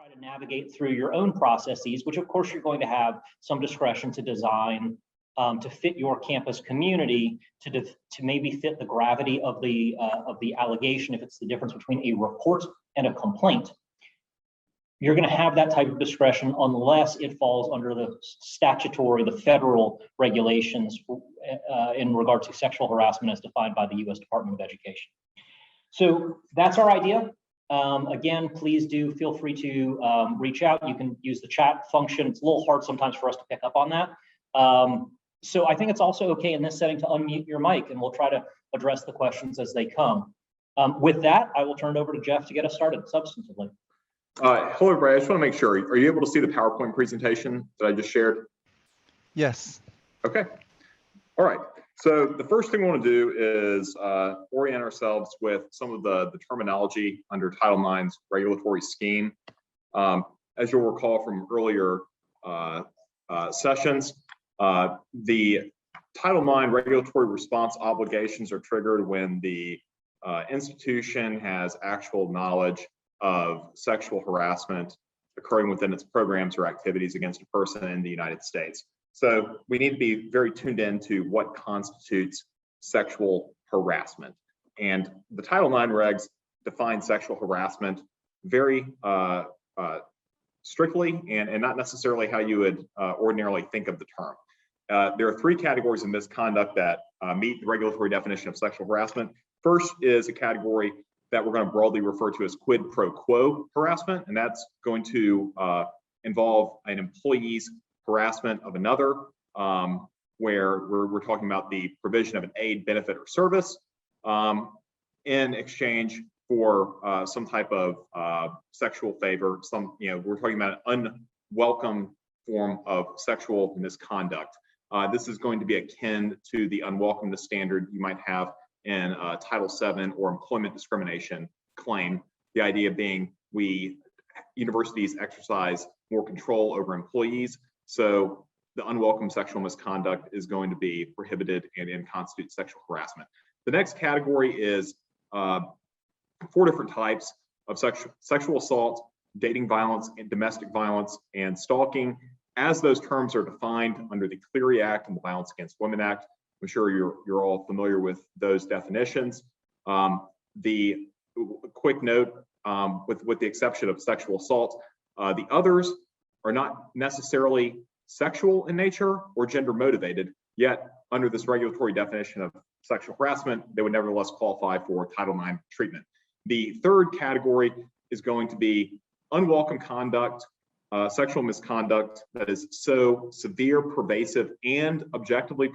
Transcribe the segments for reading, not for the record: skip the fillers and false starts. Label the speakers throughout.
Speaker 1: try to navigate through your own processes, which of course you're going to have some discretion to design to fit your campus community, to maybe fit the gravity of the allegation, if it's the difference between a report and a complaint. You're going to have that type of discretion unless it falls under the statutory, the federal regulations in regard to sexual harassment as defined by the U.S. Department of Education. So that's our idea. Again, please do feel free to reach out. You can use the chat function. It's a little hard sometimes for us to pick up on that. So I think it's also okay in this setting to unmute your mic, and we'll try to address the questions as they come. With that, I will turn it over to Jeff to get us started substantively.
Speaker 2: Hello, everybody. I just want to make sure, are you able to see the PowerPoint presentation that I just shared?
Speaker 3: Yes.
Speaker 2: Okay. All right. So the first thing we want to do is orient ourselves with some of the terminology under Title IX's regulatory scheme. As you'll recall from earlier sessions, the Title IX regulatory response obligations are triggered when the institution has actual knowledge of sexual harassment occurring within its programs or activities against a person in the United States. So we need to be very tuned in to what constitutes sexual harassment. And the Title IX regs define sexual harassment very strictly and not necessarily how you would ordinarily think of the term. There are three categories of misconduct that meet the regulatory definition of sexual harassment. First is a category that we're going to broadly refer to as quid pro quo harassment, and that's going to involve an employee's harassment of another, where we're talking about the provision of an aid, benefit, or service in exchange for some type of sexual favor. We're talking about an unwelcome form of sexual misconduct. This is going to be akin to the unwelcomeness standard you might have in Title VII or employment discrimination claim. The idea being universities exercise more control over employees, so the unwelcome sexual misconduct is going to be prohibited and constitute sexual harassment. The next category is 4 different types of sexual assault, dating violence, and domestic violence, and stalking, as those terms are defined under the Clery Act and the Violence Against Women Act. I'm sure you're all familiar with those definitions. The quick note, with the exception of sexual assault, the others are not necessarily sexual in nature or gender motivated, yet under this regulatory definition of sexual harassment, they would nevertheless qualify for Title IX treatment. The third category is going to be unwelcome conduct, sexual misconduct that is so severe, pervasive, and objectively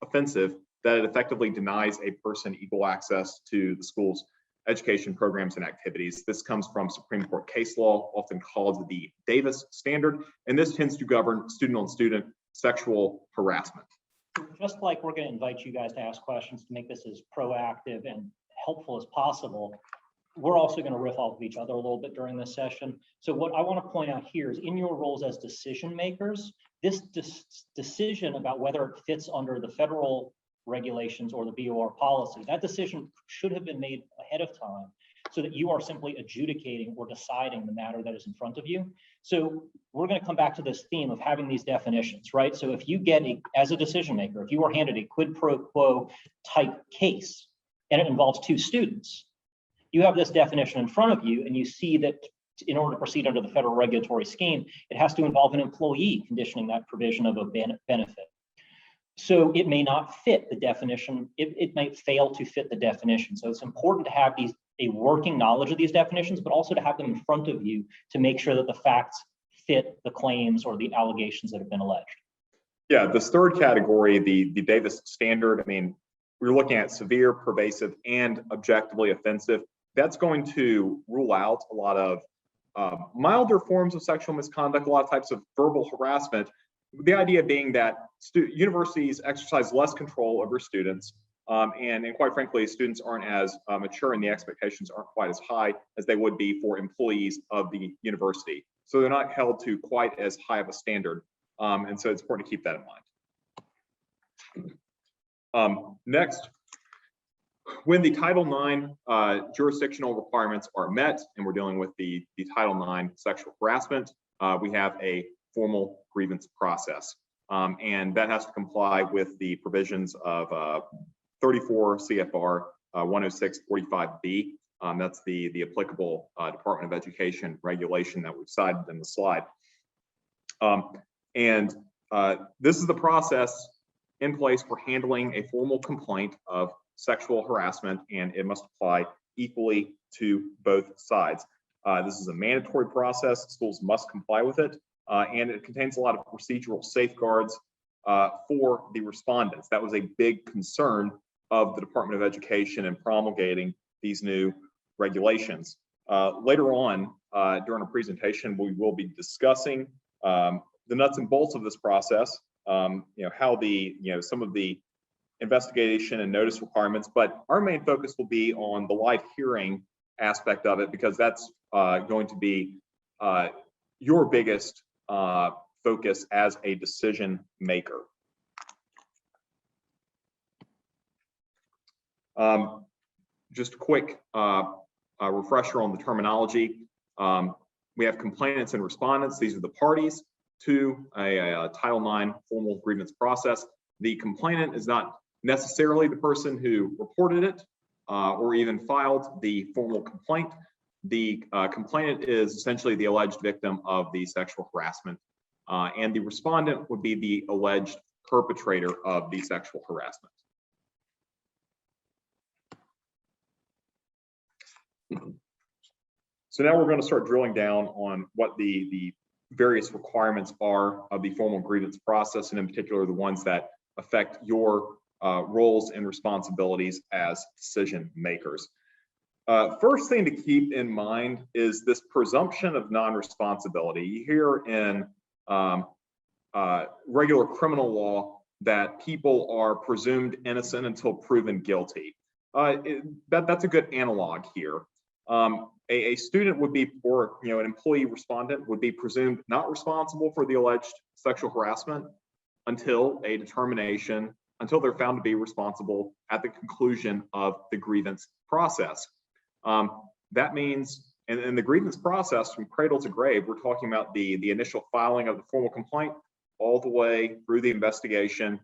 Speaker 2: offensive that it effectively denies a person equal access to the school's education programs and activities. This comes from Supreme Court case law, often called the Davis standard, and this tends to govern student-on-student sexual harassment.
Speaker 1: Just like we're going to invite you guys to ask questions to make this as proactive and helpful as possible, we're also going to riff off of each other a little bit during this session. So what I want to point out here is, in your roles as decision makers, this decision about whether it fits under the federal regulations or the BOR policy, that decision should have been made ahead of time so that you are simply adjudicating or deciding the matter that is in front of you. So we're going to come back to this theme of having these definitions, right? So if you get as a decision maker, if you are handed a quid pro quo type case and it involves 2 students, you have this definition in front of you and you see that in order to proceed under the federal regulatory scheme, it has to involve an employee conditioning that provision of a benefit. So it may not fit the definition. It might fail to fit the definition. So it's important to have a working knowledge of these definitions, but also to have them in front of you to make sure that the facts fit the claims or the allegations that have been alleged.
Speaker 2: Yeah, this third category, the Davis standard, I mean, we're looking at severe, pervasive, and objectively offensive. That's going to rule out a lot of milder forms of sexual misconduct, a lot of types of verbal harassment. The idea being that universities exercise less control over students, and quite frankly, students aren't as mature and the expectations aren't quite as high as they would be for employees of the university. So they're not held to quite as high of a standard. And so it's important to keep that in mind. Next, When the Title IX jurisdictional requirements are met, and we're dealing with the Title IX sexual harassment, we have a formal grievance process. And that has to comply with the provisions of 34 CFR 106.45B. That's the applicable Department of Education regulation that we've cited in the slide. This is the process in place for handling a formal complaint of sexual harassment, and it must apply equally to both sides. This is a mandatory process. Schools must comply with it, and it contains a lot of procedural safeguards for the respondents. That was a big concern of the Department of Education in promulgating these new regulations. Later on during our presentation, we will be discussing the nuts and bolts of this process, how some of the investigation and notice requirements, but our main focus will be on the live hearing aspect of it, because that's going to be your biggest focus as a decision maker. Just a quick refresher on the terminology. We have complainants and respondents. These are the parties to a Title IX formal grievance process. The complainant is not necessarily the person who reported it or even filed the formal complaint. The complainant is essentially the alleged victim of the sexual harassment, and the respondent would be the alleged perpetrator of the sexual harassment. So now we're going to start drilling down on what the various requirements are of the formal grievance process, and in particular the ones that affect your roles and responsibilities as decision makers. First thing to keep in mind is this presumption of non-responsibility. You hear in regular criminal law that people are presumed innocent until proven guilty. That's a good analog here. A student would be, or an employee respondent would be presumed not responsible for the alleged sexual harassment until they're found to be responsible at the conclusion of the grievance process. That means, in the grievance process from cradle to grave, we're talking about the initial filing of the formal complaint all the way through the investigation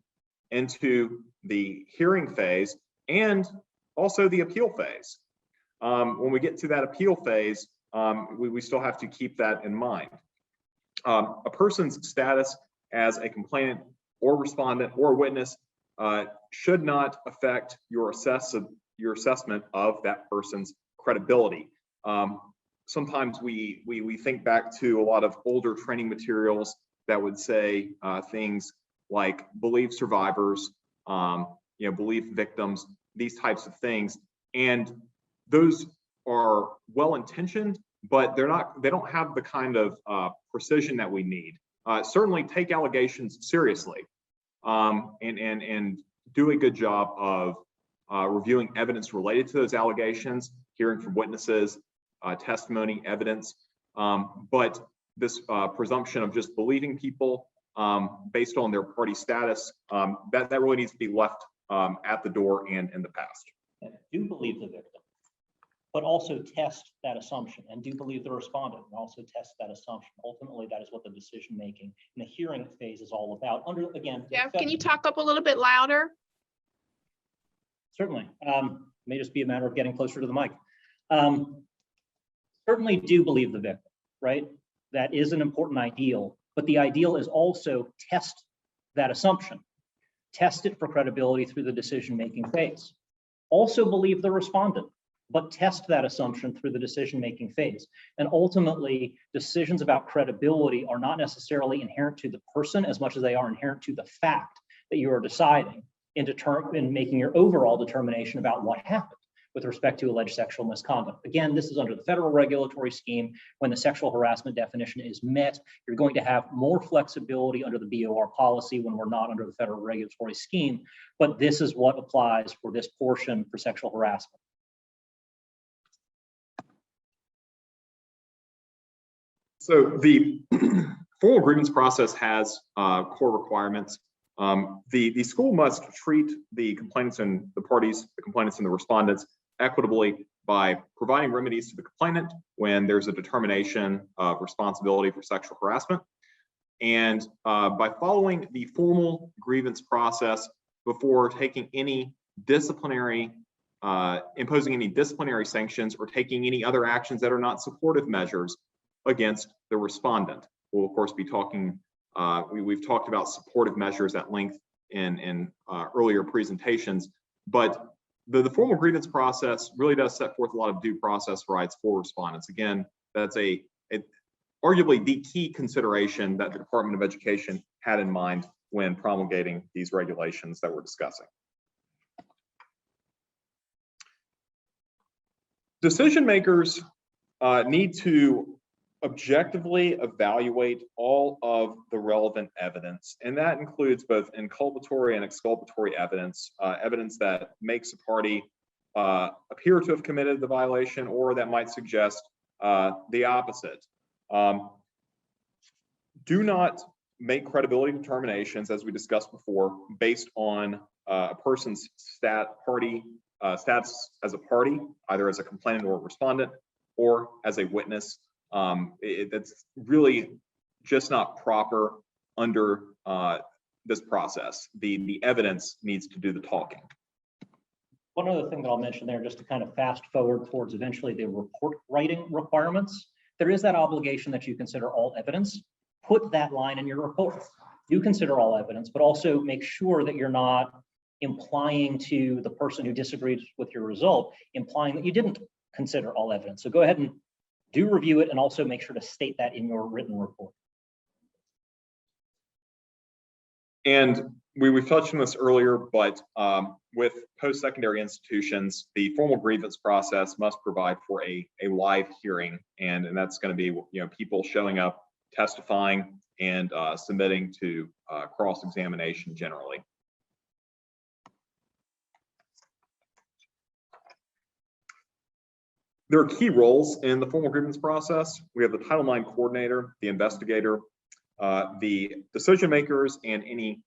Speaker 2: into the hearing phase and also the appeal phase. When we get to that appeal phase, we still have to keep that in mind. A person's status as a complainant or respondent or witness should not affect your assessment of that person's credibility. Sometimes we think back to a lot of older training materials that would say things like believe survivors, believe victims, these types of things, and those are well-intentioned, but they don't have the kind of precision that we need. Certainly take allegations seriously, and do a good job of reviewing evidence related to those allegations, hearing from witnesses, testimony, evidence. But this presumption of just believing people based on their party status, that really needs to be left at the door and in the past.
Speaker 1: And do believe the victim, but also test that assumption, and do believe the respondent, and also test that assumption. Ultimately, that is what the decision making in the hearing phase is all about.
Speaker 3: Jeff, can you talk up a little bit louder?
Speaker 1: Certainly. May just be a matter of getting closer to the mic. Certainly do believe the victim, right? That is an important ideal, but the ideal is also test that assumption. Test it for credibility through the decision-making phase. Also believe the respondent, but test that assumption through the decision-making phase. And ultimately, decisions about credibility are not necessarily inherent to the person as much as they are inherent to the fact that you are deciding in making your overall determination about what happened with respect to alleged sexual misconduct. Again, this is under the federal regulatory scheme. When the sexual harassment definition is met, you're going to have more flexibility under the BOR policy when we're not under the federal regulatory scheme, but this is what applies for this portion for sexual harassment.
Speaker 2: So the formal grievance process has core requirements. The school must treat the complainants and the parties, the complainants and the respondents equitably by providing remedies to the complainant when there's a determination of responsibility for sexual harassment, and by following the formal grievance process before taking any disciplinary, imposing any disciplinary sanctions or taking any other actions that are not supportive measures against the respondent. We'll of course be talking, we've talked about supportive measures at length in earlier presentations, but the formal grievance process really does set forth a lot of due process rights for respondents. Again, that's arguably the key consideration that the Department of Education had in mind when promulgating these regulations that we're discussing. Decision makers need to objectively evaluate all of the relevant evidence, and that includes both inculpatory and exculpatory evidence, evidence that makes a party appear to have committed the violation or that might suggest the opposite. Do not make credibility determinations, as we discussed before, based on a person's status as a party, either as a complainant or a respondent, or as a witness. That's really just not proper under this process. The evidence needs to do the talking.
Speaker 1: One other thing that I'll mention there, just to kind of fast forward towards eventually the report writing requirements, there is that obligation that you consider all evidence. Put that line in your report. Do consider all evidence, but also make sure that you're not implying to the person who disagrees with your result, implying that you didn't consider all evidence. So go ahead and do review it and also make sure to state that in your written report.
Speaker 2: And we've touched on this earlier, but with post-secondary institutions, the formal grievance process must provide for a live hearing, and that's going to be people showing up, testifying, and submitting to cross-examination generally. There are key roles in the formal grievance process. We have the Title IX coordinator, the investigator, the decision makers, and any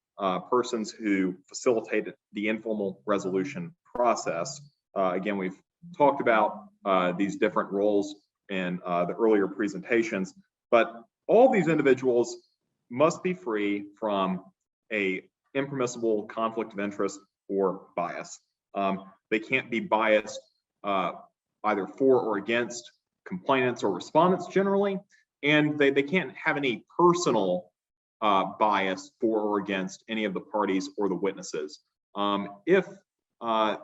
Speaker 2: persons who facilitated the informal resolution process. Again, we've talked about these different roles in the earlier presentations, but all these individuals must be free from a impermissible conflict of interest or bias. They can't be biased either for or against complainants or respondents generally, and they can't have any personal bias for or against any of the parties or the witnesses. If one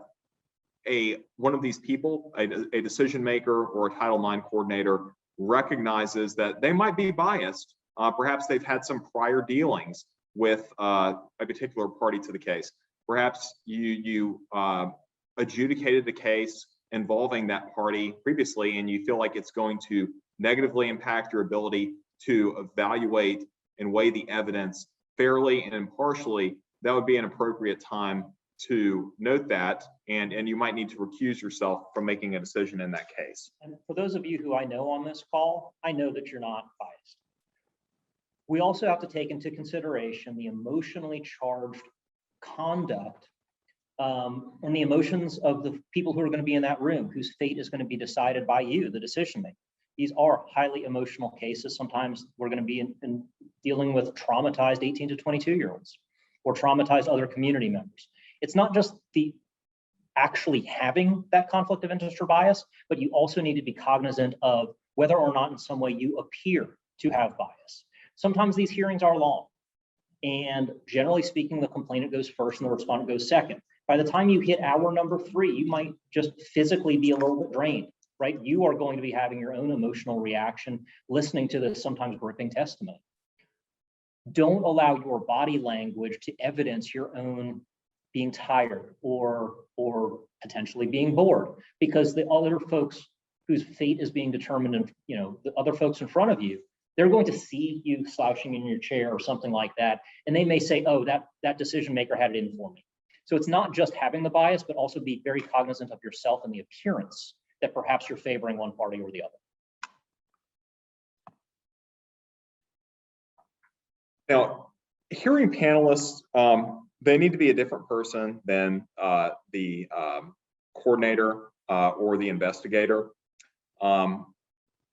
Speaker 2: of these people, a decision maker or a Title IX coordinator, recognizes that they might be biased, perhaps they've had some prior dealings with a particular party to the case. Perhaps you adjudicated the case involving that party previously, and you feel like it's going to negatively impact your ability to evaluate and weigh the evidence fairly and impartially, that would be an appropriate time to note that, and you might need to recuse yourself from making a decision in that case.
Speaker 1: And for those of you who I know on this call, I know that you're not biased. We also have to take into consideration the emotionally charged conduct and the emotions of the people who are going to be in that room, whose fate is going to be decided by you, the decision maker. These are highly emotional cases. Sometimes we're going to be in dealing with traumatized 18 to 22-year-olds or traumatized other community members. It's not just the actually having that conflict of interest or bias, but you also need to be cognizant of whether or not in some way you appear to have bias. Sometimes these hearings are long, and generally speaking, the complainant goes first and the respondent goes second. By the time you hit hour number 3, you might just physically be a little bit drained, right? You are going to be having your own emotional reaction, listening to this sometimes gripping testimony. Don't allow your body language to evidence your own being tired or potentially being bored, because the other folks whose fate is being determined, and the other folks in front of you, they're going to see you slouching in your chair or something like that, and they may say, "Oh, that decision maker had it in for me." So it's not just having the bias, but also be very cognizant of yourself and the appearance that perhaps you're favoring one party or the other.
Speaker 2: Now, Hearing panelists, they need to be a different person than the coordinator or the investigator.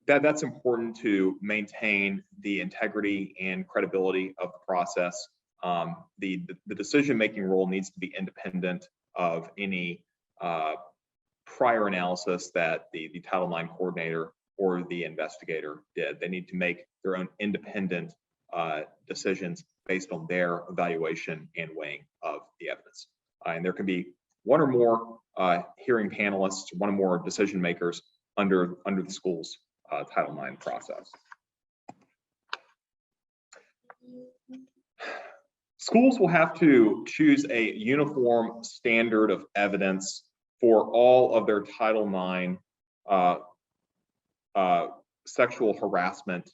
Speaker 2: That's important to maintain the integrity and credibility of the process. The decision-making role needs to be independent of any prior analysis that the Title IX coordinator or the investigator did. They need to make their own independent decisions based on their evaluation and weighing of the evidence. And there can be one or more hearing panelists, one or more decision makers under the school's Title IX process. Schools will have to choose a uniform standard of evidence for all of their Title IX sexual harassment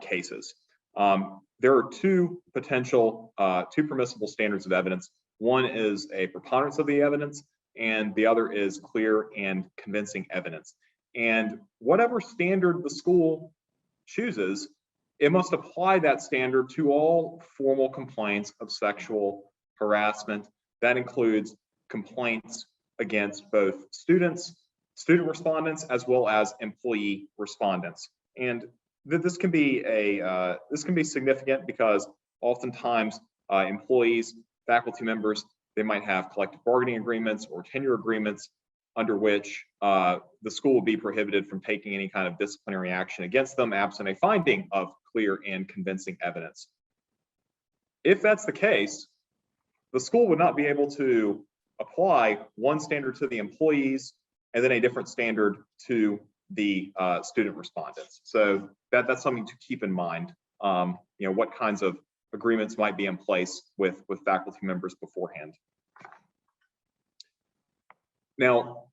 Speaker 2: cases. There are two permissible standards of evidence. One is a preponderance of the evidence, and the other is clear and convincing evidence. And whatever standard the school chooses, it must apply that standard to all formal complaints of sexual harassment. That includes complaints against both student respondents, as well as employee respondents. And this can be significant because oftentimes employees, faculty members, they might have collective bargaining agreements or tenure agreements under which the school will be prohibited from taking any kind of disciplinary action against them absent a finding of clear and convincing evidence. If that's the case, the school would not be able to apply one standard to the employees and then a different standard to the student respondents. So that's something to keep in mind. What kinds of agreements might be in place with faculty members beforehand. Now,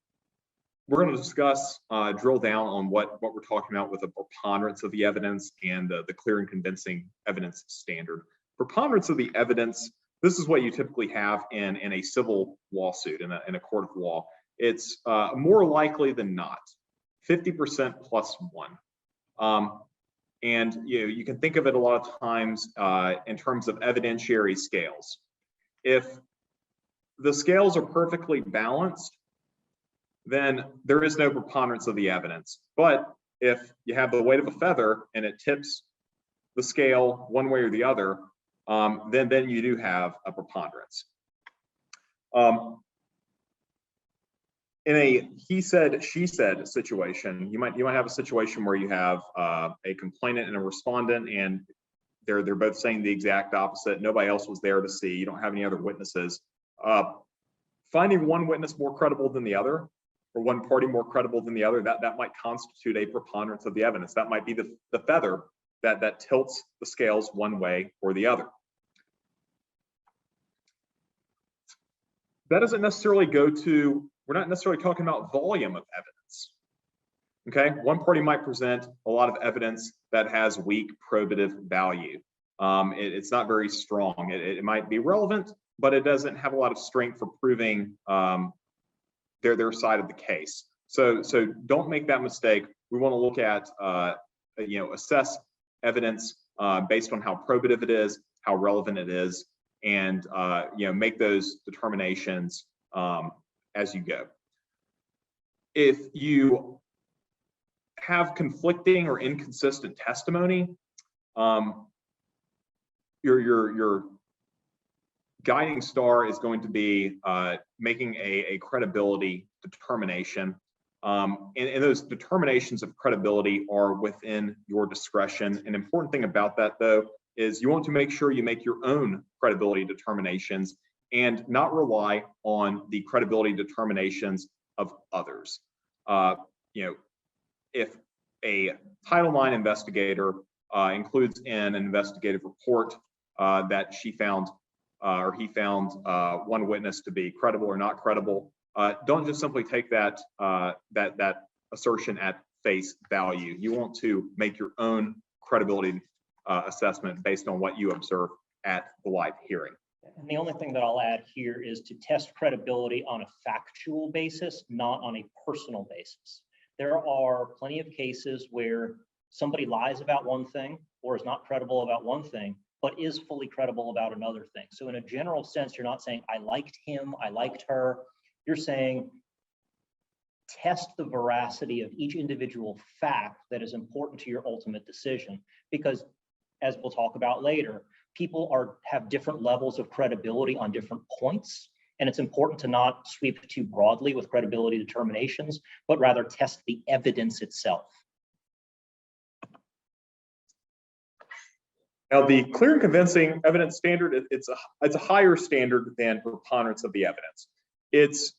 Speaker 2: we're going to discuss, drill down on what we're talking about with the preponderance of the evidence and the clear and convincing evidence standard. Preponderance of the evidence, this is what you typically have in a civil lawsuit, in a court of law. It's more likely than not, 50% plus one. And you can think of it a lot of times in terms of evidentiary scales. If the scales are perfectly balanced, then there is no preponderance of the evidence. But if you have the weight of a feather and it tips the scale one way or the other, then you do have a preponderance. In a he said, she said situation, you might have a situation where you have a complainant and a respondent, and they're both saying the exact opposite. Nobody else was there to see. You don't have any other witnesses. Finding one witness more credible than the other, or one party more credible than the other, that might constitute a preponderance of the evidence. That might be the feather that tilts the scales one way or the other. That doesn't necessarily go to, we're not necessarily talking about volume of evidence. Okay, one party might present a lot of evidence that has weak probative value. It's not very strong. It might be relevant, but it doesn't have a lot of strength for proving their side of the case. So don't make that mistake. We want to look at assess evidence based on how probative it is, how relevant it is, and make those determinations as you go. If you have conflicting or inconsistent testimony, your guiding star is going to be making a credibility determination. And those determinations of credibility are within your discretion. An important thing about that, though, is you want to make sure you make your own credibility determinations and not rely on the credibility determinations of others. If a Title IX investigator includes in an investigative report that she found or he found one witness to be credible or not credible, don't just simply take that assertion at face value. You want to make your own credibility assessment based on what you observe at the live hearing.
Speaker 1: And the only thing that I'll add here is to test credibility on a factual basis, not on a personal basis. There are plenty of cases where somebody lies about one thing or is not credible about one thing, but is fully credible about another thing. So in a general sense, you're not saying, I liked him, I liked her. You're saying, test the veracity of each individual fact that is important to your ultimate decision. Because as we'll talk about later, people have different levels of credibility on different points. And it's important to not sweep too broadly with credibility determinations, but rather test the evidence itself.
Speaker 2: Now, the clear and convincing evidence standard, it's a higher standard than preponderance of the evidence. It's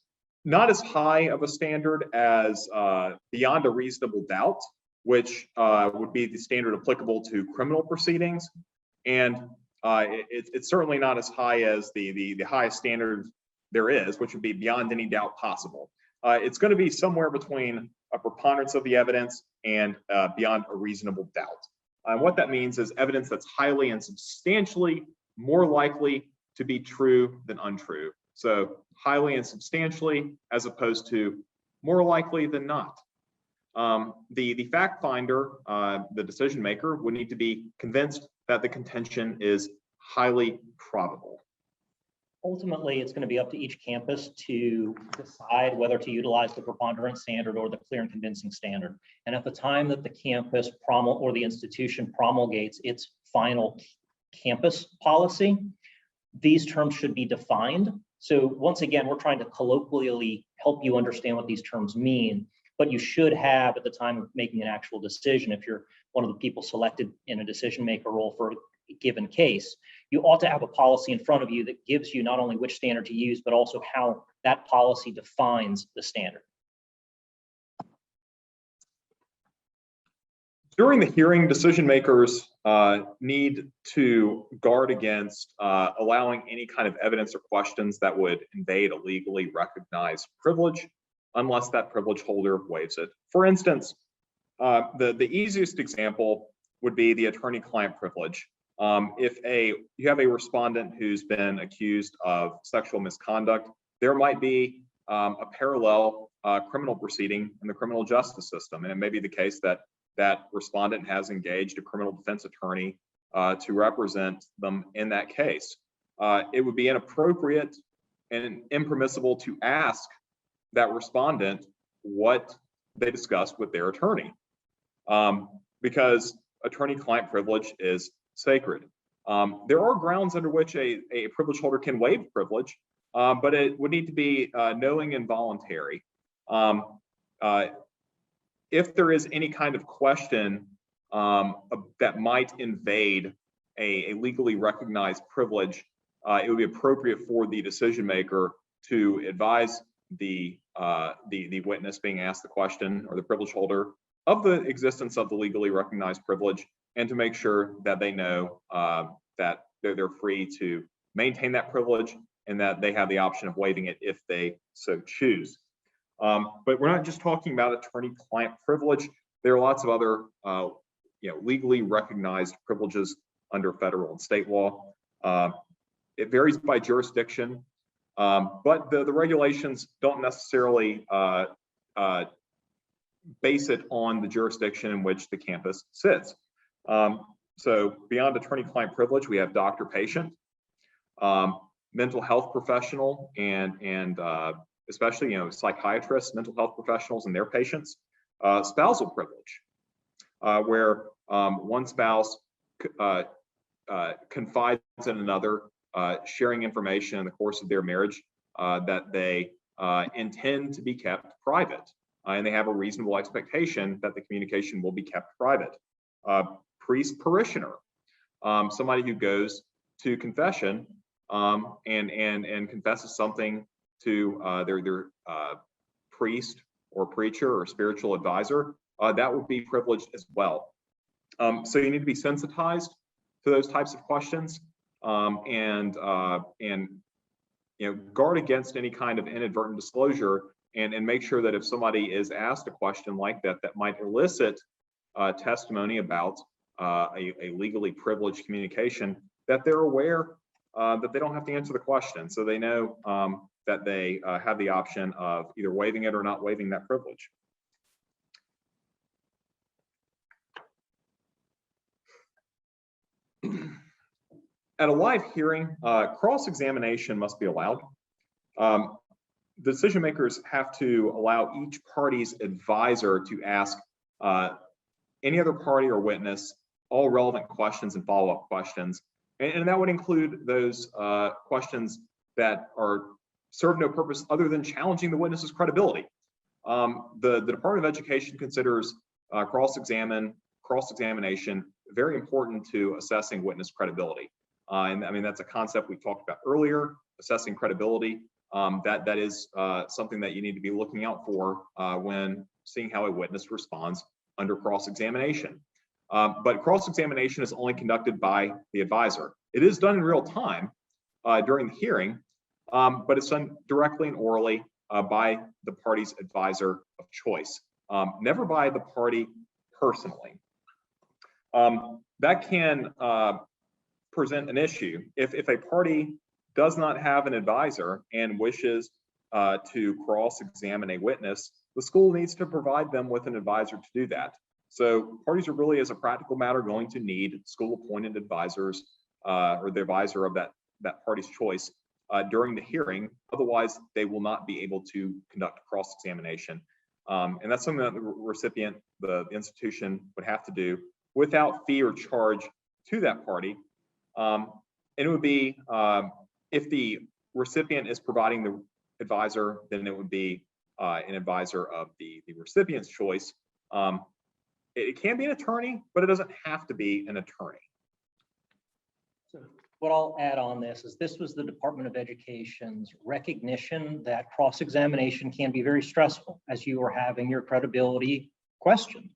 Speaker 2: not as high of a standard as beyond a reasonable doubt, which would be the standard applicable to criminal proceedings. And it's certainly not as high as the highest standard there is, which would be beyond any doubt possible. It's going to be somewhere between a preponderance of the evidence and beyond a reasonable doubt. And what that means is evidence that's highly and substantially more likely to be true than untrue. So highly and substantially, as opposed to more likely than not. The fact finder, the decision maker, would need to be convinced that the contention is highly probable.
Speaker 1: Ultimately, it's going to be up to each campus to decide whether to utilize the preponderance standard or the clear and convincing standard. And at the time that the campus or the institution promulgates its final campus policy, these terms should be defined. So once again, we're trying to colloquially help you understand what these terms mean, but you should have at the time of making an actual decision, if you're one of the people selected in a decision maker role for a given case, you ought to have a policy in front of you that gives you not only which standard to use, but also how that policy defines the standard.
Speaker 2: During the hearing, decision makers need to guard against allowing any kind of evidence or questions that would invade a legally recognized privilege, unless that privilege holder waives it. For instance, the easiest example would be the attorney-client privilege. If you have a respondent who's been accused of sexual misconduct, there might be a parallel criminal proceeding in the criminal justice system. And it may be the case that that respondent has engaged a criminal defense attorney to represent them in that case. It would be inappropriate and impermissible to ask that respondent what they discussed with their attorney, because attorney-client privilege is sacred. There are grounds under which a privilege holder can waive privilege, but it would need to be knowing and voluntary. If there is any kind of question that might invade a legally recognized privilege, it would be appropriate for the decision maker to advise the witness being asked the question, or the privilege holder, of the existence of the legally recognized privilege, and to make sure that they know that they're free to maintain that privilege and that they have the option of waiving it if they so choose. But we're not just talking about attorney-client privilege. There are lots of other legally recognized privileges under federal and state law. It varies by jurisdiction, but the regulations don't necessarily base it on the jurisdiction in which the campus sits. So beyond attorney-client privilege, we have doctor-patient, mental health professional, and especially psychiatrists, mental health professionals, and their patients. Spousal privilege, where one spouse confides in another, sharing information in the course of their marriage that they intend to be kept private, and they have a reasonable expectation that the communication will be kept private. Priest parishioner, somebody who goes to confession and confesses something to their priest or preacher or spiritual advisor, that would be privileged as well. So you need to be sensitized to those types of questions, and guard against any kind of inadvertent disclosure, and make sure that if somebody is asked a question like that might elicit testimony about a legally privileged communication, that they're aware that they don't have to answer the question, so they know that they have the option of either waiving it or not waiving that privilege. At a live hearing, cross-examination must be allowed. Decision makers have to allow each party's advisor to ask any other party or witness all relevant questions and follow-up questions. And that would include those questions that serve no purpose other than challenging the witness's credibility. The Department of Education considers cross-examination very important to assessing witness credibility. And I mean, that's a concept we talked about earlier, assessing credibility. That is something that you need to be looking out for when seeing how a witness responds under cross-examination. But cross-examination is only conducted by the advisor. It is done in real time during the hearing, but it's done directly and orally by the party's advisor of choice, never by the party personally. That can present an issue. If a party does not have an advisor and wishes to cross-examine a witness, the school needs to provide them with an advisor to do that. So parties are really, as a practical matter, going to need school-appointed advisors or the advisor of that party's choice during the hearing. Otherwise, they will not be able to conduct cross-examination. And that's something that the recipient, the institution, would have to do without fee or charge to that party. And it would be, if the recipient is providing the advisor, then it would be an advisor of the recipient's choice. It can be an attorney, but it doesn't have to be an attorney.
Speaker 1: So what I'll add on this was the Department of Education's recognition that cross-examination can be very stressful as you are having your credibility questioned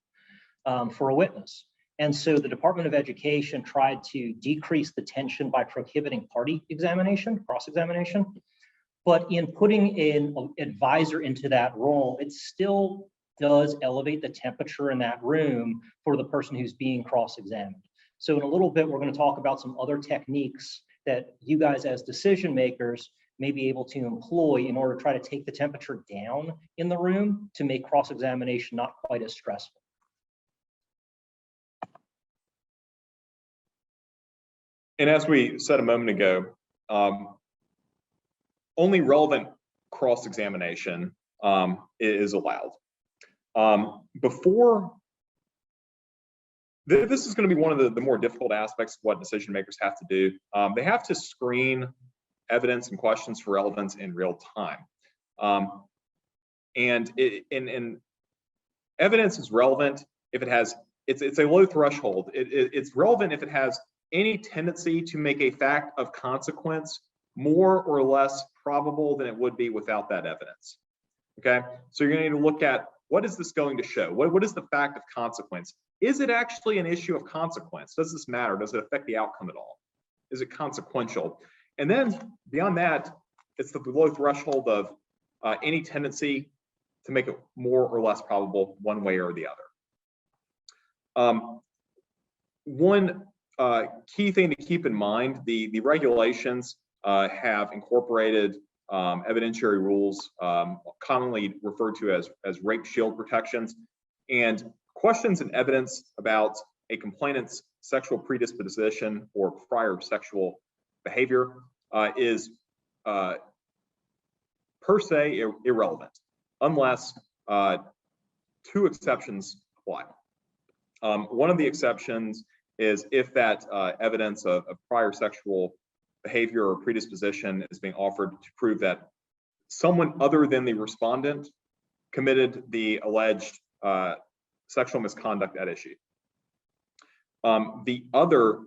Speaker 1: for a witness. And so the Department of Education tried to decrease the tension by prohibiting party examination, cross-examination. But in putting an advisor into that role, it still does elevate the temperature in that room for the person who's being cross-examined. So in a little bit, we're going to talk about some other techniques that you guys as decision makers may be able to employ in order to try to take the temperature down in the room to make cross-examination not quite as stressful.
Speaker 2: And as we said a moment ago, only relevant cross-examination is allowed. This is going to be one of the more difficult aspects of what decision makers have to do. They have to screen evidence and questions for relevance in real time. And evidence is relevant if it has, it's a low threshold. It's relevant if it has any tendency to make a fact of consequence more or less probable than it would be without that evidence. Okay, so you're going to need to look at, what is this going to show? What is the fact of consequence? Is it actually an issue of consequence? Does this matter? Does it affect the outcome at all? Is it consequential? And then beyond that, it's the low threshold of any tendency to make it more or less probable one way or the other. One key thing to keep in mind, the regulations have incorporated evidentiary rules, commonly referred to as rape shield protections, and questions and evidence about a complainant's sexual predisposition or prior sexual behavior is per se irrelevant, unless two exceptions apply. One of the exceptions is if that evidence of prior sexual behavior or predisposition is being offered to prove that someone other than the respondent committed the alleged sexual misconduct at issue. The other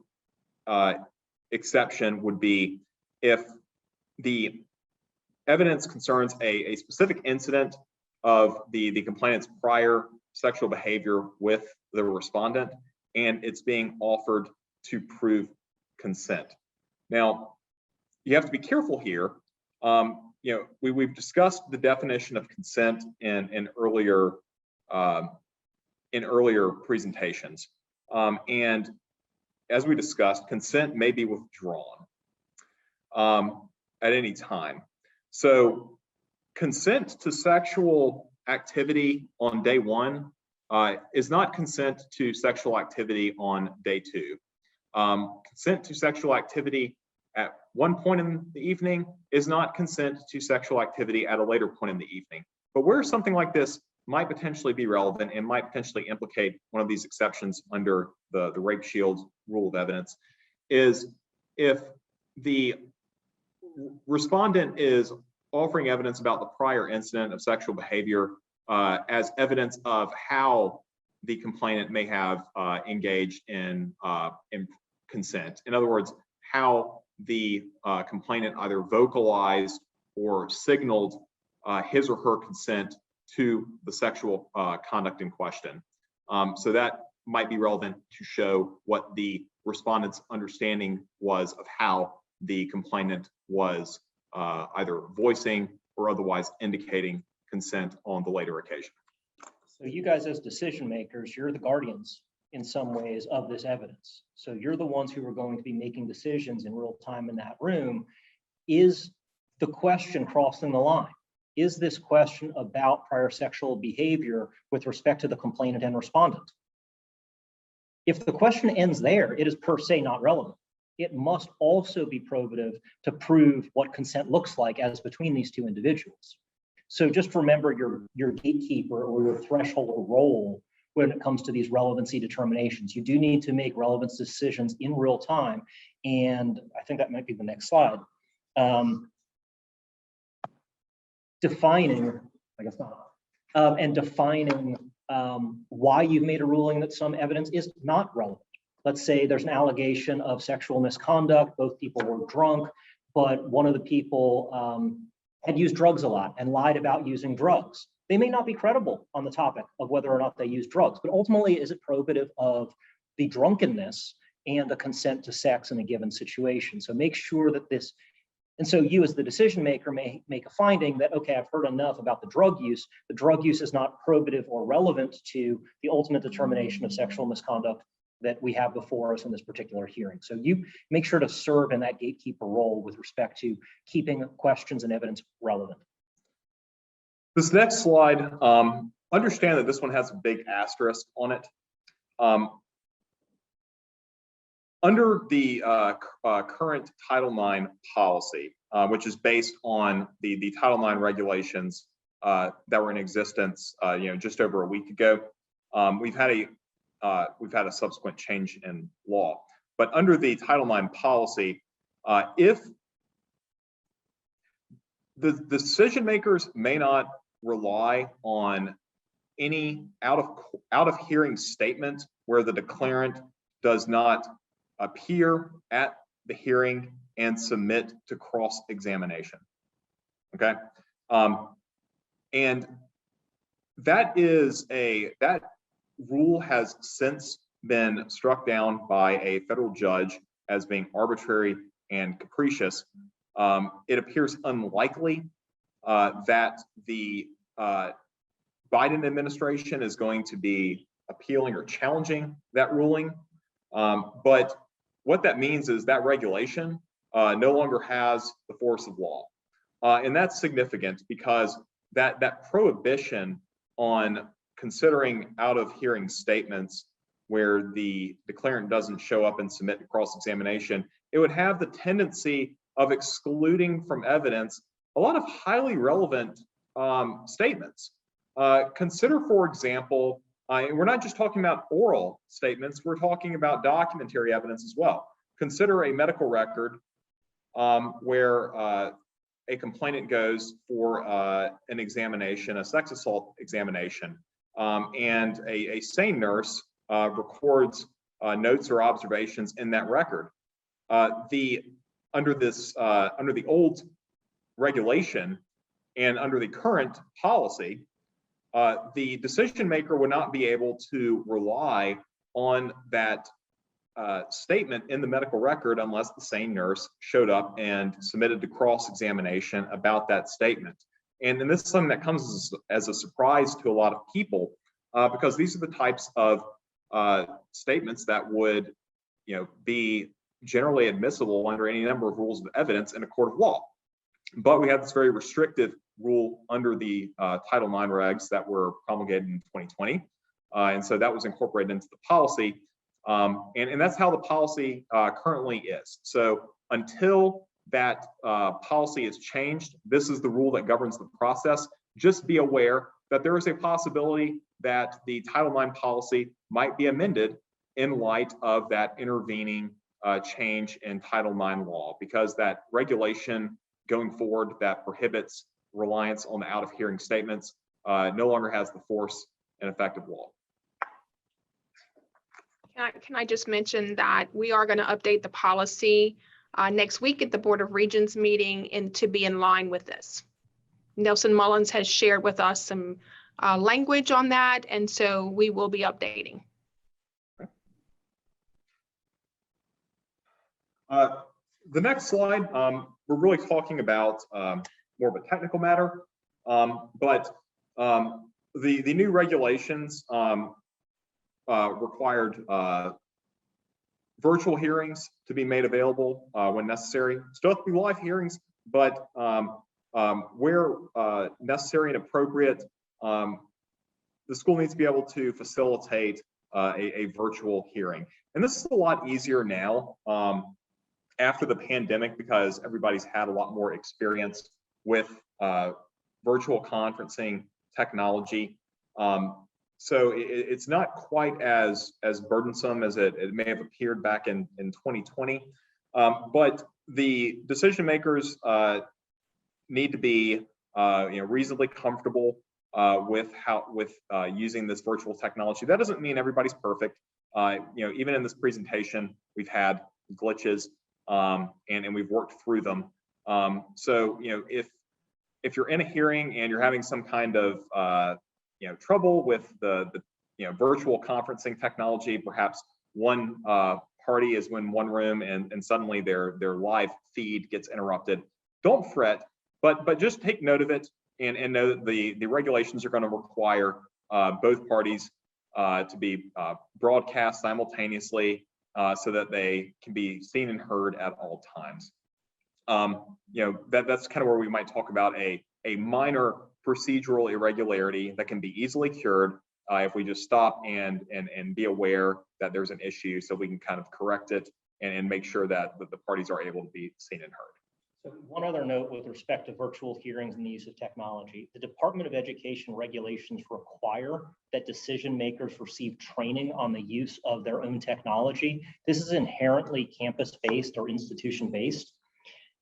Speaker 2: exception would be if the evidence concerns a specific incident of the complainant's prior sexual behavior with the respondent, and it's being offered to prove consent. Now, you have to be careful here. We've discussed the definition of consent in earlier presentations, and as we discussed, consent may be withdrawn at any time. So, consent to sexual activity on day one is not consent to sexual activity on day two. Consent to sexual activity at one point in the evening is not consent to sexual activity at a later point in the evening. But where something like this might potentially be relevant and might potentially implicate one of these exceptions under the rape shield rule of evidence is if the respondent is offering evidence about the prior incident of sexual behavior as evidence of how the complainant may have engaged in consent. In other words, how the complainant either vocalized or signaled his or her consent to the sexual conduct in question. So that might be relevant to show what the respondent's understanding was of how the complainant was either voicing or otherwise indicating consent on the later occasion.
Speaker 1: So you guys as decision makers, you're the guardians in some ways of this evidence. So you're the ones who are going to be making decisions in real time in that room. Is the question crossing the line? Is this question about prior sexual behavior with respect to the complainant and respondent? If the question ends there, it is per se not relevant. It must also be probative to prove what consent looks like as between these two individuals. So just remember your gatekeeper or your threshold role when it comes to these relevancy determinations. You do need to make relevance decisions in real time. And I think that might be the next slide. Defining, I guess not, and defining why you've made a ruling that some evidence is not relevant. Let's say there's an allegation of sexual misconduct, both people were drunk, but one of the people had used drugs a lot and lied about using drugs. They may not be credible on the topic of whether or not they use drugs, but ultimately is it probative of the drunkenness and the consent to sex in a given situation? So make sure that this, and so you as the decision maker may make a finding that, okay, I've heard enough about the drug use. The drug use is not probative or relevant to the ultimate determination of sexual misconduct that we have before us in this particular hearing. So you make sure to serve in that gatekeeper role with respect to keeping questions and evidence relevant.
Speaker 2: This next slide, understand that this one has a big asterisk on it. Under the current Title IX policy, which is based on the Title IX regulations that were in existence, just over a week ago, we've had a subsequent change in law. But under the Title IX policy, if the decision makers may not rely on any out of hearing statement where the declarant does not appear at the hearing and submit to cross-examination. Okay, and that rule has since been struck down by a federal judge as being arbitrary and capricious. It appears unlikely that the Biden administration is going to be appealing or challenging that ruling. But what that means is that regulation no longer has the force of law. And that's significant because that prohibition on considering out of hearing statements where the declarant doesn't show up and submit to cross-examination, it would have the tendency of excluding from evidence a lot of highly relevant statements. Consider, for example, we're not just talking about oral statements, we're talking about documentary evidence as well. Consider a medical record where a complainant goes for an examination, a sex assault examination, and a sane nurse records notes or observations in that record. Under the old regulation and under the current policy, the decision maker would not be able to rely on that statement in the medical record unless the sane nurse showed up and submitted to cross-examination about that statement. And this is something that comes as a surprise to a lot of people because these are the types of statements that would, be generally admissible under any number of rules of evidence in a court of law. But we have this very restrictive rule under the Title IX regs that were promulgated in 2020. And so that was incorporated into the policy. And that's how the policy currently is. So until that policy is changed, this is the rule that governs the process. Just be aware that there is a possibility that the Title IX policy might be amended in light of that intervening change in Title IX law, because that regulation going forward that prohibits reliance on the out of hearing statements no longer has the force and effect of law.
Speaker 3: Can I just mention that we are going to update the policy next week at the Board of Regents meeting and to be in line with this. Nelson Mullins has shared with us some language on that, and so we will be updating.
Speaker 2: The next slide, we're really talking about more of a technical matter, but the new regulations required virtual hearings to be made available when necessary. Still have to be live hearings, but where necessary and appropriate, the school needs to be able to facilitate a virtual hearing. And this is a lot easier now after the pandemic, because everybody's had a lot more experience with virtual conferencing technology. So it's not quite as burdensome as it may have appeared back in 2020. But the decision makers need to be reasonably comfortable with using this virtual technology. That doesn't mean everybody's perfect. Even in this presentation, we've had glitches and we've worked through them. So if you're in a hearing and you're having some kind of trouble with the virtual conferencing technology, perhaps one party is in one room and suddenly their live feed gets interrupted, don't fret, but just take note of it and know that the regulations are going to require both parties to be broadcast simultaneously so that they can be seen and heard at all times. That's kind of where we might talk about a minor procedural irregularity that can be easily cured if we just stop and be aware that there's an issue, so we can kind of correct it and make sure that the parties are able to be seen and heard.
Speaker 1: So one other note with respect to virtual hearings and the use of technology, the Department of Education regulations require that decision makers receive training on the use of their own technology. This is inherently campus-based or institution-based.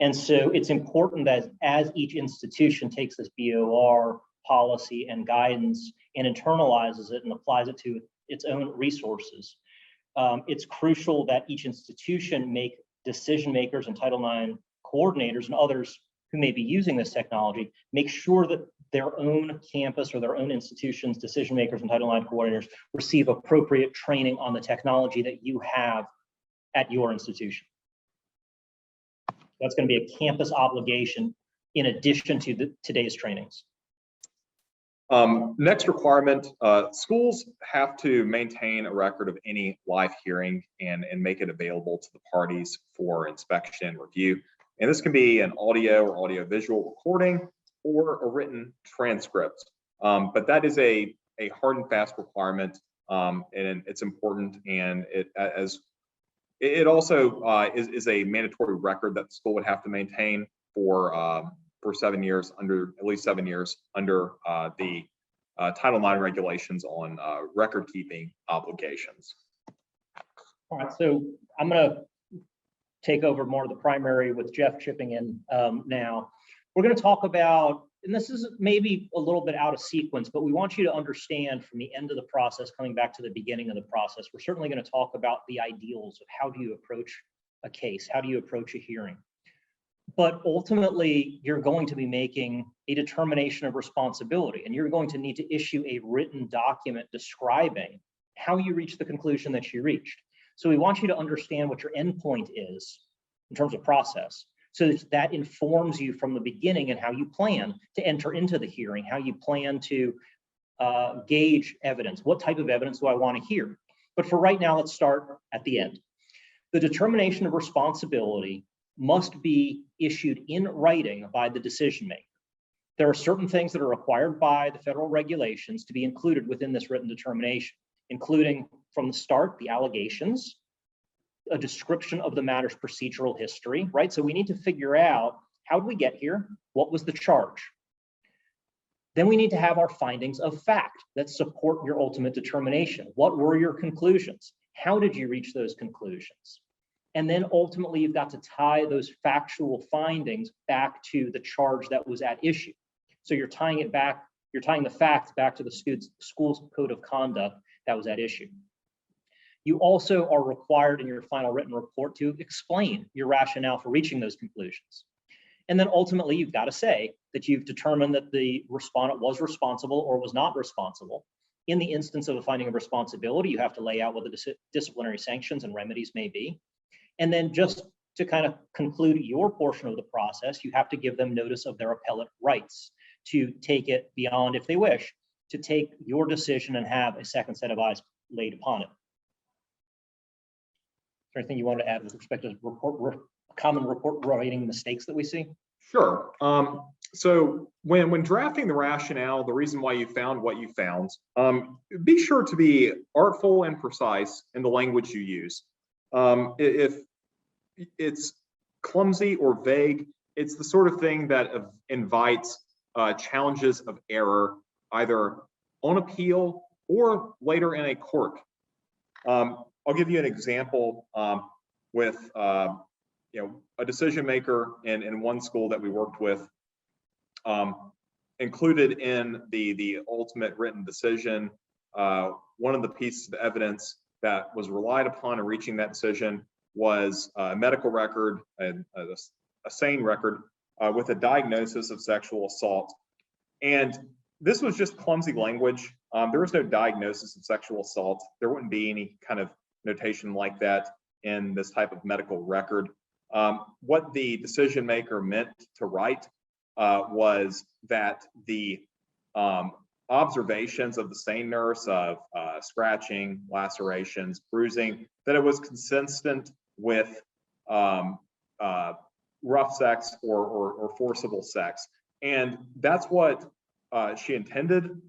Speaker 1: And so it's important that as each institution takes this BOR policy and guidance and internalizes it and applies it to its own resources, it's crucial that each institution make decision makers and Title IX coordinators and others who may be using this technology make sure that their own campus or their own institutions, decision makers and Title IX coordinators receive appropriate training on the technology that you have at your institution. That's going to be a campus obligation in addition to today's trainings.
Speaker 2: Next requirement, schools have to maintain a record of any live hearing and make it available to the parties for inspection and review. And this can be an audio or audio-visual recording or a written transcript. But that is a hard and fast requirement, and it's important, and it also is a mandatory record that the school would have to maintain for 7 years, at least 7 years under the Title IX regulations on record keeping obligations.
Speaker 1: All right, so I'm going to take over more of the primary with Jeff chipping in now. We're going to talk about, and this is maybe a little bit out of sequence, but we want you to understand from the end of the process, coming back to the beginning of the process, we're certainly going to talk about the ideals of how do you approach a case, how do you approach a hearing. But ultimately, you're going to be making a determination of responsibility, and you're going to need to issue a written document describing how you reached the conclusion that you reached. So we want you to understand what your endpoint is in terms of process, so that informs you from the beginning and how you plan to enter into the hearing, how you plan to gauge evidence. What type of evidence do I want to hear? But for right now, let's start at the end. The determination of responsibility must be issued in writing by the decision maker. There are certain things that are required by the federal regulations to be included within this written determination, including from the start, the allegations, a description of the matter's procedural history, right? So we need to figure out, how did we get here? What was the charge? Then we need to have our findings of fact that support your ultimate determination. What were your conclusions? How did you reach those conclusions? And then ultimately, you've got to tie those factual findings back to the charge that was at issue. So you're tying it back, you're tying the facts back to the school's code of conduct that was at issue. You also are required in your final written report to explain your rationale for reaching those conclusions. And then ultimately, you've got to say that you've determined that the respondent was responsible or was not responsible. In the instance of a finding of responsibility, you have to lay out what the disciplinary sanctions and remedies may be. And then just to kind of conclude your portion of the process, you have to give them notice of their appellate rights to take it beyond, if they wish, to take your decision and have a second set of eyes laid upon it. Is there anything you want to add with respect to common report writing mistakes that we see?
Speaker 2: Sure. So when drafting the rationale, the reason why you found what you found, be sure to be artful and precise in the language you use. If it's clumsy or vague, it's the sort of thing that invites challenges of error, either on appeal or later in a court. I'll give you an example with a decision maker in one school that we worked with. Included in the ultimate written decision, one of the pieces of evidence that was relied upon in reaching that decision was a medical record, a SANE record with a diagnosis of sexual assault. And this was just clumsy language. There was no diagnosis of sexual assault. There wouldn't be any kind of notation like that in this type of medical record. What the decision maker meant to write was that the observations of the SANE nurse of scratching, lacerations, bruising, that it was consistent with rough sex or forcible sex. And that's what she intended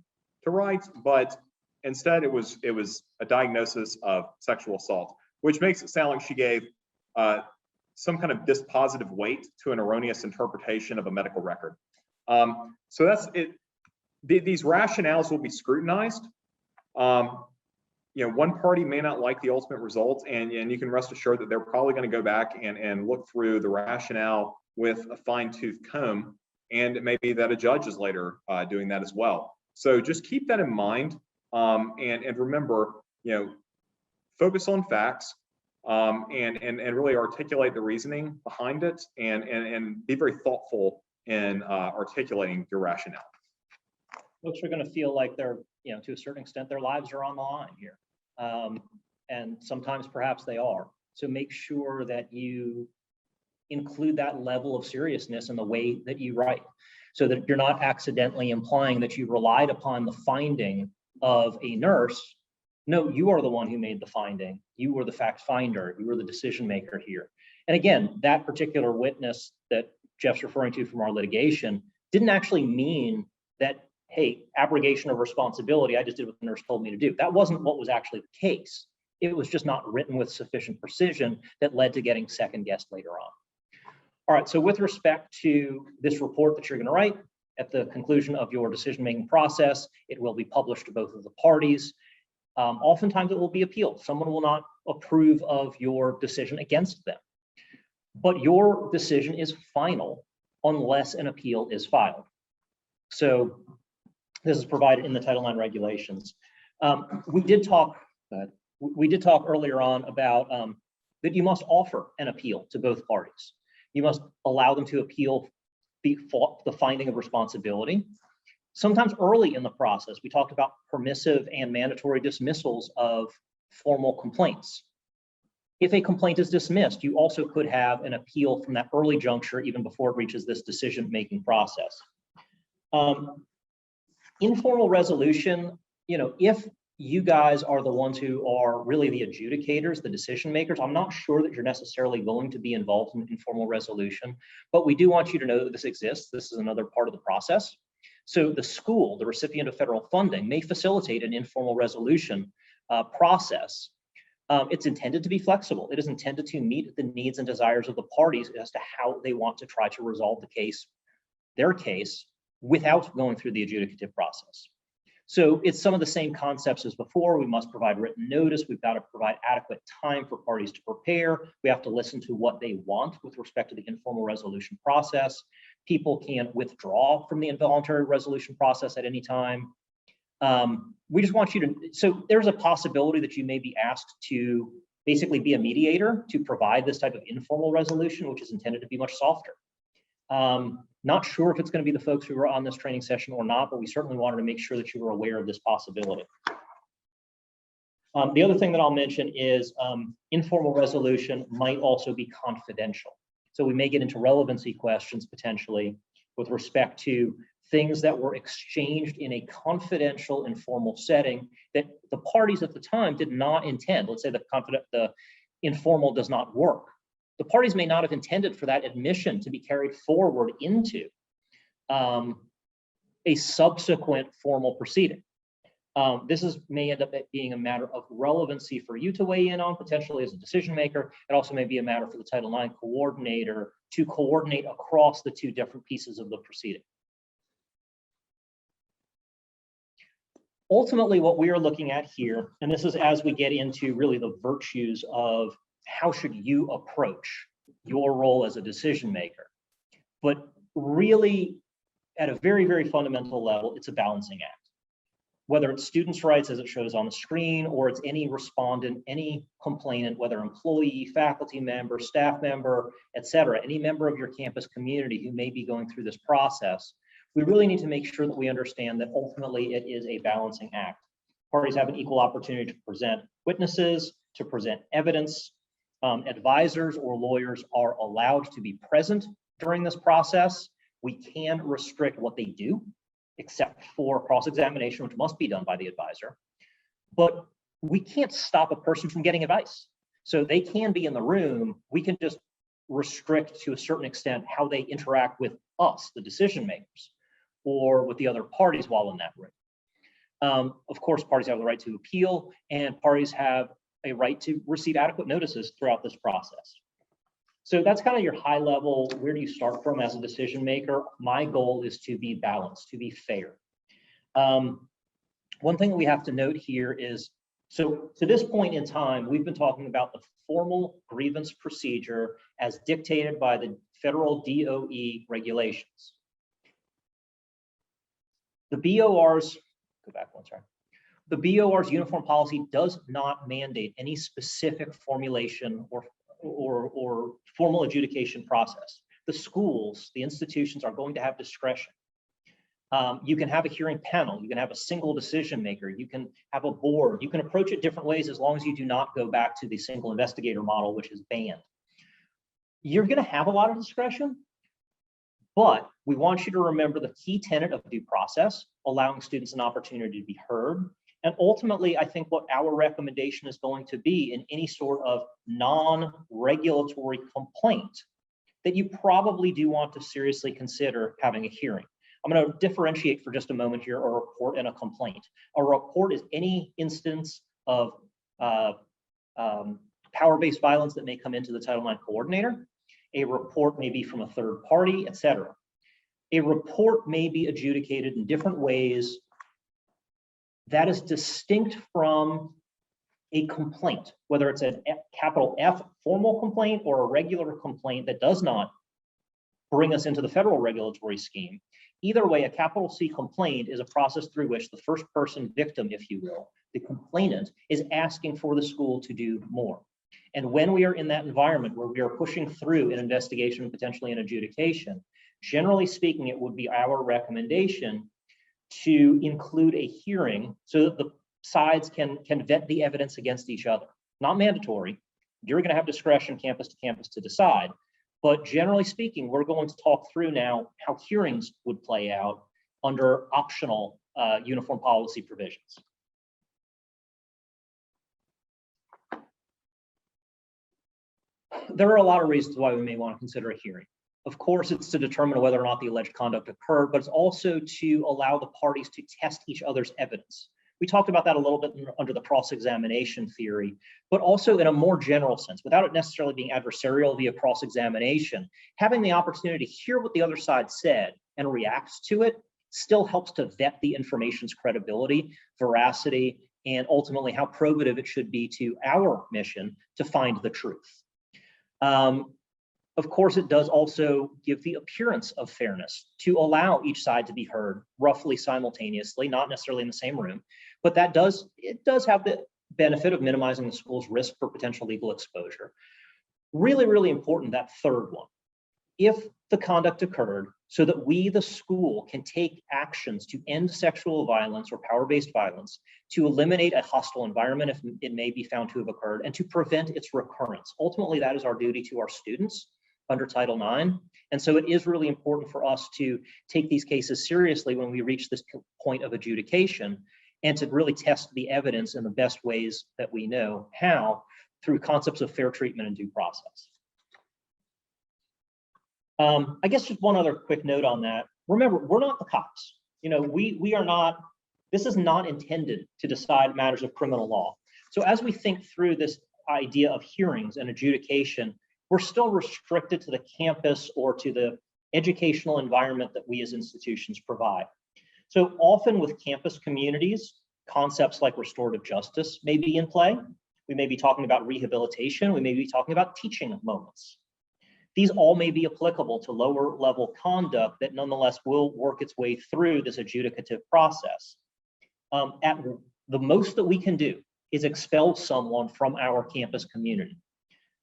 Speaker 2: to write, but instead it was a diagnosis of sexual assault, which makes it sound like she gave some kind of dispositive weight to an erroneous interpretation of a medical record. So that's it. These rationales will be scrutinized. One party may not like the ultimate result, and you can rest assured that they're probably going to go back and look through the rationale with a fine-tooth comb, and it may be that a judge is later doing that as well. So just keep that in mind, and remember, focus on facts, and really articulate the reasoning behind it, and be very thoughtful in articulating your rationale.
Speaker 1: Folks are going to feel like they're, to a certain extent, their lives are on the line here. And sometimes perhaps they are. So make sure that you include that level of seriousness in the way that you write, so that you're not accidentally implying that you relied upon the finding of a nurse. No, you are the one who made the finding. You were the fact finder. You were the decision maker here. And again, that particular witness that Jeff's referring to from our litigation didn't actually mean that, hey, abrogation of responsibility, I just did what the nurse told me to do. That wasn't what was actually the case. It was just not written with sufficient precision that led to getting second guessed later on. All right, so with respect to this report that you're going to write, at the conclusion of your decision-making process, it will be published to both of the parties. Oftentimes it will be appealed. Someone will not approve of your decision against them. But your decision is final unless an appeal is filed. So this is provided in the Title IX regulations. We did talk earlier on about that you must offer an appeal to both parties. You must allow them to appeal the finding of responsibility. Sometimes early in the process, we talked about permissive and mandatory dismissals of formal complaints. If a complaint is dismissed, you also could have an appeal from that early juncture, even before it reaches this decision-making process. Informal resolution, if you guys are the ones who are really the adjudicators, the decision makers, I'm not sure that you're necessarily going to be involved in informal resolution, but we do want you to know that this exists. This is another part of the process. So the school, the recipient of federal funding, may facilitate an informal resolution process, it's intended to be flexible. It is intended to meet the needs and desires of the parties as to how they want to try to resolve the case, their case, without going through the adjudicative process. So it's some of the same concepts as before. We must provide written notice. We've got to provide adequate time for parties to prepare. We have to listen to what they want with respect to the informal resolution process. People can withdraw from the involuntary resolution process at any time. We just want you to, so there's a possibility that you may be asked to basically be a mediator to provide this type of informal resolution, which is intended to be much softer. Not sure if it's going to be the folks who are on this training session or not, but we certainly wanted to make sure that you were aware of this possibility. The other thing that I'll mention is informal resolution might also be confidential. So we may get into relevancy questions potentially with respect to things that were exchanged in a confidential informal setting that the parties at the time did not intend. Let's say the informal does not work. The parties may not have intended for that admission to be carried forward into a subsequent formal proceeding. This may end up being a matter of relevancy for you to weigh in on, potentially as a decision maker. It also may be a matter for the Title IX coordinator to coordinate across the two different pieces of the proceeding. Ultimately, what we are looking at here, and this is as we get into really the virtues of how should you approach your role as a decision maker, but really at a very, very fundamental level, it's a balancing act. Whether it's students' rights as it shows on the screen, or it's any respondent, any complainant, whether employee, faculty member, staff member, et cetera, any member of your campus community who may be going through this process, we really need to make sure that we understand that ultimately it is a balancing act. Parties have an equal opportunity to present witnesses, to present evidence. Advisors or lawyers are allowed to be present during this process. We can restrict what they do, except for cross-examination, which must be done by the advisor. But we can't stop a person from getting advice. So they can be in the room. We can just restrict to a certain extent how they interact with us, the decision makers, or with the other parties while in that room. Of course, parties have the right to appeal, and parties have a right to receive adequate notices throughout this process. So that's kind of your high level, where do you start from as a decision maker? My goal is to be balanced, to be fair. One thing that we have to note here is, so to this point in time, we've been talking about the formal grievance procedure as dictated by the federal DOE regulations. The BOR's, go back one, sorry. The BOR's uniform policy does not mandate any specific formulation or formal adjudication process. The schools, the institutions are going to have discretion. You can have a hearing panel, you can have a single decision maker, you can have a board, you can approach it different ways as long as you do not go back to the single investigator model, which is banned. You're going to have a lot of discretion, but we want you to remember the key tenet of due process, allowing students an opportunity to be heard. And ultimately, I think what our recommendation is going to be in any sort of non-regulatory complaint, that you probably do want to seriously consider having a hearing. I'm going to differentiate for just a moment here a report and a complaint. A report is any instance of power-based violence that may come into the Title IX coordinator. A report may be from a third party, et cetera. A report may be adjudicated in different ways that is distinct from a complaint, whether it's a capital F formal complaint or a regular complaint that does not bring us into the federal regulatory scheme. Either way, a capital C complaint is a process through which the first person victim, if you will, the complainant, is asking for the school to do more. And when we are in that environment where we are pushing through an investigation, potentially an adjudication, generally speaking, it would be our recommendation to include a hearing so that the sides can vet the evidence against each other. Not mandatory. You're going to have discretion campus to campus to decide. But generally speaking, we're going to talk through now how hearings would play out under optional uniform policy provisions. There are a lot of reasons why we may want to consider a hearing. Of course, it's to determine whether or not the alleged conduct occurred, but it's also to allow the parties to test each other's evidence. We talked about that a little bit under the cross-examination theory, but also in a more general sense, without it necessarily being adversarial via cross-examination, having the opportunity to hear what the other side said and reacts to it still helps to vet the information's credibility, veracity, and ultimately how probative it should be to our mission to find the truth. Of course, it does also give the appearance of fairness to allow each side to be heard roughly simultaneously, not necessarily in the same room, but it does have the benefit of minimizing the school's risk for potential legal exposure. Really, really important, that third one. If the conduct occurred so that we, the school, can take actions to end sexual violence or power-based violence, to eliminate a hostile environment if it may be found to have occurred, and to prevent its recurrence. Ultimately, that is our duty to our students under Title IX. And so it is really important for us to take these cases seriously when we reach this point of adjudication, and to really test the evidence in the best ways that we know how, through concepts of fair treatment and due process. I guess just one other quick note on that. Remember, we're not the cops. You know, we are not, this is not intended to decide matters of criminal law. So as we think through this idea of hearings and adjudication, we're still restricted to the campus or to the educational environment that we as institutions provide. So often with campus communities, concepts like restorative justice may be in play. We may be talking about rehabilitation. We may be talking about teaching moments. These all may be applicable to lower level conduct that nonetheless will work its way through this adjudicative process. At the most that we can do is expel someone from our campus community.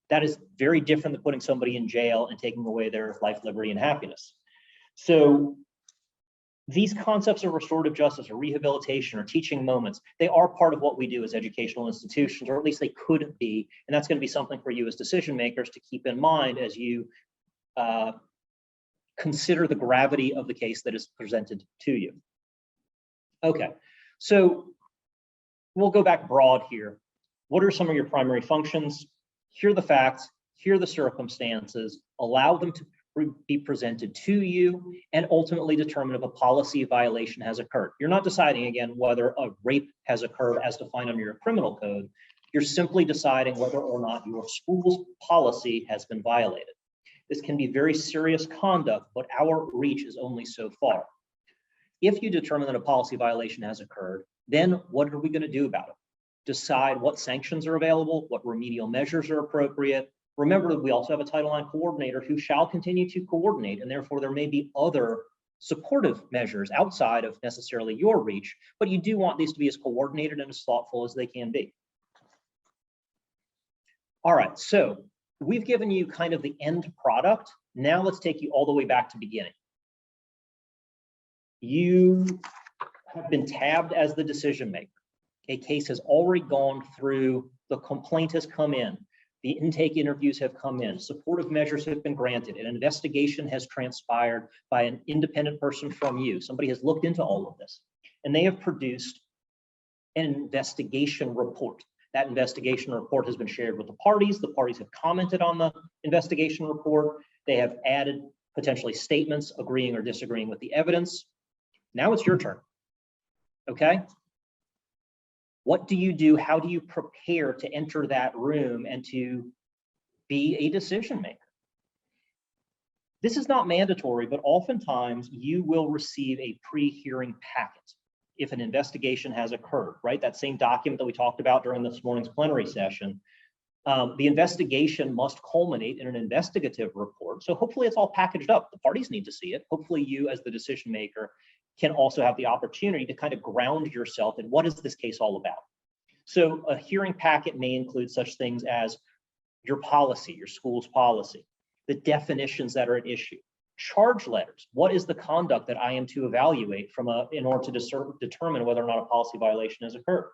Speaker 1: That is very different than putting somebody in jail and taking away their life, liberty, and happiness. So these concepts of restorative justice or rehabilitation or teaching moments, they are part of what we do as educational institutions, or at least they could be. And that's going to be something for you as decision makers to keep in mind as you consider the gravity of the case that is presented to you. Okay, so we'll go back broad here. What are some of your primary functions? Hear the facts, hear the circumstances, allow them to be presented to you, and ultimately determine if a policy violation has occurred. You're not deciding, again, whether a rape has occurred as defined under your criminal code. You're simply deciding whether or not your school's policy has been violated. This can be very serious conduct, but our reach is only so far. If you determine that a policy violation has occurred, then what are we going to do about it? Decide what sanctions are available, what remedial measures are appropriate. Remember that we also have a Title IX coordinator who shall continue to coordinate, and therefore there may be other supportive measures outside of necessarily your reach, but you do want these to be as coordinated and as thoughtful as they can be. All right, so we've given you kind of the end product. Now let's take you all the way back to beginning. You have been tabbed as the decision maker. A case has already gone through, the complaint has come in, the intake interviews have come in, supportive measures have been granted, an investigation has transpired by an independent person from you. Somebody has looked into all of this, and they have produced an investigation report. That investigation report has been shared with the parties. The parties have commented on the investigation report. They have added potentially statements agreeing or disagreeing with the evidence. Now it's your turn, okay? What do you do? How do you prepare to enter that room and to be a decision maker? This is not mandatory, but oftentimes you will receive a pre-hearing packet if an investigation has occurred, right? That same document that we talked about during this morning's plenary session. The investigation must culminate in an investigative report. So hopefully it's all packaged up. The parties need to see it. Hopefully you as the decision maker can also have the opportunity to kind of ground yourself in what is this case all about. So a hearing packet may include such things as your policy, your school's policy, the definitions that are at issue, charge letters. What is the conduct that I am to evaluate in order to determine whether or not a policy violation has occurred?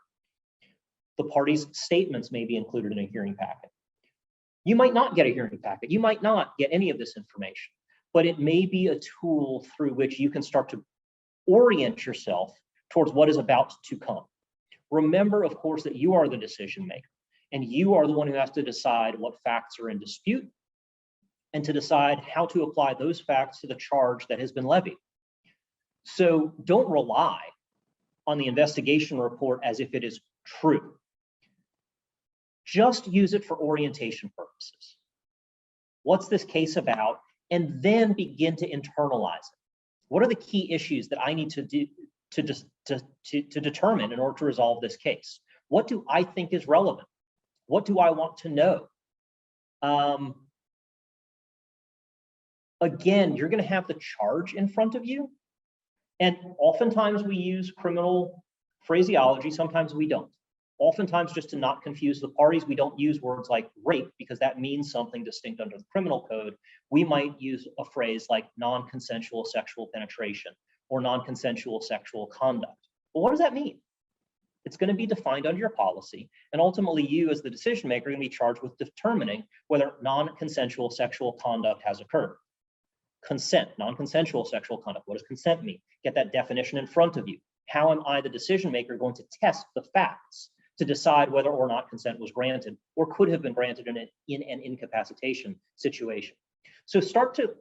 Speaker 1: The parties' statements may be included in a hearing packet. You might not get a hearing packet. You might not get any of this information, but it may be a tool through which you can start to orient yourself towards what is about to come. Remember, of course, that you are the decision maker, and you are the one who has to decide what facts are in dispute and to decide how to apply those facts to the charge that has been levied. So don't rely on the investigation report as if it is true. Just use it for orientation purposes. What's this case about? And then begin to internalize it. What are the key issues that I need to do to determine in order to resolve this case? What do I think is relevant? What do I want to know? Again, you're going to have the charge in front of you. And oftentimes we use criminal phraseology, sometimes we don't. Oftentimes, just to not confuse the parties, we don't use words like rape because that means something distinct under the criminal code. We might use a phrase like non-consensual sexual penetration or non-consensual sexual conduct. But what does that mean? It's going to be defined under your policy, and ultimately you as the decision maker are going to be charged with determining whether non-consensual sexual conduct has occurred. Consent, non-consensual sexual conduct. What does consent mean? Get that definition in front of you. How am I, the decision maker, going to test the facts to decide whether or not consent was granted or could have been granted in an incapacitation situation? So start to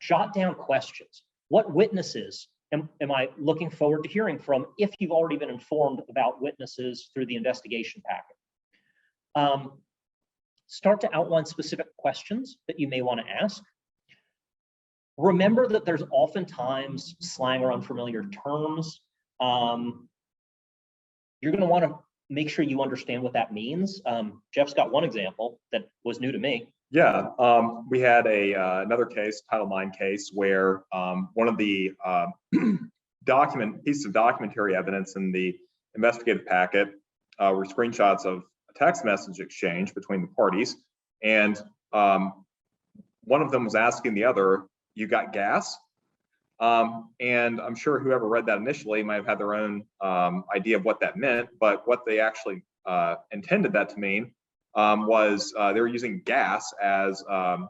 Speaker 1: jot down questions. What witnesses am I looking forward to hearing from if you've already been informed about witnesses through the investigation packet? Start to outline specific questions that you may want to ask. Remember that there's oftentimes slang or unfamiliar terms. You're going to want to make sure you understand what that means. Jeff's got one example that was new to me.
Speaker 2: Yeah, we had another case, Title IX case, where one of the pieces of documentary evidence in the investigative packet were screenshots of a text message exchange between the parties, and one of them was asking the other, "You got gas?" And I'm sure whoever read that initially might have had their own idea of what that meant, but what they actually intended that to mean was they were using gas as a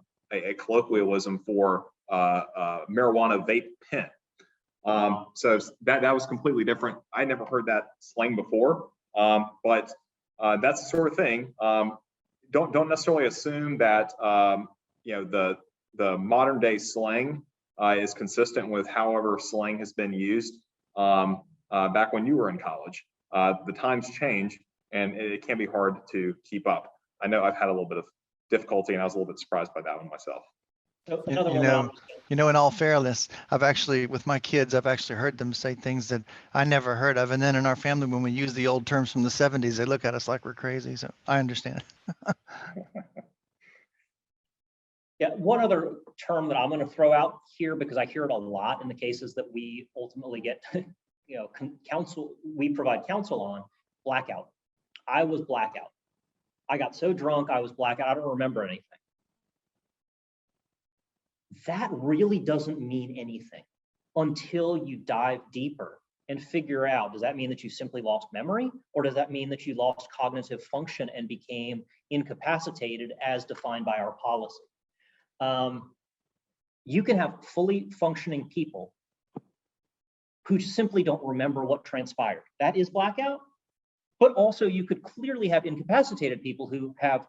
Speaker 2: colloquialism for marijuana vape pen. So that was completely different. I never heard that slang before, but that's the sort of thing. Don't necessarily assume that the modern day slang is consistent with however slang has been used back when you were in college. The times change, and it can be hard to keep up. I know I've had a little bit of difficulty, and I was a little bit surprised by that one myself.
Speaker 4: In all fairness, with my kids, I've actually heard them say things that I never heard of. And then in our family, when we use the old terms from the 70s, they look at us like we're crazy. So I understand.
Speaker 1: Yeah, one other term that I'm going to throw out here, because I hear it a lot in the cases that we ultimately get, we provide counsel on, blackout. I was blackout. I got so drunk, I was blackout. I don't remember anything. That really doesn't mean anything until you dive deeper and figure out, does that mean that you simply lost memory, or does that mean that you lost cognitive function and became incapacitated as defined by our policy? You can have fully functioning people who simply don't remember what transpired. That is blackout. But also you could clearly have incapacitated people who have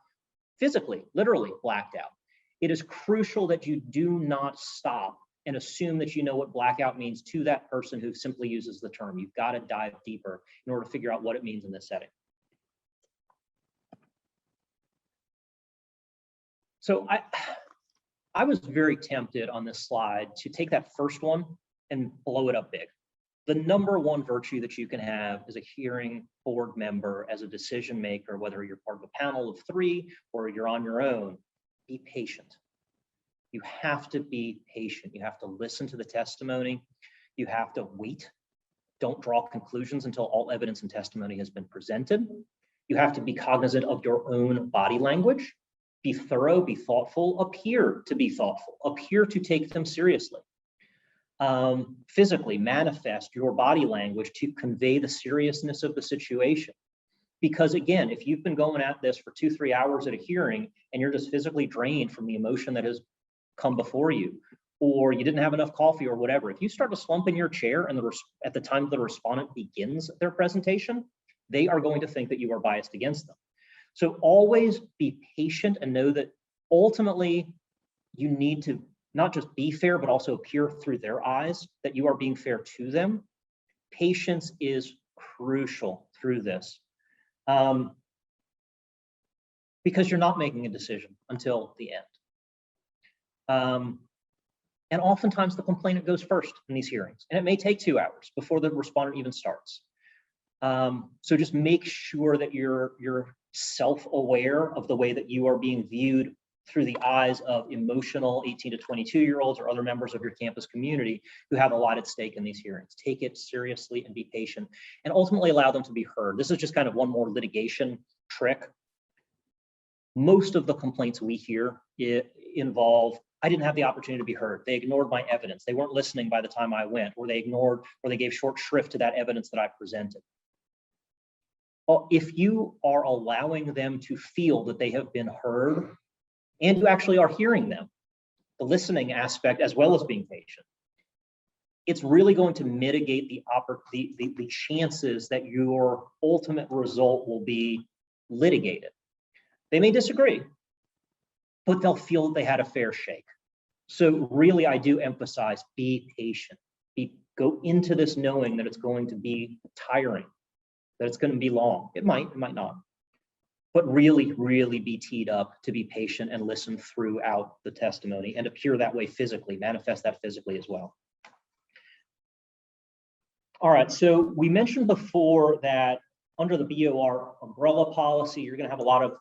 Speaker 1: physically, literally blacked out. It is crucial that you do not stop and assume that you know what blackout means to that person who simply uses the term. You've got to dive deeper in order to figure out what it means in this setting. So I was very tempted on this slide to take that first one and blow it up big. The number one virtue that you can have as a hearing board member, as a decision maker, whether you're part of a panel of 3 or you're on your own, be patient. You have to be patient. You have to listen to the testimony. You have to wait. Don't draw conclusions until all evidence and testimony has been presented. You have to be cognizant of your own body language. Be thorough, be thoughtful, appear to be thoughtful, appear to take them seriously. Physically manifest your body language to convey the seriousness of the situation. Because again, if you've been going at this for 2-3 hours at a hearing and you're just physically drained from the emotion that has come before you, or you didn't have enough coffee or whatever, if you start to slump in your chair and at the time the respondent begins their presentation, they are going to think that you are biased against them. So always be patient and know that ultimately you need to not just be fair, but also appear through their eyes that you are being fair to them. Patience is crucial through this, because you're not making a decision until the end. And oftentimes the complainant goes first in these hearings, and it may take 2 hours before the respondent even starts. So just make sure that you're self-aware of the way that you are being viewed through the eyes of emotional 18 to 22-year-olds or other members of your campus community who have a lot at stake in these hearings. Take it seriously and be patient, and ultimately allow them to be heard. This is just kind of one more litigation trick. Most of the complaints we hear involve, I didn't have the opportunity to be heard. They ignored my evidence. They weren't listening by the time I went, or they ignored, or they gave short shrift to that evidence that I presented. Well, if you are allowing them to feel that they have been heard, and you actually are hearing them, the listening aspect as well as being patient, it's really going to mitigate the chances that your ultimate result will be litigated. They may disagree, but they'll feel that they had a fair shake. So really, I do emphasize, be patient. Go into this knowing that it's going to be tiring, that it's going to be long. It might not. But really, really be teed up to be patient and listen throughout the testimony and appear that way physically, manifest that physically as well. All right, so we mentioned before that under the BOR umbrella policy, you're going to have a lot of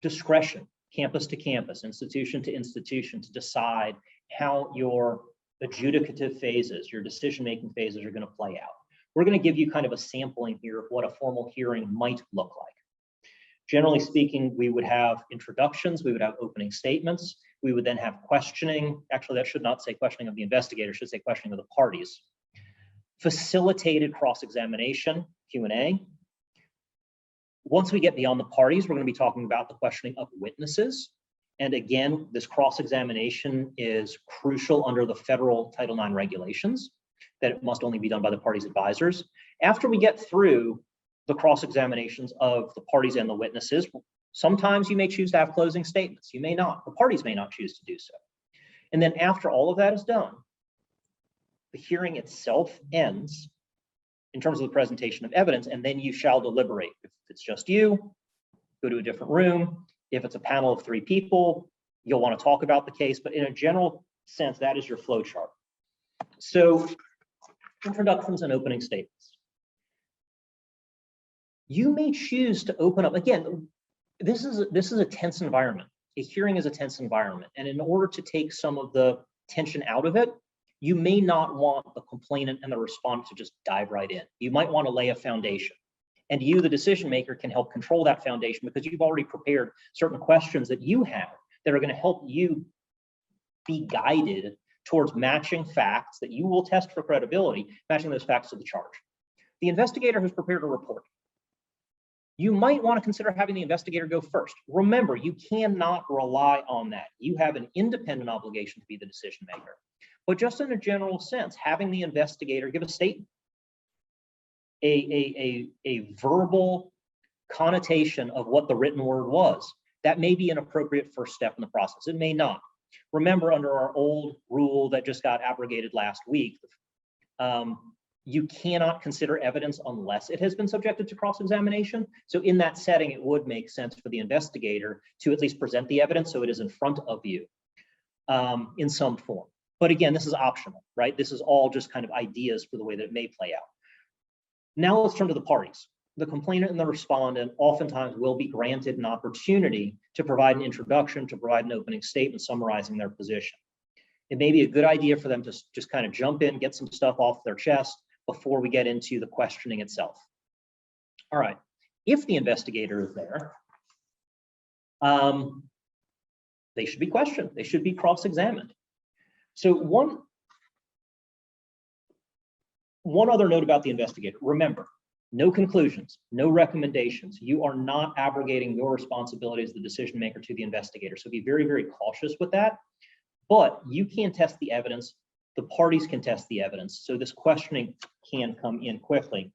Speaker 1: discretion, campus to campus, institution to institution, to decide how your adjudicative phases, your decision-making phases are going to play out. We're going to give you kind of a sampling here of what a formal hearing might look like. Generally speaking, we would have introductions, we would have opening statements, we would then have questioning. Actually, that should not say questioning of the investigator, it should say questioning of the parties. Facilitated cross-examination, Q&A. Once we get beyond the parties, we're going to be talking about the questioning of witnesses. And again, this cross-examination is crucial under the federal Title IX regulations, that it must only be done by the parties' advisors. After we get through the cross-examinations of the parties and the witnesses, sometimes you may choose to have closing statements. You may not. The parties may not choose to do so. And then after all of that is done, the hearing itself ends in terms of the presentation of evidence, and then you shall deliberate. If it's just you, go to a different room. If it's a panel of 3 people, you'll want to talk about the case, but in a general sense, that is your flow chart. So, introductions and opening statements. You may choose to open up, again, this is a tense environment. A hearing is a tense environment, and in order to take some of the tension out of it, you may not want the complainant and the respondent to just dive right in. You might want to lay a foundation. And you, the decision maker, can help control that foundation because you've already prepared certain questions that you have that are going to help you be guided towards matching facts that you will test for credibility, matching those facts to the charge. The investigator has prepared a report. You might want to consider having the investigator go first. Remember, you cannot rely on that. You have an independent obligation to be the decision maker. But just in a general sense, having the investigator give a statement, a verbal connotation of what the written word was, that may be an appropriate first step in the process. It may not. Remember, under our old rule that just got abrogated last week, you cannot consider evidence unless it has been subjected to cross-examination. So in that setting, it would make sense for the investigator to at least present the evidence so it is in front of you in some form. But again, this is optional, right? This is all just kind of ideas for the way that it may play out. Now let's turn to the parties. The complainant and the respondent oftentimes will be granted an opportunity to provide an introduction, to provide an opening statement summarizing their position. It may be a good idea for them to just kind of jump in, get some stuff off their chest before we get into the questioning itself. All right, if the investigator is there, they should be questioned. They should be cross-examined. So one other note about the investigator. Remember, no conclusions, no recommendations. You are not abrogating your responsibility as the decision maker to the investigator. So be very, very cautious with that. But you can test the evidence. The parties can test the evidence. So this questioning can come in quickly.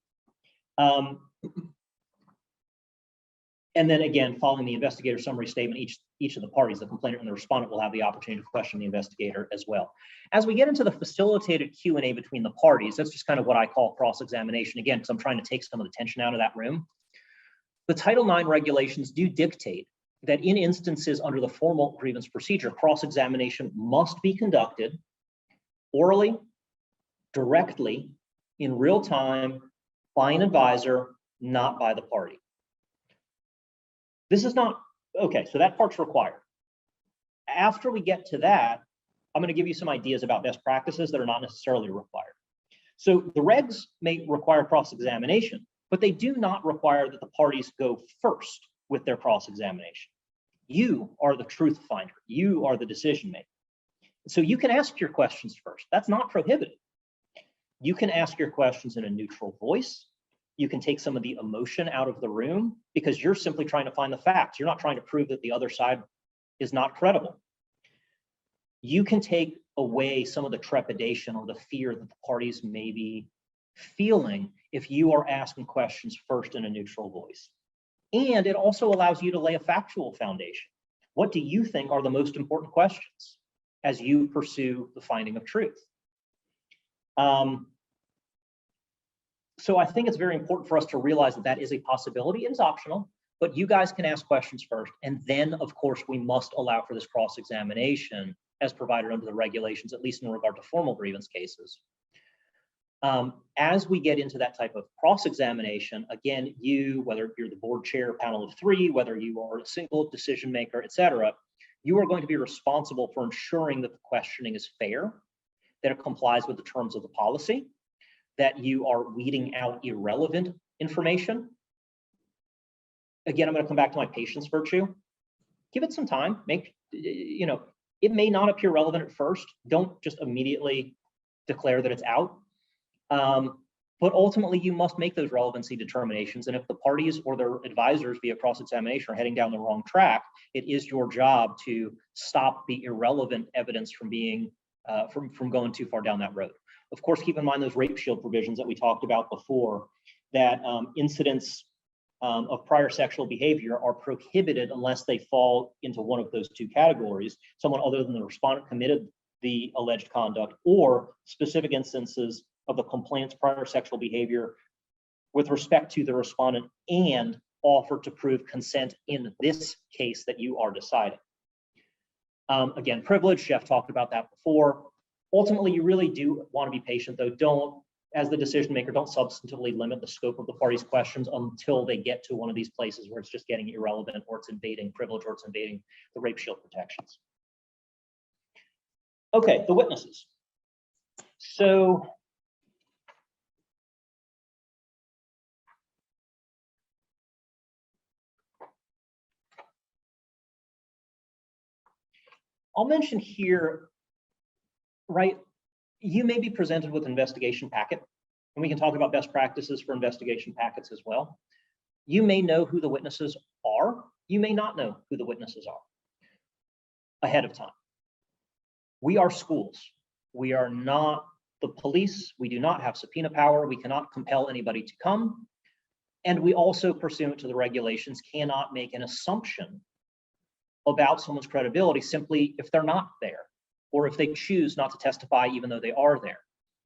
Speaker 1: And then again, following the investigator summary statement, each of the parties, the complainant and the respondent, will have the opportunity to question the investigator as well. As we get into the facilitated Q&A between the parties, that's just kind of what I call cross-examination, again, because I'm trying to take some of the tension out of that room. The Title IX regulations do dictate that in instances under the formal grievance procedure, cross-examination must be conducted orally, directly, in real time, by an advisor, not by the party. This is not, okay, so that part's required. After we get to that, I'm going to give you some ideas about best practices that are not necessarily required. So the regs may require cross-examination, but they do not require that the parties go first with their cross-examination. You are the truth finder. You are the decision maker. So you can ask your questions first. That's not prohibited. You can ask your questions in a neutral voice. You can take some of the emotion out of the room because you're simply trying to find the facts. You're not trying to prove that the other side is not credible. You can take away some of the trepidation or the fear that the parties may be feeling if you are asking questions first in a neutral voice. And it also allows you to lay a factual foundation. What do you think are the most important questions as you pursue the finding of truth? So I think it's very important for us to realize that that is a possibility. It is optional, but you guys can ask questions first. And then, of course, we must allow for this cross-examination as provided under the regulations, at least in regard to formal grievance cases. As we get into that type of cross-examination, again, you, whether you're the board chair, panel of three, whether you are a single decision maker, et cetera, you are going to be responsible for ensuring that the questioning is fair, that it complies with the terms of the policy, that you are weeding out irrelevant information. Again, I'm going to come back to my patience virtue. Give it some time. It may not appear relevant at first. Don't just immediately declare that it's out. But ultimately, you must make those relevancy determinations. And if the parties or their advisors via cross-examination are heading down the wrong track, it is your job to stop the irrelevant evidence from being from going too far down that road. Of course, keep in mind those rape shield provisions that we talked about before, that incidents of prior sexual behavior are prohibited unless they fall into one of those two categories. Someone other than the respondent committed the alleged conduct, or specific instances of the complainant's prior sexual behavior with respect to the respondent and offer to prove consent in this case that you are deciding. Again, privilege, Jeff talked about that before. Ultimately, you really do want to be patient, though. Don't, as the decision maker, don't substantively limit the scope of the parties' questions until they get to one of these places where it's just getting irrelevant, or it's invading privilege, or it's invading the rape shield protections. Okay, the witnesses. So I'll mention here, right, you may be presented with an investigation packet, and we can talk about best practices for investigation packets as well. You may know who the witnesses are. You may not know who the witnesses are ahead of time. We are schools. We are not the police. We do not have subpoena power. We cannot compel anybody to come. And we also, pursuant to the regulations, cannot make an assumption about someone's credibility simply if they're not there, or if they choose not to testify even though they are there.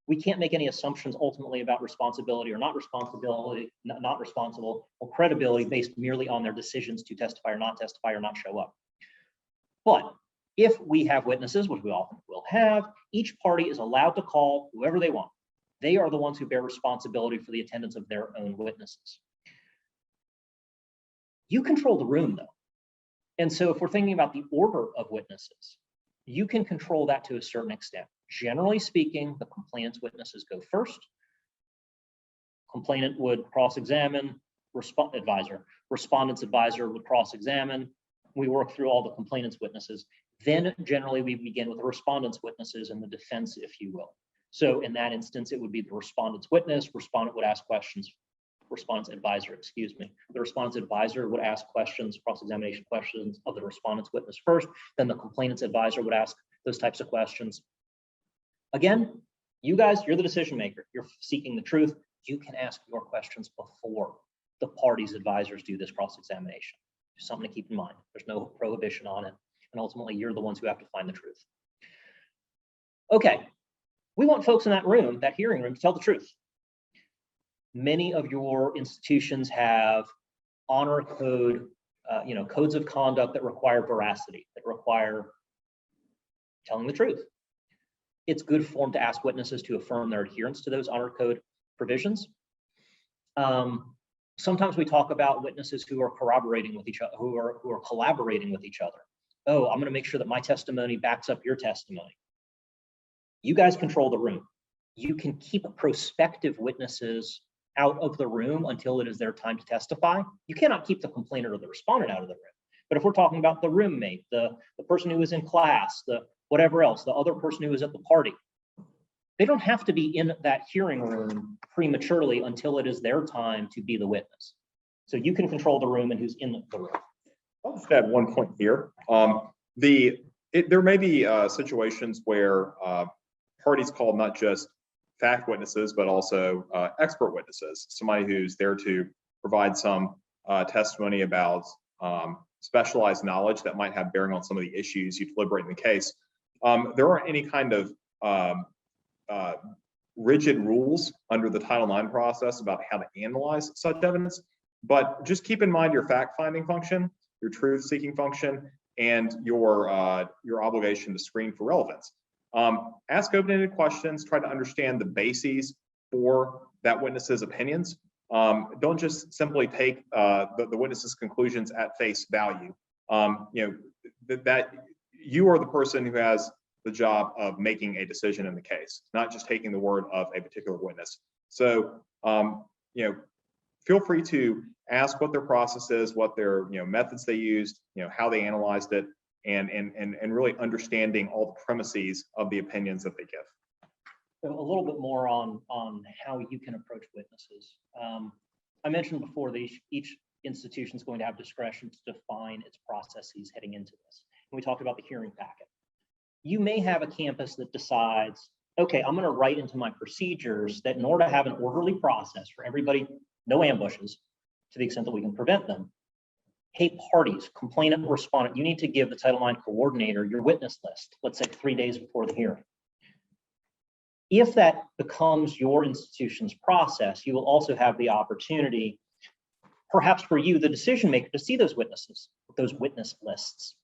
Speaker 1: We can't make any assumptions ultimately about responsibility or not responsibility, not responsible, or credibility based merely on their decisions to testify or not show up. But if we have witnesses, which we often will have, each party is allowed to call whoever they want. They are the ones who bear responsibility for the attendance of their own witnesses. You control the room, though. And so if we're thinking about the order of witnesses, you can control that to a certain extent. Generally speaking, the complainant's witnesses go first. Complainant would cross-examine, advisor. Respondent's advisor would cross-examine. We work through all the complainant's witnesses. Then generally we begin with the respondent's witnesses and the defense, if you will. So in that instance, it would be the respondent's witness. Respondent would ask questions. Respondent's advisor, excuse me. The respondent's advisor would ask questions, cross-examination questions of the respondent's witness first. Then the complainant's advisor would ask those types of questions. Again, you guys, you're the decision maker. You're seeking the truth. You can ask your questions before the party's advisors do this cross-examination. Just something to keep in mind. There's no prohibition on it. And ultimately, you're the ones who have to find the truth. Okay, we want folks in that room, that hearing room, to tell the truth. Many of your institutions have honor code, codes of conduct that require veracity, that require telling the truth. It's good form to ask witnesses to affirm their adherence to those honor code provisions. Sometimes we talk about witnesses who are corroborating with each other, who are collaborating with each other. Oh, I'm going to make sure that my testimony backs up your testimony. You guys control the room. You can keep prospective witnesses out of the room until it is their time to testify. You cannot keep the complainant or the respondent out of the room. But if we're talking about the roommate, the person who was in class, the whatever else, the other person who was at the party, they don't have to be in that hearing room prematurely until it is their time to be the witness. So you can control the room and who's in the room.
Speaker 2: I'll just add one point here. There may be situations where parties call not just fact witnesses, but also expert witnesses, somebody who's there to provide some testimony about specialized knowledge that might have bearing on some of the issues you deliberate in the case. There aren't any kind of rigid rules under the Title IX process about how to analyze such evidence, but just keep in mind your fact-finding function, your truth-seeking function, and your obligation to screen for relevance. Ask open-ended questions, try to understand the bases for that witness's opinions. Don't just simply take the witness's conclusions at face value. That you are the person who has the job of making a decision in the case, not just taking the word of a particular witness. So, feel free to ask what their process is, what their methods they used, how they analyzed it, and really understanding all the premises of the opinions that they give.
Speaker 1: So a little bit more on how you can approach witnesses. I mentioned before that each institution is going to have discretion to define its processes heading into this. And we talked about the hearing packet. You may have a campus that decides, okay, I'm going to write into my procedures that in order to have an orderly process for everybody, no ambushes, to the extent that we can prevent them. Hey, parties, complainant, respondent, you need to give the Title IX coordinator your witness list, let's say 3 days before the hearing. If that becomes your institution's process, you will also have the opportunity, perhaps for you, the decision maker, to see those witnesses, those witness lists.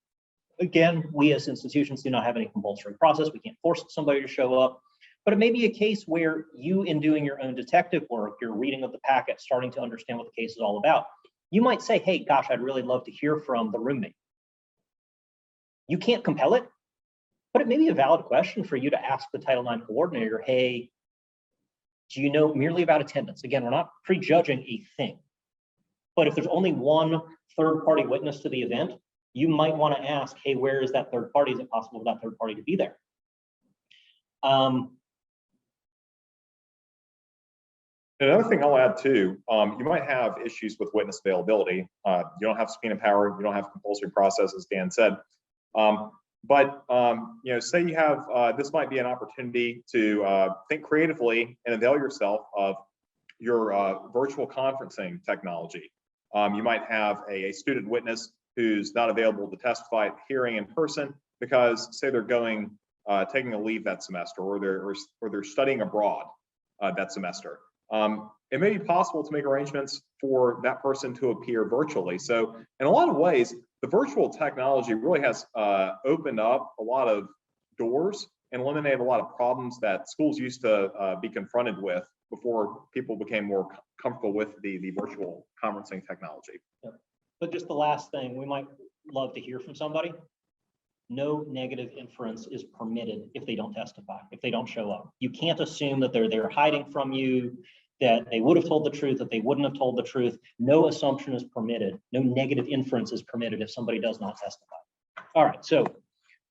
Speaker 1: Again, we as institutions do not have any compulsory process. We can't force somebody to show up, but it may be a case where you, in doing your own detective work, your reading of the packet, starting to understand what the case is all about, you might say, hey, gosh, I'd really love to hear from the roommate. You can't compel it, but it may be a valid question for you to ask the Title IX coordinator, hey, do you know merely about attendance? Again, we're not prejudging a thing, but if there's only one third-party witness to the event, you might want to ask, hey, where is that third party? Is it possible for that third party to be there?
Speaker 2: Another thing I'll add too, you might have issues with witness availability. You don't have subpoena power, you don't have compulsory process, as Dan said. But say you have, this might be an opportunity to think creatively and avail yourself of your virtual conferencing technology. You might have a student witness who's not available to testify at the hearing in person because, say, they're taking a leave that semester, or they're studying abroad that semester. It may be possible to make arrangements for that person to appear virtually. So in a lot of ways, the virtual technology really has opened up a lot of doors and eliminated a lot of problems that schools used to be confronted with before people became more comfortable with the virtual conferencing technology.
Speaker 1: Yeah. But just the last thing, we might love to hear from somebody. No negative inference is permitted if they don't testify, if they don't show up. You can't assume that they're there hiding from you, that they would have told the truth, that they wouldn't have told the truth. No assumption is permitted. No negative inference is permitted if somebody does not testify. All right, so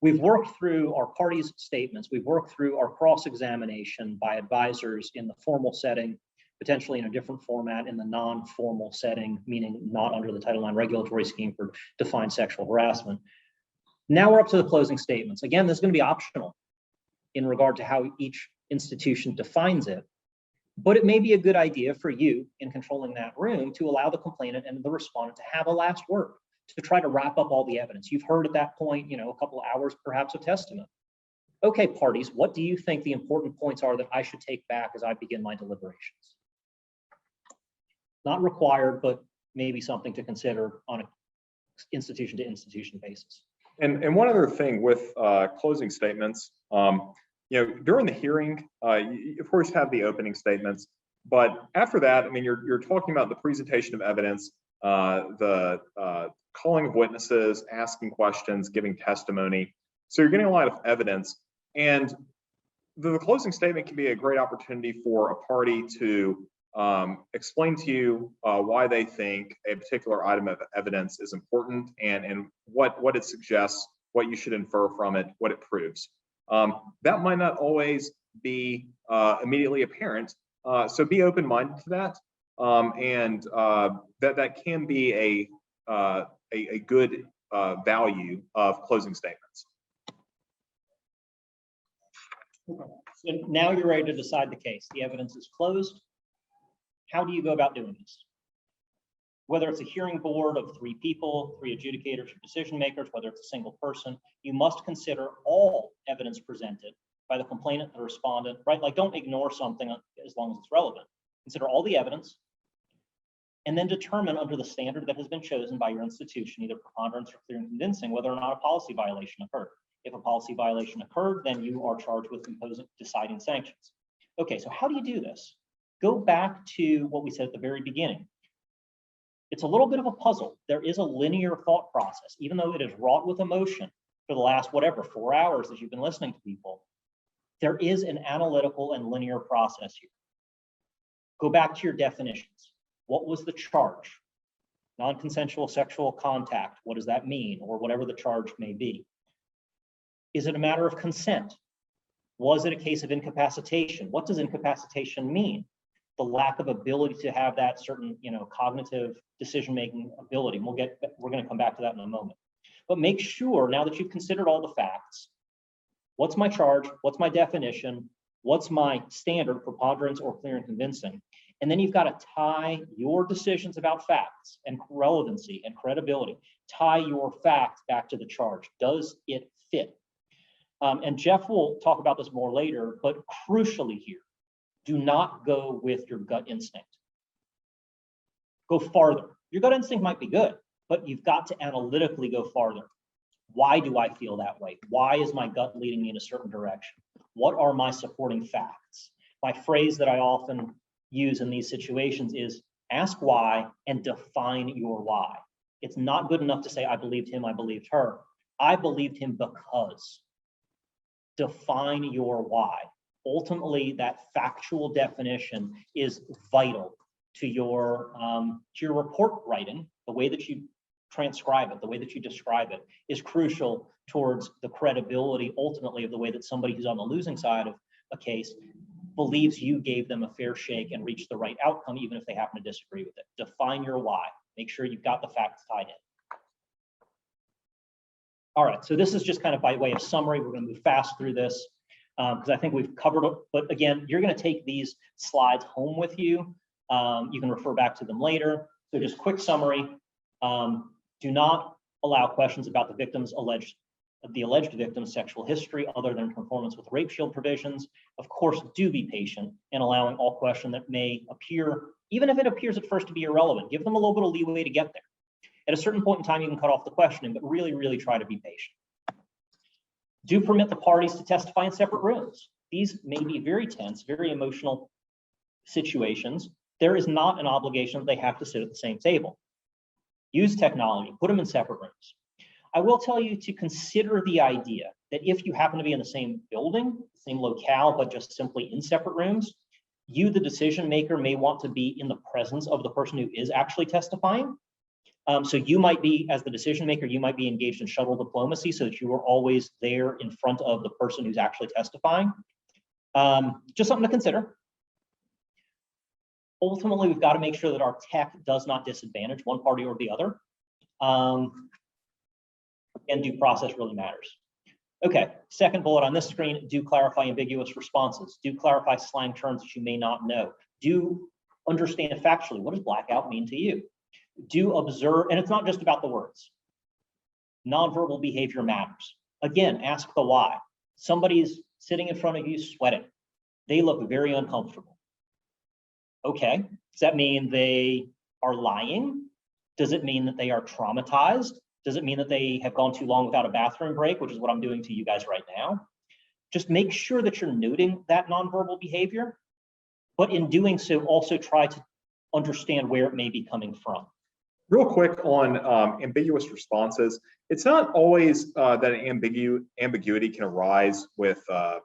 Speaker 1: we've worked through our parties' statements. We've worked through our cross-examination by advisors in the formal setting, potentially in a different format in the non-formal setting, meaning not under the Title IX regulatory scheme for defined sexual harassment. Now we're up to the closing statements. Again, this is going to be optional in regard to how each institution defines it. But it may be a good idea for you in controlling that room to allow the complainant and the respondent to have a last word, to try to wrap up all the evidence. You've heard at that point, a couple of hours perhaps of testimony. Okay, parties, what do you think the important points are that I should take back as I begin my deliberations? Not required, but maybe something to consider on an institution to institution basis.
Speaker 2: And one other thing with closing statements, during the hearing, you of course have the opening statements, but after that, I mean, you're talking about the presentation of evidence, the calling of witnesses, asking questions, giving testimony. So you're getting a lot of evidence, and the closing statement can be a great opportunity for a party to explain to you why they think a particular item of evidence is important and what it suggests, what you should infer from it, what it proves. That might not always be immediately apparent, so be open-minded to that, and that can be a good value of closing statements.
Speaker 1: So now you're ready to decide the case. The evidence is closed. How do you go about doing this? Whether it's a hearing board of 3 people, 3 adjudicators or decision makers, whether it's a single person, you must consider all evidence presented by the complainant, the respondent, right? Like, don't ignore something as long as it's relevant. Consider all the evidence, and then determine under the standard that has been chosen by your institution, either preponderance or clear and convincing, whether or not a policy violation occurred. If a policy violation occurred, then you are charged with deciding sanctions. Okay, so how do you do this? Go back to what we said at the very beginning. It's a little bit of a puzzle. There is a linear thought process, even though it is wrought with emotion for the last, 4 hours that you've been listening to people. There is an analytical and linear process here. Go back to your definitions. What was the charge? Non-consensual sexual contact. What does that mean? Or whatever the charge may be. Is it a matter of consent? Was it a case of incapacitation? What does incapacitation mean? The lack of ability to have that certain, cognitive decision-making ability. We're going to come back to that in a moment. But make sure, now that you've considered all the facts, what's my charge? What's my definition? What's my standard, preponderance or clear and convincing? And then you've got to tie your decisions about facts and relevancy and credibility, tie your facts back to the charge. Does it fit? And Jeff will talk about this more later, but crucially here, do not go with your gut instinct. Go farther. Your gut instinct might be good, but you've got to analytically go farther. Why do I feel that way? Why is my gut leading me in a certain direction? What are my supporting facts? My phrase that I often use in these situations is ask why and define your why. It's not good enough to say, I believed him, I believed her. I believed him because. Define your why. Ultimately, that factual definition is vital to your report writing. The way that you transcribe it, the way that you describe it is crucial towards the credibility, ultimately, of the way that somebody who's on the losing side of a case believes you gave them a fair shake and reached the right outcome, even if they happen to disagree with it. Define your why. Make sure you've got the facts tied in. All right, so this is just kind of by way of summary. We're going to move fast through this because I think we've covered it. But again, you're going to take these slides home with you. You can refer back to them later. So just quick summary. Do not allow questions about the alleged victim's sexual history other than conformance with rape shield provisions. Of course, do be patient in allowing all question that may appear, even if it appears at first to be irrelevant. Give them a little bit of leeway to get there. At a certain point in time, you can cut off the questioning, but really, really try to be patient. Do permit the parties to testify in separate rooms. These may be very tense, very emotional situations. There is not an obligation that they have to sit at the same table. Use technology, put them in separate rooms. I will tell you to consider the idea that if you happen to be in the same building, same locale, but just simply in separate rooms, you, the decision maker, may want to be in the presence of the person who is actually testifying. So you might be, as the decision maker, you might be engaged in shuttle diplomacy so that you are always there in front of the person who's actually testifying. Just something to consider. Ultimately, we've got to make sure that our tech does not disadvantage one party or the other. And due process really matters. Okay, second bullet on this screen, do clarify ambiguous responses. Do clarify slang terms that you may not know. Do understand factually, what does blackout mean to you? Do observe, and it's not just about the words. Nonverbal behavior matters. Again, ask the why. Somebody's sitting in front of you sweating. They look very uncomfortable. Okay, does that mean they are lying? Does it mean that they are traumatized? Does it mean that they have gone too long without a bathroom break, which is what I'm doing to you guys right now? Just make sure that you're noting that nonverbal behavior, but in doing so, also try to understand where it may be coming from.
Speaker 2: Real quick on ambiguous responses, it's not always that an ambiguity can arise with a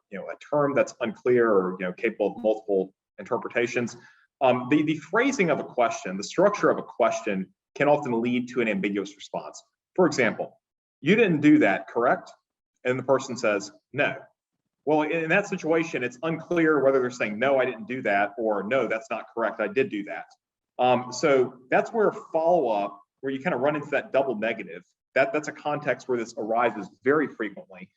Speaker 2: term that's unclear or capable of multiple interpretations. The phrasing of a question, the structure of a question, can often lead to an ambiguous response. For example, you didn't do that, correct? And the person says, no. Well, in that situation, it's unclear whether they're saying, no, I didn't do that, or no, that's not correct, I did do that. So that's where follow-up, where you kind of run into that double negative, that's a context where this arises very frequently.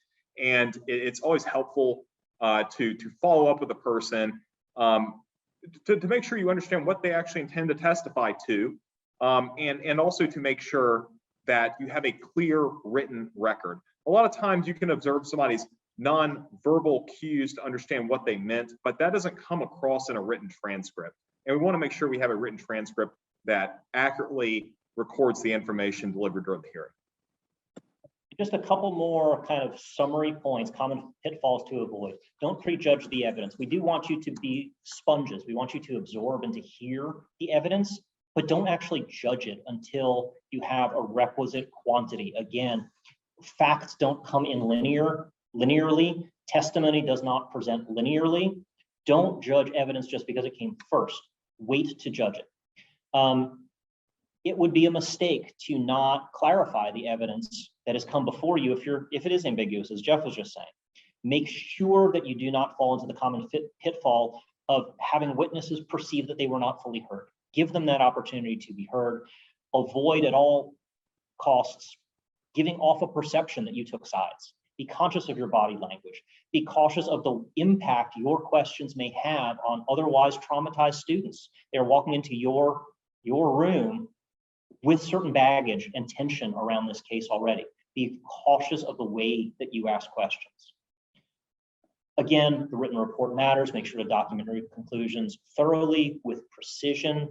Speaker 2: And it's always helpful to follow up with a person to make sure you understand what they actually intend to testify to, and also to make sure that you have a clear written record. A lot of times you can observe somebody's non-verbal cues to understand what they meant, but that doesn't come across in a written transcript. And we want to make sure we have a written transcript that accurately records the information delivered during the hearing.
Speaker 1: Just a couple more kind of summary points, common pitfalls to avoid. Don't prejudge the evidence. We do want you to be sponges. We want you to absorb and to hear the evidence, but don't actually judge it until you have a requisite quantity. Again, facts don't come in linearly. Testimony does not present linearly. Don't judge evidence just because it came first. Wait to judge it. It would be a mistake to not clarify the evidence that has come before you if it is ambiguous, as Jeff was just saying. Make sure that you do not fall into the common pitfall of having witnesses perceive that they were not fully heard. Give them that opportunity to be heard. Avoid at all costs giving off a perception that you took sides. Be conscious of your body language. Be cautious of the impact your questions may have on otherwise traumatized students. They're walking into your room with certain baggage and tension around this case already. Be cautious of the way that you ask questions. Again, the written report matters. Make sure to document your conclusions thoroughly with precision.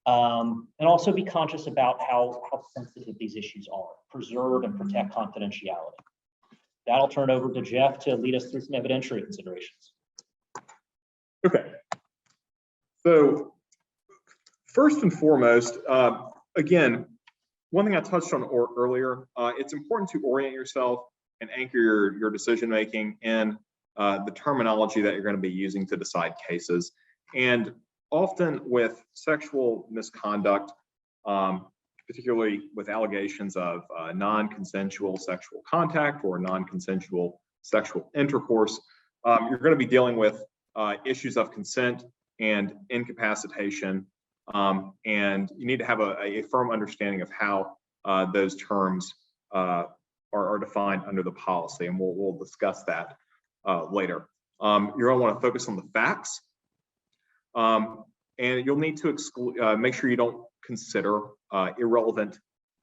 Speaker 1: And also be conscious about how sensitive these issues are. Preserve and protect confidentiality. That'll turn over to Jeff to lead us through some evidentiary considerations.
Speaker 2: Okay. So first and foremost, again, one thing I touched on earlier, it's important to orient yourself and anchor your decision-making in the terminology that you're going to be using to decide cases. And often with sexual misconduct, particularly with allegations of non-consensual sexual contact or non-consensual sexual intercourse, you're going to be dealing with issues of consent and incapacitation, and you need to have a firm understanding of how those terms are defined under the policy, and we'll discuss that later. You're going to want to focus on the facts, and you'll need to make sure you don't consider irrelevant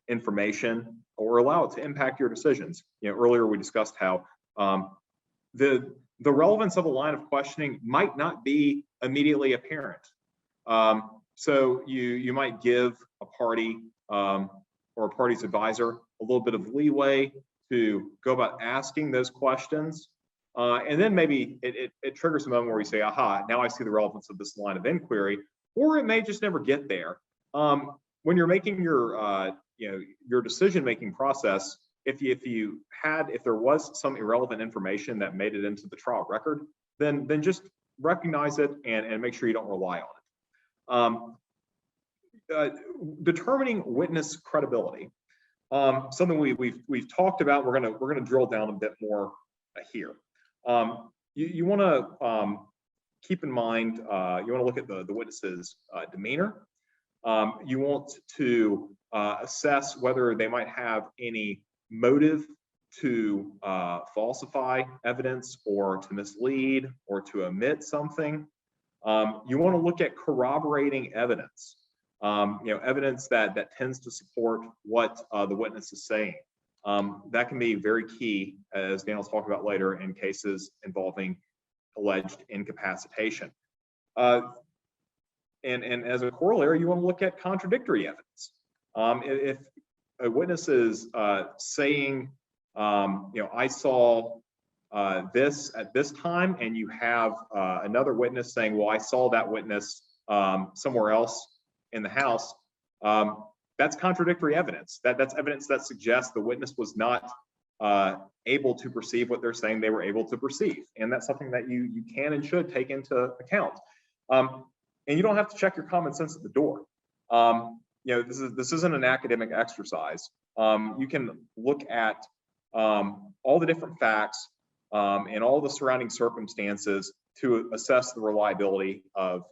Speaker 2: information or allow it to impact your decisions. Earlier we discussed how the relevance of a line of questioning might not be immediately apparent. So you might give a party or a party's advisor a little bit of leeway to go about asking those questions. And then maybe it triggers a moment where you say, aha, now I see the relevance of this line of inquiry, or it may just never get there. When you're making your decision-making process, if there was some irrelevant information that made it into the trial record, then just recognize it and make sure you don't rely on it. Determining witness credibility, something we've talked about. We're gonna drill down a bit more here. You want to keep in mind. You want to look at the witness's demeanor. You want to assess whether they might have any motive to falsify evidence or to mislead or to omit something. You want to look at corroborating evidence, evidence that tends to support what the witness is saying. That can be very key, as Dan will talk about later, in cases involving alleged incapacitation. And as a corollary, you want to look at contradictory evidence. If a witness is saying, I saw this at this time, and you have another witness saying, well, I saw that witness somewhere else in the house, that's contradictory evidence. That's evidence that suggests the witness was not able to perceive what they're saying they were able to perceive. And that's something that you can and should take into account. And you don't have to check your common sense at the door. This isn't an academic exercise. You can look at all the different facts and all the surrounding circumstances to assess the reliability of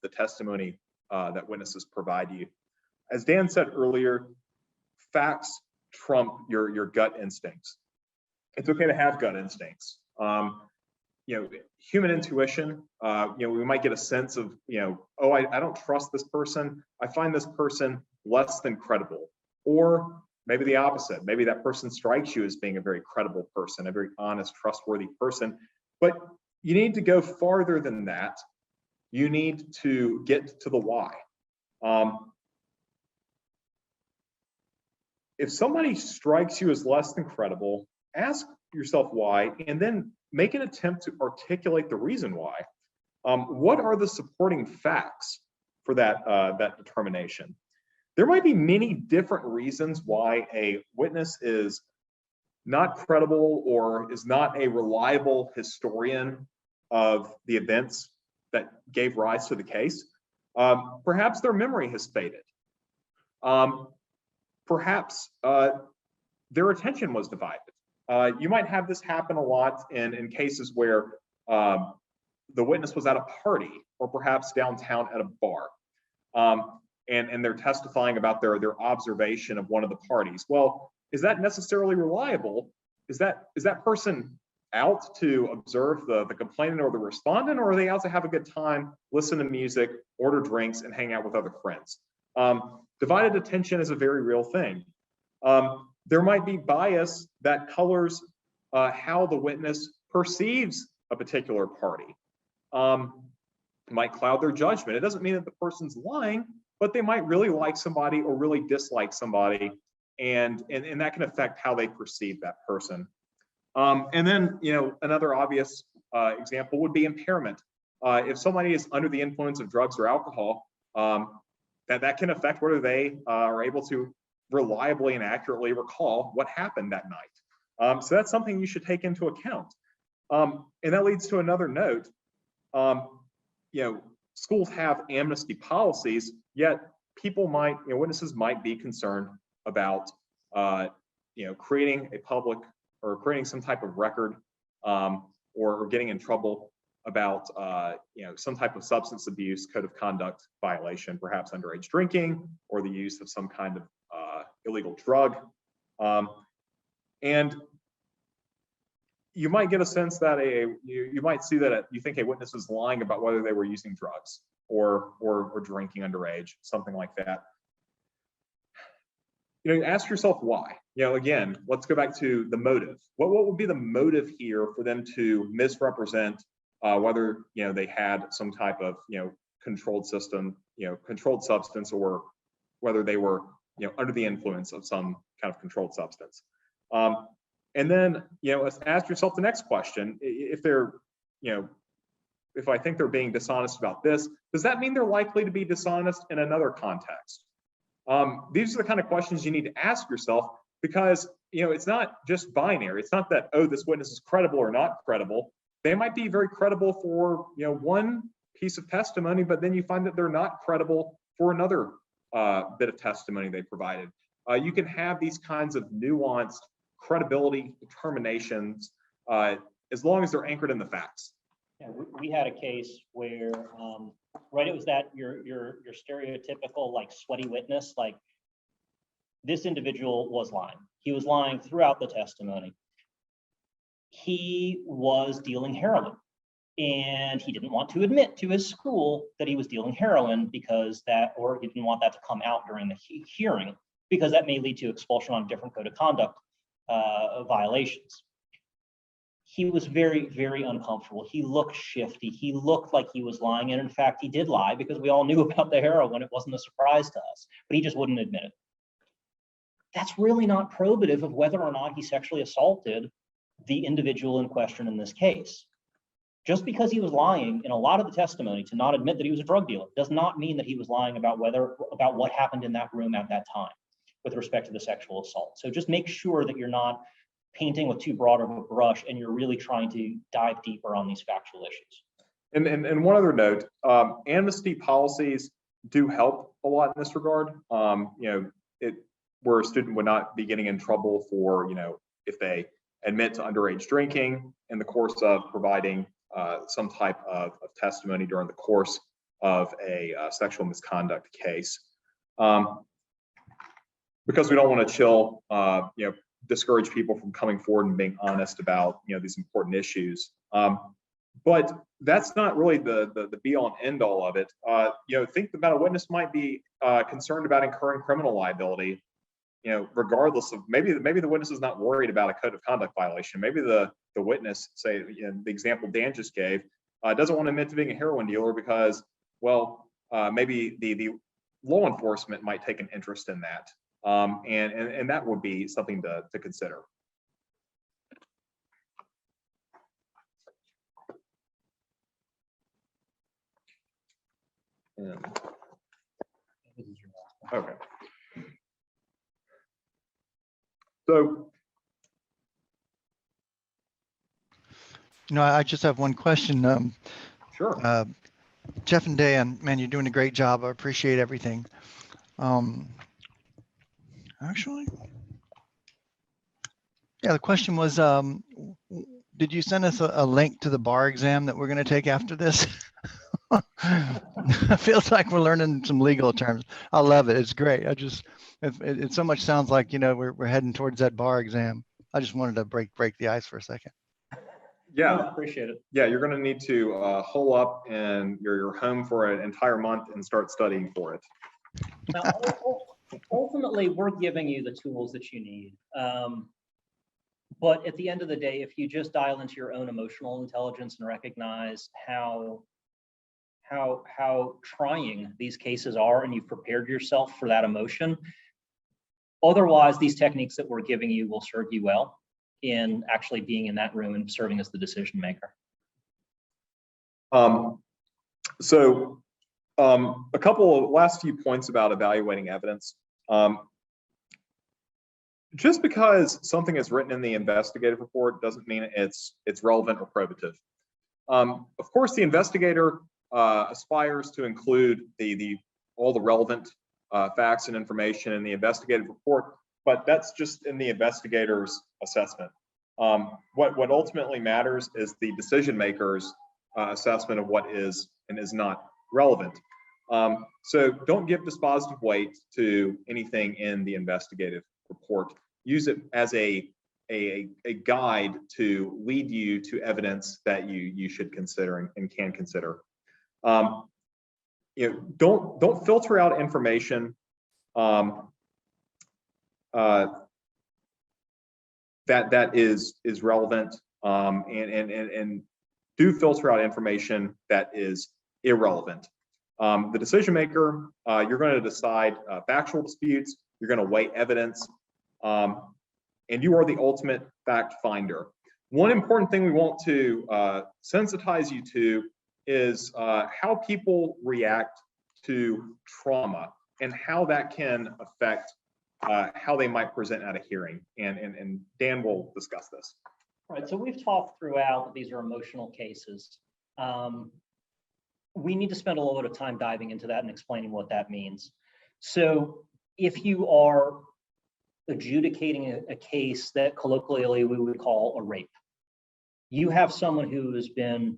Speaker 2: the testimony that witnesses provide you. As Dan said earlier, facts trump your gut instincts. It's okay to have gut instincts. Human intuition, we might get a sense of, oh, I don't trust this person. I find this person less than credible. Or maybe the opposite. Maybe that person strikes you as being a very credible person, a very honest, trustworthy person. But you need to go farther than that. You need to get to the why. If somebody strikes you as less than credible, ask yourself why, and then make an attempt to articulate the reason why. What are the supporting facts for that determination? There might be many different reasons why a witness is not credible or is not a reliable historian of the events that gave rise to the case. Perhaps their memory has faded. Perhaps their attention was divided. You might have this happen a lot in cases where the witness was at a party or perhaps downtown at a bar, and they're testifying about their observation of one of the parties. Well, is that necessarily reliable? Is that person out to observe the complainant or the respondent, or are they out to have a good time, listen to music, order drinks, and hang out with other friends? Divided attention is a very real thing. There might be bias that colors how the witness perceives a particular party. It might cloud their judgment. It doesn't mean that the person's lying, but they might really like somebody or really dislike somebody, and that can affect how they perceive that person. And then, another obvious example would be impairment. If somebody is under the influence of drugs or alcohol, that can affect whether they are able to reliably and accurately recall what happened that night. So that's something you should take into account. And that leads to another note. Schools have amnesty policies, yet witnesses might be concerned about, creating a public or creating some type of record, or getting in trouble about, some type of substance abuse code of conduct violation, perhaps underage drinking or the use of some kind of illegal drug. And you might get a sense that you might see that you think a witness is lying about whether they were using drugs or drinking underage, something like that. Ask yourself why. Again, let's go back to the motive. What would be the motive here for them to misrepresent whether they had some type of controlled substance, or whether they were under the influence of some kind of controlled substance. And then ask yourself the next question: if they're if I think they're being dishonest about this, does that mean they're likely to be dishonest in another context? These are the kind of questions you need to ask yourself, because it's not just binary. It's not that, oh, this witness is credible or not credible. They might be very credible for one piece of testimony, but then you find that they're not credible for another bit of testimony they provided. You can have these kinds of nuanced credibility determinations as long as they're anchored in the facts.
Speaker 1: Yeah, we had a case where, right, it was that your stereotypical like sweaty witness, like this individual was lying. He was lying throughout the testimony. he was dealing heroin. And he didn't want to admit to his school that he was dealing heroin because or he didn't want that to come out during the hearing, because that may lead to expulsion on different code of conduct violations. He was very, very uncomfortable. He looked shifty. He looked like he was lying. And in fact, he did lie because we all knew about the heroin. It wasn't a surprise to us, but he just wouldn't admit it. That's really not probative of whether or not he sexually assaulted the individual in question in this case. Just because he was lying in a lot of the testimony to not admit that he was a drug dealer does not mean that he was lying about what happened in that room at that time with respect to the sexual assault. So just make sure that you're not painting with too broad of a brush and you're really trying to dive deeper on these factual issues.
Speaker 2: And one other note, amnesty policies do help a lot in this regard. Where a student would not be getting in trouble for, if they admit to underage drinking in the course of providing some type of testimony during the course of a sexual misconduct case, because we don't want to discourage people from coming forward and being honest about these important issues. But that's not really the be all and end all of it. Think about a witness might be concerned about incurring criminal liability, regardless of maybe the witness is not worried about a code of conduct violation. Maybe the witness, say in the example Dan just gave, doesn't want to admit to being a heroin dealer because, maybe the law enforcement might take an interest in that, and that would be something to consider. Okay. So,
Speaker 4: I just have one question.
Speaker 2: sure.
Speaker 4: Jeff and Dan, man, you're doing a great job. I appreciate everything. Actually, yeah, the question was, did you send us a link to the bar exam that we're going to take after this? It feels like we're learning some legal terms. I love it. It's great. It so much sounds like, we're heading towards that bar exam. I just wanted to break the ice for a second.
Speaker 2: Yeah,
Speaker 1: I appreciate it.
Speaker 2: Yeah, you're going to need to hole up in your home for an entire month and start studying for it.
Speaker 1: Now, ultimately, we're giving you the tools that you need. But at the end of the day, if you just dial into your own emotional intelligence and recognize how trying these cases are, and you've prepared yourself for that emotion, otherwise these techniques that we're giving you will serve you well in actually being in that room and serving as the decision maker.
Speaker 2: A couple of last few points about evaluating evidence. Just because something is written in the investigative report doesn't mean it's relevant or probative. Of course, the investigator aspires to include all the relevant facts and information in the investigative report, but that's just in the investigator's assessment. What ultimately matters is the decision maker's assessment of what is and is not relevant. So don't give dispositive weight to anything in the investigative report. Use it as a guide to lead you to evidence that you should consider and can consider. Don't filter out information that is relevant, and do filter out information that is irrelevant. The decision maker, you're going to decide factual disputes, you're going to weigh evidence, and you are the ultimate fact finder. One important thing we want to sensitize you to is how people react to trauma and how that can affect how they might present at a hearing. And Dan will discuss this.
Speaker 1: All right, so we've talked throughout that these are emotional cases. We need to spend a little bit of time diving into that and explaining what that means. So if you are adjudicating a case that colloquially we would call a rape, you have someone who has been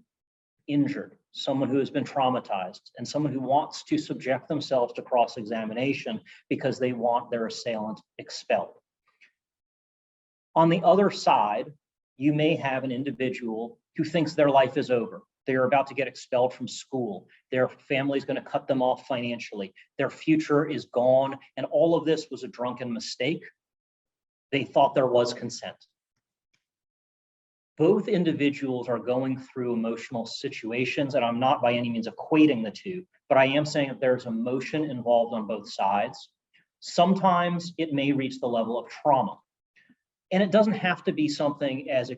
Speaker 1: injured, someone who has been traumatized, and someone who wants to subject themselves to cross-examination because they want their assailant expelled. On the other side, You may have an individual who thinks their life is over. They're about to get expelled from school. Their family's going to cut them off financially. Their future is gone. And all of this was a drunken mistake. They thought there was consent. Both individuals are going through emotional situations, and I'm not by any means equating the two, but I am saying that there's emotion involved on both sides. Sometimes it may reach the level of trauma. And it doesn't have to be something as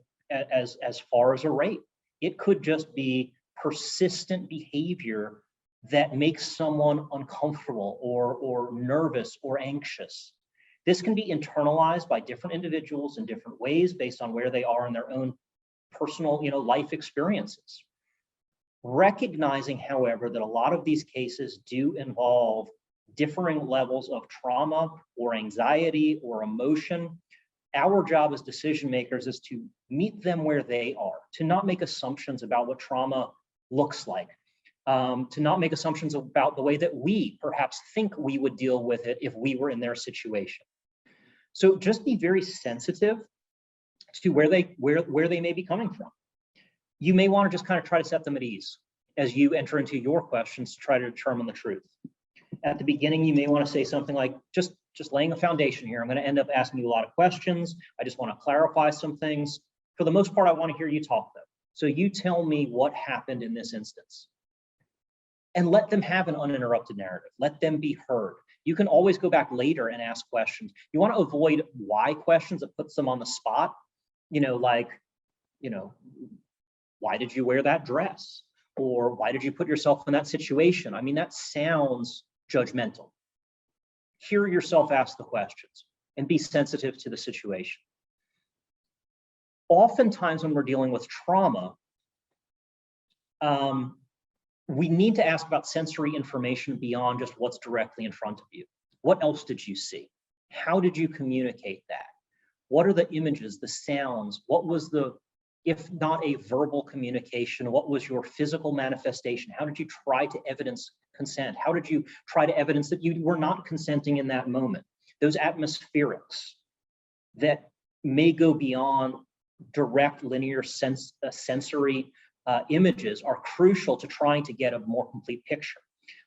Speaker 1: far as a rape. It could just be persistent behavior that makes someone uncomfortable or nervous or anxious. This can be internalized by different individuals in different ways based on where they are in their own personal, life experiences. Recognizing, however, that a lot of these cases do involve differing levels of trauma or anxiety or emotion. Our job as decision makers is to meet them where they are, to not make assumptions about what trauma looks like, to not make assumptions about the way that we perhaps think we would deal with it if we were in their situation. So just be very sensitive to where they may be coming from. You may want to just kind of try to set them at ease as you enter into your questions to try to determine the truth. At the beginning, you may want to say something like, just laying a foundation here. I'm going to end up asking you a lot of questions. I just want to clarify some things. For the most part, I want to hear you talk though. So you tell me what happened in this instance. And let them have an uninterrupted narrative. Let them be heard. You can always go back later and ask questions. You want to avoid why questions that puts them on the spot. Why did you wear that dress? Or why did you put yourself in that situation? I mean, that sounds judgmental. Hear yourself ask the questions and be sensitive to the situation. Oftentimes when we're dealing with trauma, we need to ask about sensory information beyond just what's directly in front of you. What else did you see? How did you communicate that? What are the images, the sounds? What was the, if not a verbal communication, what was your physical manifestation? How did you try to evidence consent? How did you try to evidence that you were not consenting in that moment? Those atmospherics that may go beyond direct linear sensory images are crucial to trying to get a more complete picture.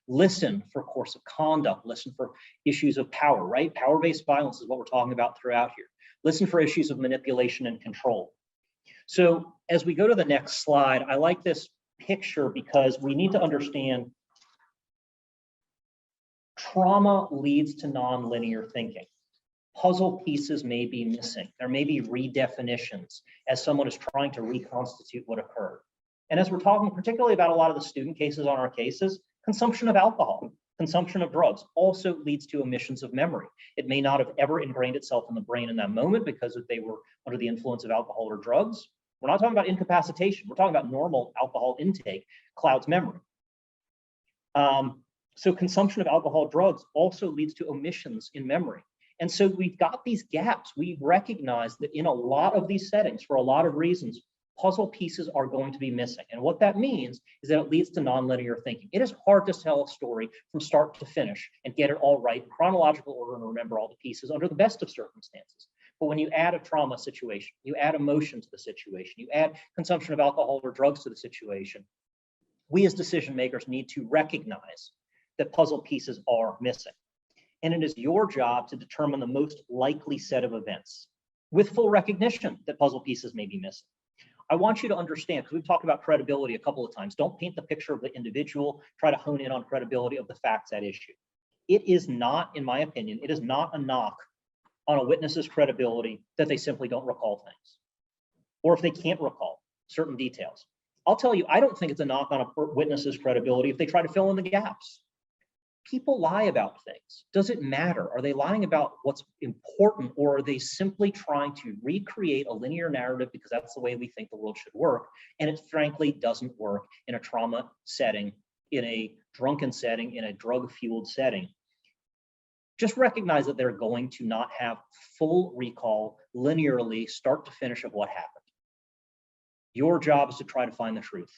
Speaker 1: Listen for course of conduct, listen for issues of power, right? Power-based violence is what we're talking about throughout here. Listen for issues of manipulation and control. So as we go to the next slide, I like this picture because we need to understand trauma leads to nonlinear thinking. Puzzle pieces may be missing. There may be redefinitions as someone is trying to reconstitute what occurred. And as we're talking particularly about a lot of the student cases on our cases, consumption of alcohol, consumption of drugs also leads to omissions of memory. It may not have ever ingrained itself in the brain in that moment because they were under the influence of alcohol or drugs. We're not talking about incapacitation. We're talking about normal alcohol intake clouds memory. So consumption of alcohol drugs also leads to omissions in memory. And so we've got these gaps. We recognize that in a lot of these settings, for a lot of reasons, puzzle pieces are going to be missing. And what that means is that it leads to nonlinear thinking. It is hard to tell a story from start to finish and get it all right, chronological order, and remember all the pieces under the best of circumstances. But when you add a trauma situation, you add emotion to the situation, you add consumption of alcohol or drugs to the situation, we as decision makers need to recognize that puzzle pieces are missing. And it is your job to determine the most likely set of events with full recognition that puzzle pieces may be missing. I want you to understand, because we've talked about credibility a couple of times, don't paint the picture of the individual, try to hone in on credibility of the facts at issue. It is not, in my opinion, it is not a knock on a witness's credibility that they simply don't recall things, or if they can't recall certain details. I'll tell you, I don't think it's a knock on a witness's credibility if they try to fill in the gaps. People lie about things. Does it matter? Are they lying about what's important, or are they simply trying to recreate a linear narrative because that's the way we think the world should work? And it frankly doesn't work in a trauma setting, in a drunken setting, in a drug-fueled setting. Just recognize that they're going to not have full recall linearly, start to finish, of what happened. Your job is to try to find the truth.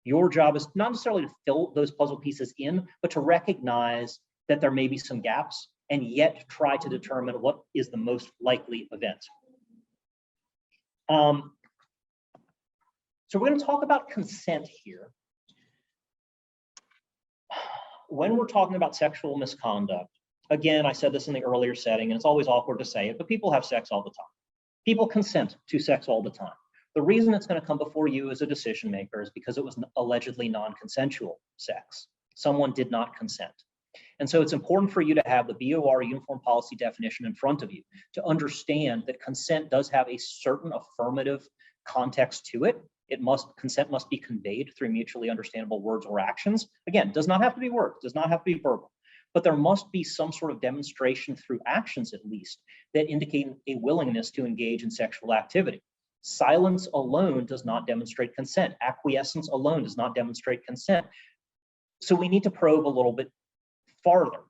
Speaker 1: Your job is not necessarily to fill those puzzle pieces in, but to recognize that there may be some gaps and yet try to determine what is the most likely event. So we're going to talk about consent here. When we're talking about sexual misconduct, again, I said this in the earlier setting, and it's always awkward to say it, but people have sex all the time. People consent to sex all the time. The reason it's going to come before you as a decision maker is because it was allegedly non-consensual sex. Someone did not consent. And so it's important for you to have the BOR uniform policy definition in front of you to understand that consent does have a certain affirmative context to it. Consent must be conveyed through mutually understandable words or actions. Again, does not have to be words, does not have to be verbal, but there must be some sort of demonstration through actions at least that indicate a willingness to engage in sexual activity. Silence alone does not demonstrate consent. Acquiescence alone does not demonstrate consent. So we need to probe a little bit farther.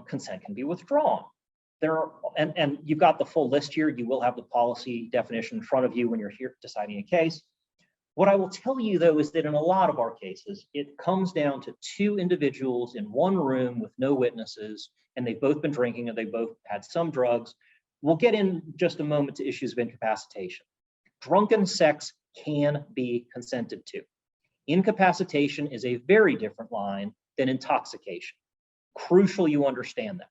Speaker 1: Consent can be withdrawn. And you've got the full list here. You will have the policy definition in front of you when you're here deciding a case. What I will tell you, though, is that in a lot of our cases, it comes down to two individuals in one room with no witnesses, and they've both been drinking and they both had some drugs. We'll get in just a moment to issues of incapacitation. Drunken sex can be consented to. Incapacitation is a very different line than intoxication. Crucial you understand that.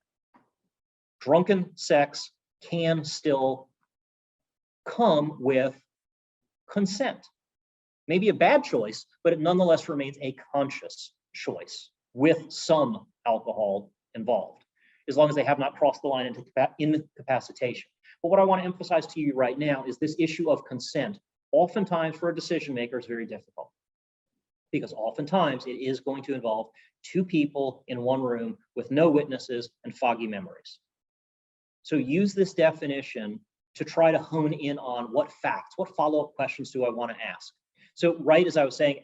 Speaker 1: Drunken sex can still come with consent. Maybe a bad choice, but it nonetheless remains a conscious choice with some alcohol involved, as long as they have not crossed the line into incapacitation. But what I want to emphasize to you right now is this issue of consent, oftentimes for a decision maker, is very difficult, because oftentimes it is going to involve two people in one room with no witnesses and foggy memories. So use this definition to try to hone in on what facts, what follow-up questions do I want to ask? So right as I was saying,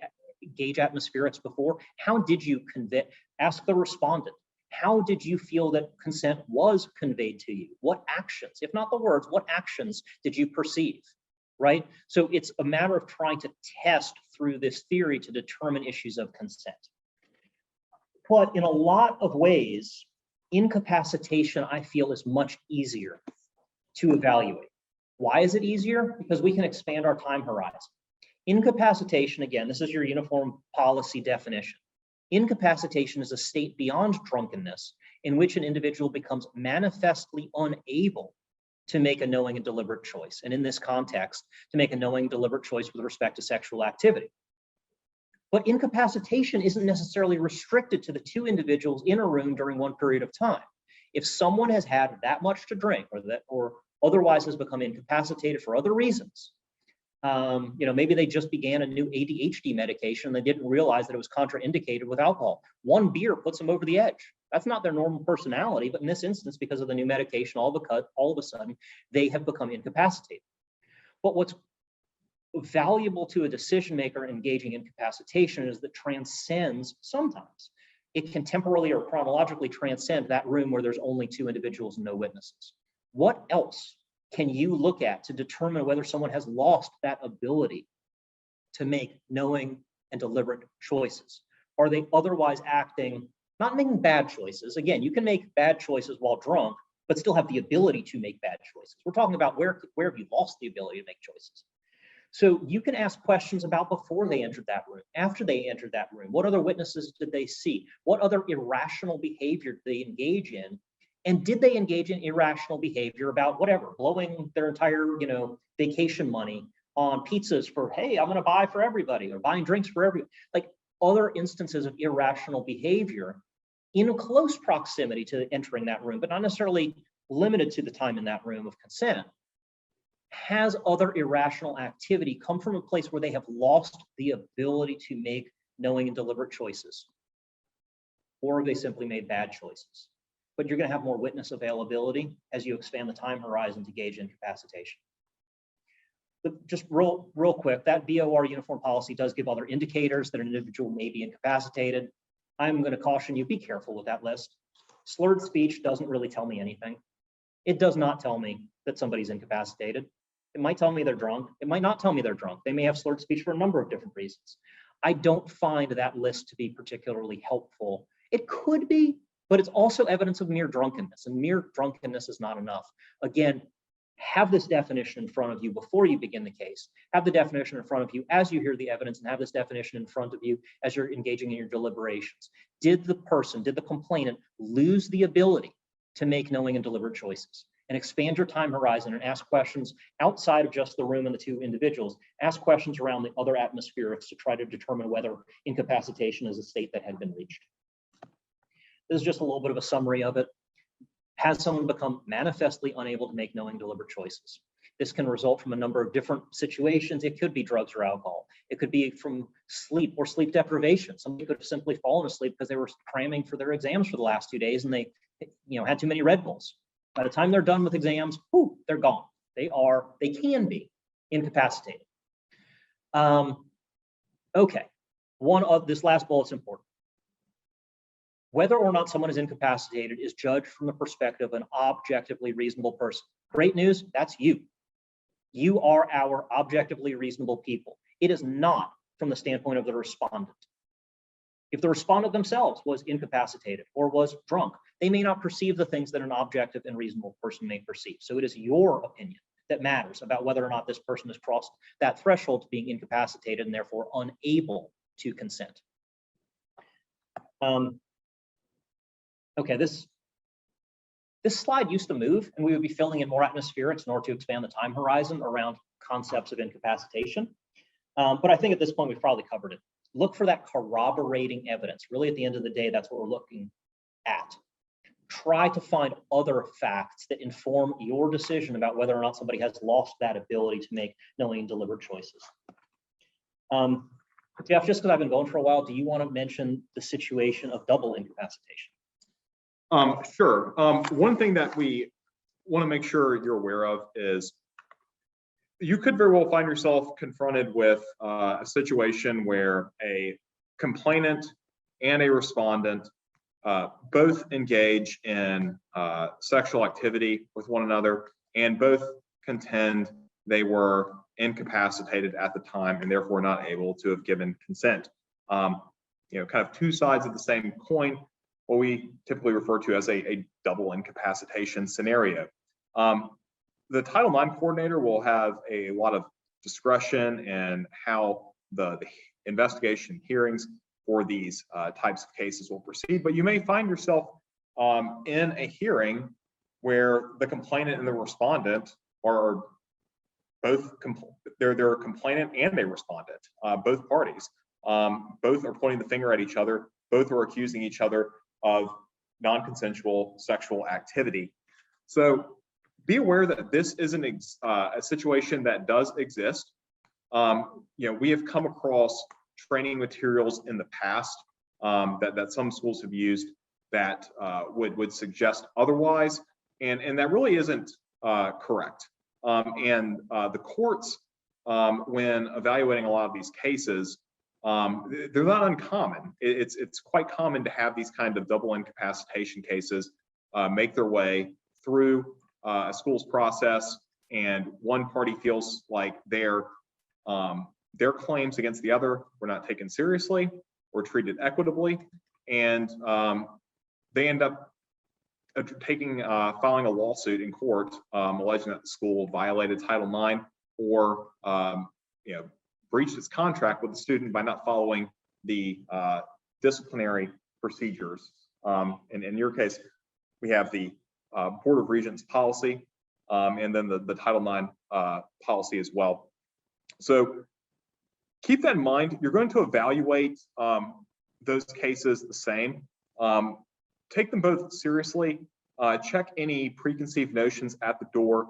Speaker 1: gauge atmospherics before, how did you convey? Ask the respondent, how did you feel that consent was conveyed to you? What actions, if not the words, what actions did you perceive, right? So it's a matter of trying to test through this theory to determine issues of consent. But in a lot of ways, incapacitation, I feel, is much easier to evaluate. Why is it easier? Because we can expand our time horizon. Incapacitation, again, this is your uniform policy definition. Incapacitation is a state beyond drunkenness in which an individual becomes manifestly unable to make a knowing and deliberate choice. And in this context, to make a knowing and deliberate choice with respect to sexual activity. But incapacitation isn't necessarily restricted to the two individuals in a room during one period of time. If someone has had that much to drink or otherwise has become incapacitated for other reasons, maybe they just began a new ADHD medication and they didn't realize that it was contraindicated with alcohol. One beer puts them over the edge. That's not their normal personality, but in this instance, because of the new medication, all of a sudden, they have become incapacitated. But what's valuable to a decision maker engaging in incapacitation is that transcends sometimes. It can temporally or chronologically transcend that room where there's only two individuals and no witnesses. What else can you look at to determine whether someone has lost that ability to make knowing and deliberate choices? Are they otherwise acting, not making bad choices? Again, you can make bad choices while drunk, but still have the ability to make bad choices. We're talking about where have you lost the ability to make choices? So you can ask questions about before they entered that room, after they entered that room. What other witnesses did they see? What other irrational behavior did they engage in? And did they engage in irrational behavior about whatever, blowing their entire, vacation money on pizzas for, hey, I'm going to buy for everybody, or buying drinks for everybody, like other instances of irrational behavior in close proximity to entering that room, but not necessarily limited to the time in that room of consent. Has other irrational activity come from a place where they have lost the ability to make knowing and deliberate choices? Or have they simply made bad choices? But you're going to have more witness availability as you expand the time horizon to gauge incapacitation. But just real quick, that BOR uniform policy does give other indicators that an individual may be incapacitated. I'm going to caution you, be careful with that list. Slurred speech doesn't really tell me anything. It does not tell me that somebody's incapacitated. It might tell me they're drunk. It might not tell me they're drunk. They may have slurred speech for a number of different reasons. I don't find that list to be particularly helpful. It could be, but it's also evidence of mere drunkenness, and mere drunkenness is not enough. Again, have this definition in front of you before you begin the case. Have the definition in front of you as you hear the evidence, and have this definition in front of you as you're engaging in your deliberations. Did the complainant lose the ability to make knowing and deliberate choices? And expand your time horizon and ask questions outside of just the room and the two individuals. Ask questions around the other atmospherics to try to determine whether incapacitation is a state that had been reached. This is just a little bit of a summary of it. Has someone become manifestly unable to make knowing deliberate choices? This can result from a number of different situations. It could be drugs or alcohol. It could be from sleep or sleep deprivation. Somebody could have simply fallen asleep because they were cramming for their exams for the last 2 days and they had too many Red Bulls. By the time they're done with exams, they're gone. They can be incapacitated. Okay, this last bullet's important. Whether or not someone is incapacitated is judged from the perspective of an objectively reasonable person. Great news, that's you. You are our objectively reasonable people. It is not from the standpoint of the respondent. If the respondent themselves was incapacitated or was drunk, they may not perceive the things that an objective and reasonable person may perceive. So it is your opinion that matters about whether or not this person has crossed that threshold to being incapacitated and therefore unable to consent. Okay, this slide used to move, and we would be filling in more atmospherics in order to expand the time horizon around concepts of incapacitation. But I think at this point, we've probably covered it. Look for that corroborating evidence. Really, at the end of the day, that's what we're looking at. Try to find other facts that inform your decision about whether or not somebody has lost that ability to make knowing and deliberate choices. Jeff, just because I've been going for a while, do you want to mention the situation of double incapacitation?
Speaker 2: Sure. One thing that we want to make sure you're aware of is you could very well find yourself confronted with a situation where a complainant and a respondent both engage in sexual activity with one another and both contend they were incapacitated at the time and therefore not able to have given consent. Kind of two sides of the same coin, what we typically refer to as a double incapacitation scenario. The Title IX coordinator will have a lot of discretion in how the investigation hearings for these types of cases will proceed, but you may find yourself in a hearing where the complainant and the respondent are both, they're a complainant and a respondent, both parties. Both are pointing the finger at each other, both are accusing each other of non-consensual sexual activity. So be aware that this isn't a situation that does exist. We have come across training materials in the past that some schools have used that would suggest otherwise, and that really isn't correct. The courts, when evaluating a lot of these cases, they're not uncommon. It's quite common to have these kind of double incapacitation cases make their way through a school's process, and one party feels like their claims against the other were not taken seriously or treated equitably, and they end up filing a lawsuit in court alleging that the school violated Title IX or breached its contract with the student by not following the disciplinary procedures. And in your case, we have the Board of Regents policy and then the Title IX policy as well. So keep that in mind. You're going to evaluate those cases the same. Take them both seriously. Check any preconceived notions at the door.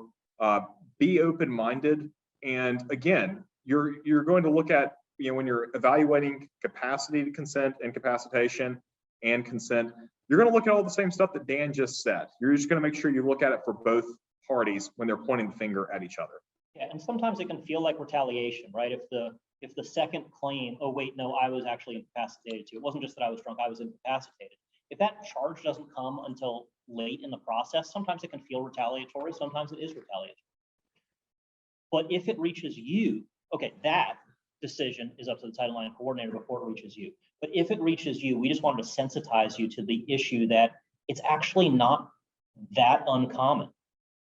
Speaker 2: Be open-minded. And again, you're going to look at, when you're evaluating capacity to consent, incapacitation, and consent, you're going to look at all the same stuff that Dan just said. You're just going to make sure you look at it for both parties when they're pointing the finger at each other.
Speaker 1: Yeah, and sometimes it can feel like retaliation, right? If the second claim, oh wait, no, I was actually incapacitated too. It wasn't just that I was drunk, I was incapacitated. If that charge doesn't come until late in the process, sometimes it can feel retaliatory, sometimes it is retaliatory. But if it reaches you, okay, that decision is up to the Title IX coordinator before it reaches you. But if it reaches you, we just wanted to sensitize you to the issue that it's actually not that uncommon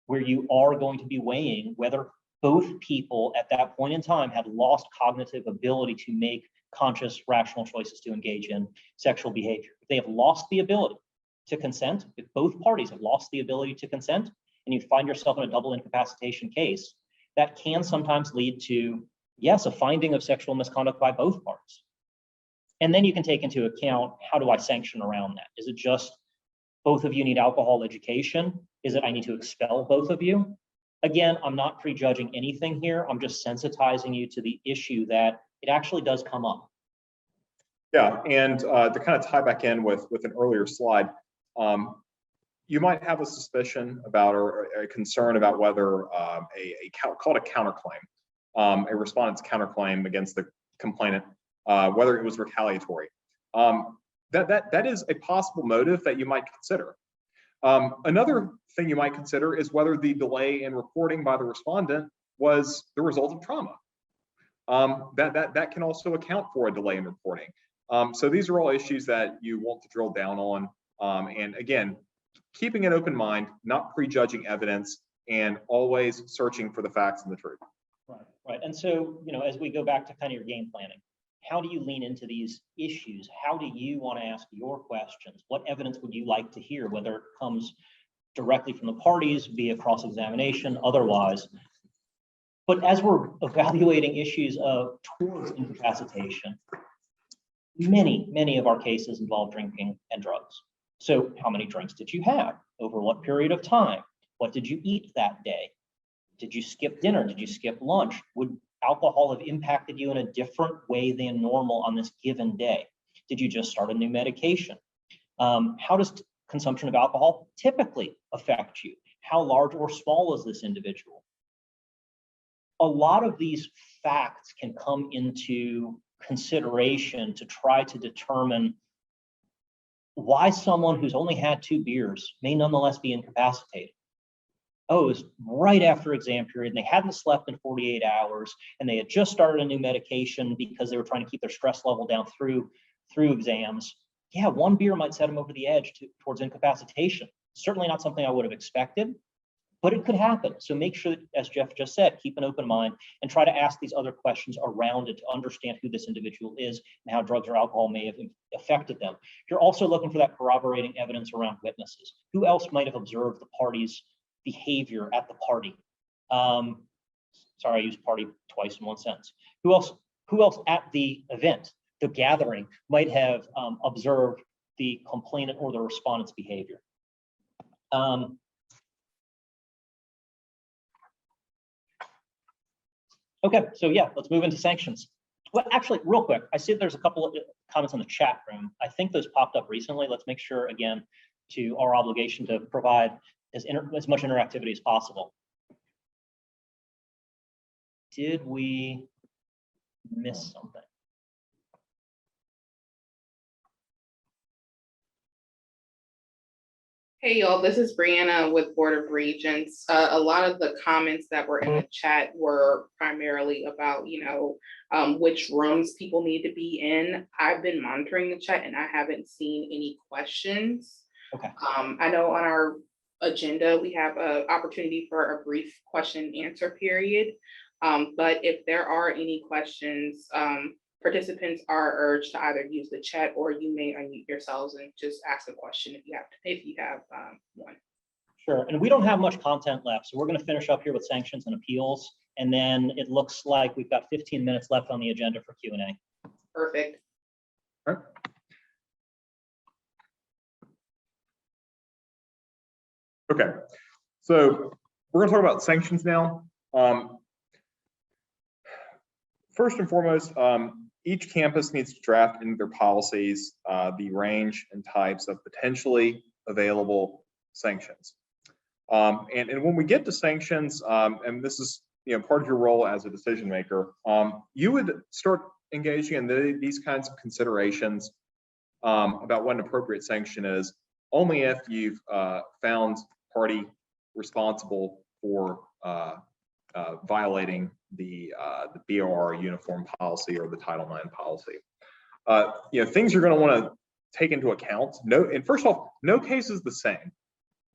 Speaker 1: where you are going to be weighing whether both people at that point in time had lost cognitive ability to make conscious, rational choices to engage in sexual behavior. If they have lost the ability to consent, if both parties have lost the ability to consent, and you find yourself in a double incapacitation case, that can sometimes lead to, yes, a finding of sexual misconduct by both parties. And then you can take into account, how do I sanction around that? Is it just both of you need alcohol education? Is it I need to expel both of you? Again, I'm not prejudging anything here. I'm just sensitizing you to the issue that it actually does come up.
Speaker 2: Yeah, and to kind of tie back in with an earlier slide, you might have a suspicion about or a concern about whether called a counterclaim, a respondent's counterclaim against the complainant, whether it was retaliatory. That is a possible motive that you might consider. Another thing you might consider is whether the delay in reporting by the respondent was the result of trauma. That can also account for a delay in reporting. So these are all issues that you want to drill down on. And again, keeping an open mind, not prejudging evidence, and always searching for the facts and the truth.
Speaker 1: Right. And so, as we go back to kind of your game planning, how do you lean into these issues? How do you want to ask your questions? What evidence would you like to hear, whether it comes directly from the parties, via cross-examination, otherwise? But as we're evaluating issues towards incapacitation, many of our cases involve drinking and drugs. So how many drinks did you have? Over what period of time? What did you eat that day? Did you skip dinner? Did you skip lunch? Would alcohol have impacted you in a different way than normal on this given day? Did you just start a new medication? How does consumption of alcohol typically affect you? How large or small is this individual? A lot of these facts can come into consideration to try to determine why someone who's only had 2 beers may nonetheless be incapacitated. Oh, it was right after exam period and they hadn't slept in 48 hours and they had just started a new medication because they were trying to keep their stress level down through exams. Yeah, 1 beer might set them over the edge towards incapacitation. Certainly not something I would have expected, but it could happen. So make sure that, as Jeff just said, keep an open mind and try to ask these other questions around it to understand who this individual is and how drugs or alcohol may have affected them. You're also looking for that corroborating evidence around witnesses. Who else might have observed the party's behavior at the party? Sorry, I used party twice in one sentence. Who else at the event, the gathering, might have observed the complainant or the respondent's behavior? Okay, so yeah, let's move into sanctions. Well, actually, real quick, I see there's a couple of comments on the chat room. I think those popped up recently. Let's make sure, again, to our obligation to provide as much interactivity as possible. Did we miss something?
Speaker 5: Hey y'all, this is Brianna with Board of Regents. A lot of the comments that were in the chat were primarily about, which rooms people need to be in. I've been monitoring the chat and I haven't seen any questions.
Speaker 1: Okay.
Speaker 5: I know on our agenda, we have an opportunity for a brief question and answer period. But if there are any questions, participants are urged to either use the chat or you may unmute yourselves and just ask a question if you have one.
Speaker 1: Sure, and we don't have much content left, so we're going to finish up here with sanctions and appeals, and then it looks like we've got 15 minutes left on the agenda for Q&A.
Speaker 5: Perfect.
Speaker 2: All right. Okay, so we're going to talk about sanctions now. First and foremost, each campus needs to draft into their policies the range and types of potentially available sanctions. And when we get to sanctions, and this is part of your role as a decision maker, you would start engaging in these kinds of considerations about what an appropriate sanction is only if you've found party responsible for violating the BOR uniform policy or the Title IX policy. Things you're going to want to take into account. And first off, no case is the same.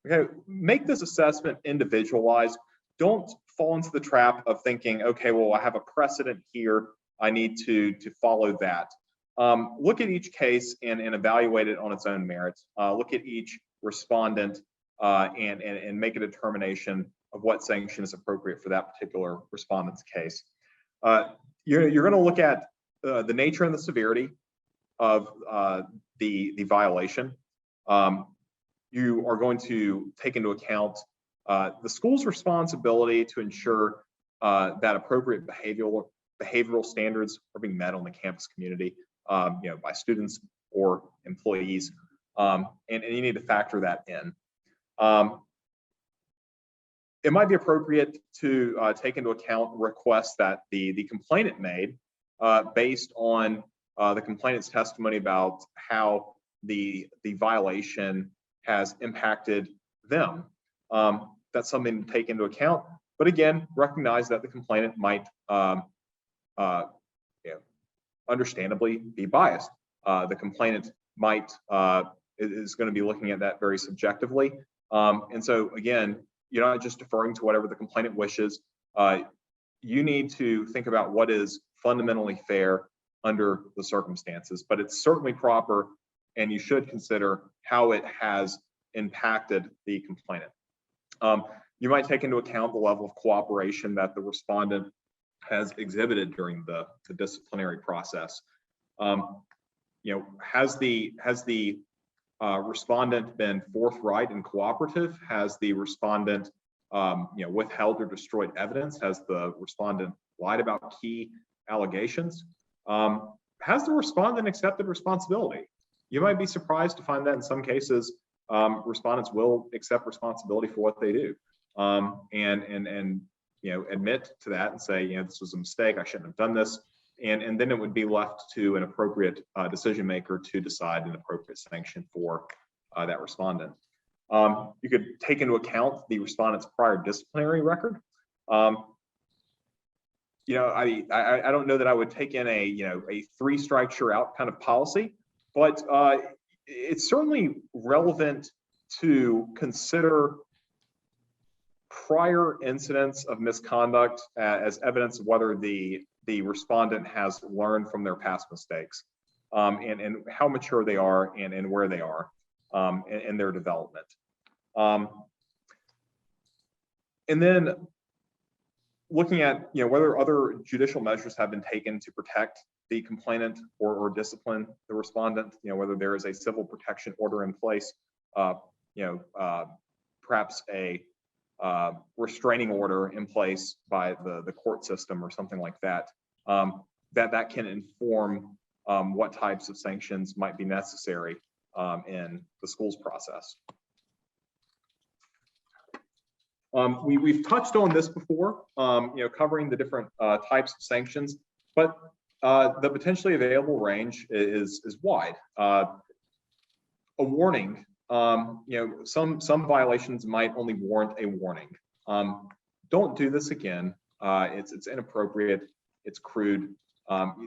Speaker 2: Okay, make this assessment individualized. Don't fall into the trap of thinking, okay, well, I have a precedent here, I need to follow that. Look at each case and evaluate it on its own merits. Look at each respondent and make a determination of what sanction is appropriate for that particular respondent's case. You're going to look at the nature and the severity of the violation. You are going to take into account the school's responsibility to ensure that appropriate behavioral standards are being met on the campus community, by students or employees, and you need to factor that in. It might be appropriate to take into account requests that the complainant made based on the complainant's testimony about how the violation has impacted them. That's something to take into account. But again, recognize that the complainant might understandably be biased. The complainant might is going to be looking at that very subjectively. And so again, you're not just deferring to whatever the complainant wishes. You need to think about what is fundamentally fair under the circumstances, but it's certainly proper, and you should consider how it has impacted the complainant. You might take into account the level of cooperation that the respondent has exhibited during the disciplinary process. Has the respondent been forthright and cooperative? Has the respondent withheld or destroyed evidence? Has the respondent lied about key allegations? Has the respondent accepted responsibility? You might be surprised to find that in some cases, respondents will accept responsibility for what they do, and admit to that and say, this was a mistake, I shouldn't have done this, and then it would be left to an appropriate decision maker to decide an appropriate sanction for that respondent. You could take into account the respondent's prior disciplinary record. I don't know that I would take in a 3 strikes you're out kind of policy, but it's certainly relevant to consider prior incidents of misconduct as evidence of whether the respondent has learned from their past mistakes, and how mature they are and where they are in their development. And then looking at whether other judicial measures have been taken to protect the complainant or discipline the respondent, whether there is a civil protection order in place, perhaps a restraining order in place by the court system or something like that, that can inform what types of sanctions might be necessary in the school's process. We've touched on this before, covering the different types of sanctions, but the potentially available range is wide. A warning, some violations might only warrant a warning. Don't do this again. It's inappropriate. It's crude.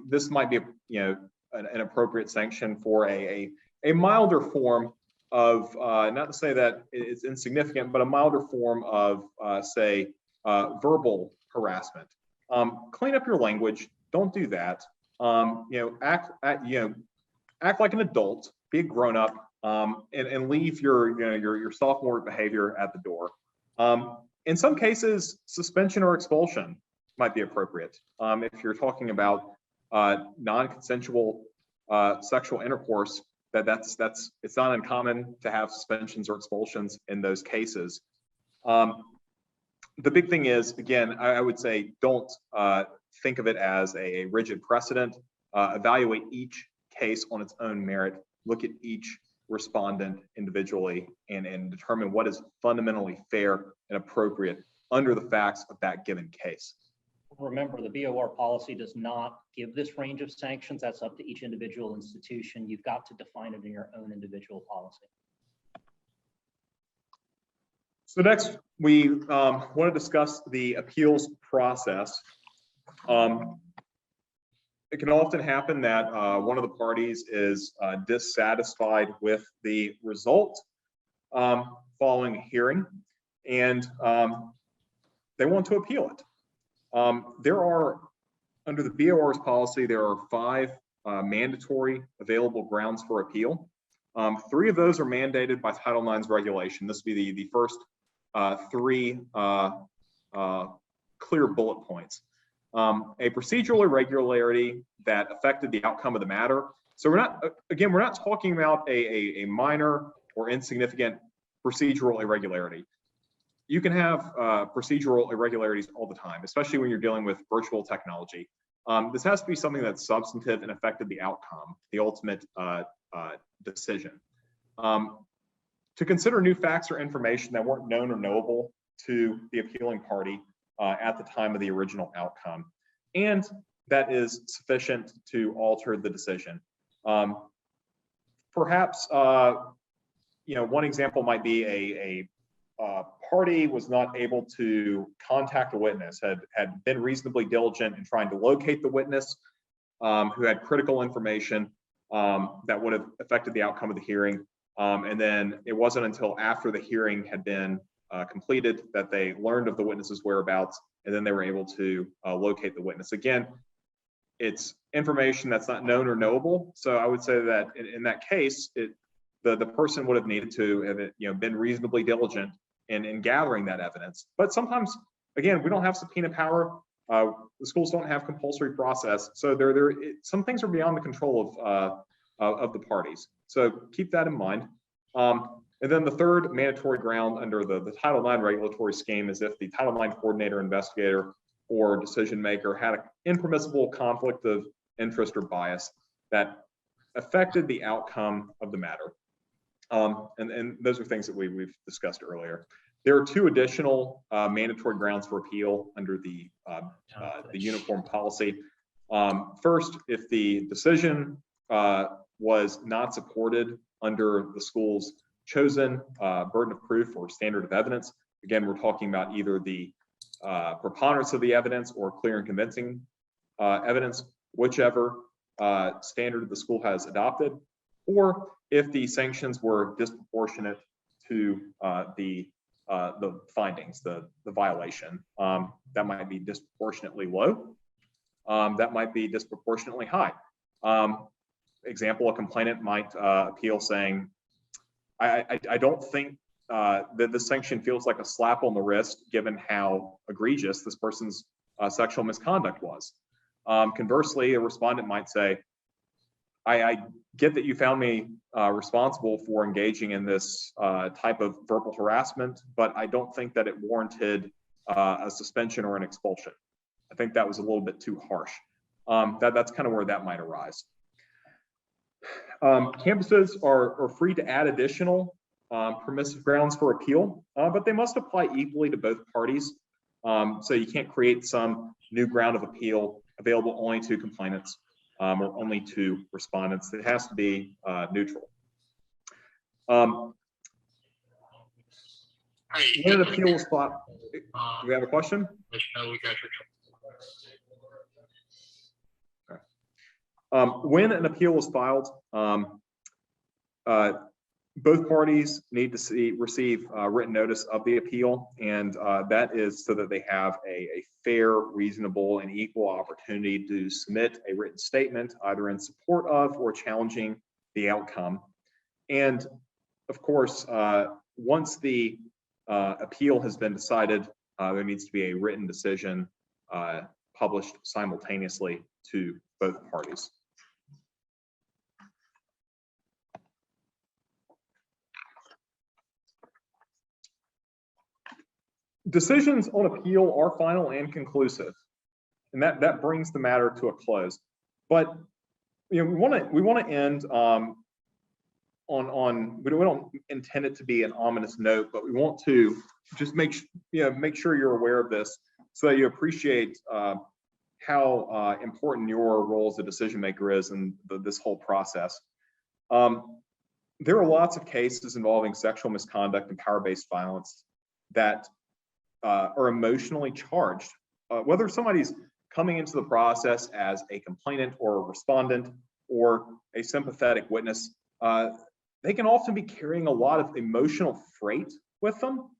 Speaker 2: This might be an appropriate sanction for a milder form of, not to say that it's insignificant, but a milder form of, say, verbal harassment. Clean up your language. Don't do that. Act like an adult. Be a grown-up, and leave your sophomore behavior at the door. In some cases, suspension or expulsion might be appropriate. If you're talking about non-consensual sexual intercourse, it's not uncommon to have suspensions or expulsions in those cases. The big thing is, again, I would say don't think of it as a rigid precedent. Evaluate each case on its own merit. Look at each respondent individually and determine what is fundamentally fair and appropriate under the facts of that given case.
Speaker 1: Remember, the BOR policy does not give this range of sanctions. That's up to each individual institution. You've got to define it in your own individual policy.
Speaker 2: So next, we want to discuss the appeals process. It can often happen that one of the parties is dissatisfied with the result. following a hearing, and they want to appeal it. There are, under the BOR's policy, there are 5 mandatory available grounds for appeal. 3 of those are mandated by Title IX's regulation. This would be the first 3 clear bullet points. A procedural irregularity that affected the outcome of the matter. So we're not talking about a minor or insignificant procedural irregularity. You can have procedural irregularities all the time, especially when you're dealing with virtual technology. This has to be something that's substantive and affected the outcome, the ultimate decision. To consider new facts or information that weren't known or knowable to the appealing party at the time of the original outcome, and that is sufficient to alter the decision. Perhaps, one example might be a party was not able to contact a witness, had been reasonably diligent in trying to locate the witness, who had critical information that would have affected the outcome of the hearing. And then it wasn't until after the hearing had been completed that they learned of the witness's whereabouts, and then they were able to locate the witness. Again, it's information that's not known or knowable. So I would say that in that case, the person would have needed to have been reasonably diligent in gathering that evidence. But sometimes, again, we don't have subpoena power. The schools don't have compulsory process. So some things are beyond the control of the parties. So keep that in mind. And then the third mandatory ground under the Title IX regulatory scheme is if the Title IX coordinator, investigator, or decision maker had an impermissible conflict of interest or bias that affected the outcome of the matter. And those are things that we've discussed earlier. There are 2 additional mandatory grounds for appeal under the uniform policy. First, if the decision was not supported under the school's chosen burden of proof or standard of evidence. Again, we're talking about either the preponderance of the evidence or clear and convincing evidence, whichever standard the school has adopted, or if the sanctions were disproportionate to the findings, the violation. That might be disproportionately low. That might be disproportionately high. Example, a complainant might appeal saying, I don't think that the sanction feels like a slap on the wrist given how egregious this person's sexual misconduct was. Conversely, a respondent might say, I get that you found me responsible for engaging in this type of verbal harassment, but I don't think that it warranted a suspension or an expulsion. I think that was a little bit too harsh. That's kind of where that might arise. Campuses are free to add additional permissive grounds for appeal, but they must apply equally to both parties. So you can't create some new ground of appeal available only to complainants or only to respondents. It has to be neutral. When an appeal is filed, do we have a question? When an appeal is filed, both parties need to receive written notice of the appeal, and that is so that they have a fair, reasonable, and equal opportunity to submit a written statement, either in support of or challenging the outcome. And of course, once the appeal has been decided, there needs to be a written decision published simultaneously to both parties. Decisions on appeal are final and conclusive, and that brings the matter to a close. But we want to end on we don't intend it to be an ominous note, but we want to just make sure you're aware of this so that you appreciate how important your role as a decision maker is in this whole process. There are lots of cases involving sexual misconduct and power-based violence that are emotionally charged. Whether somebody's coming into the process as a complainant or a respondent or a sympathetic witness, they can often be carrying a lot of emotional freight with them,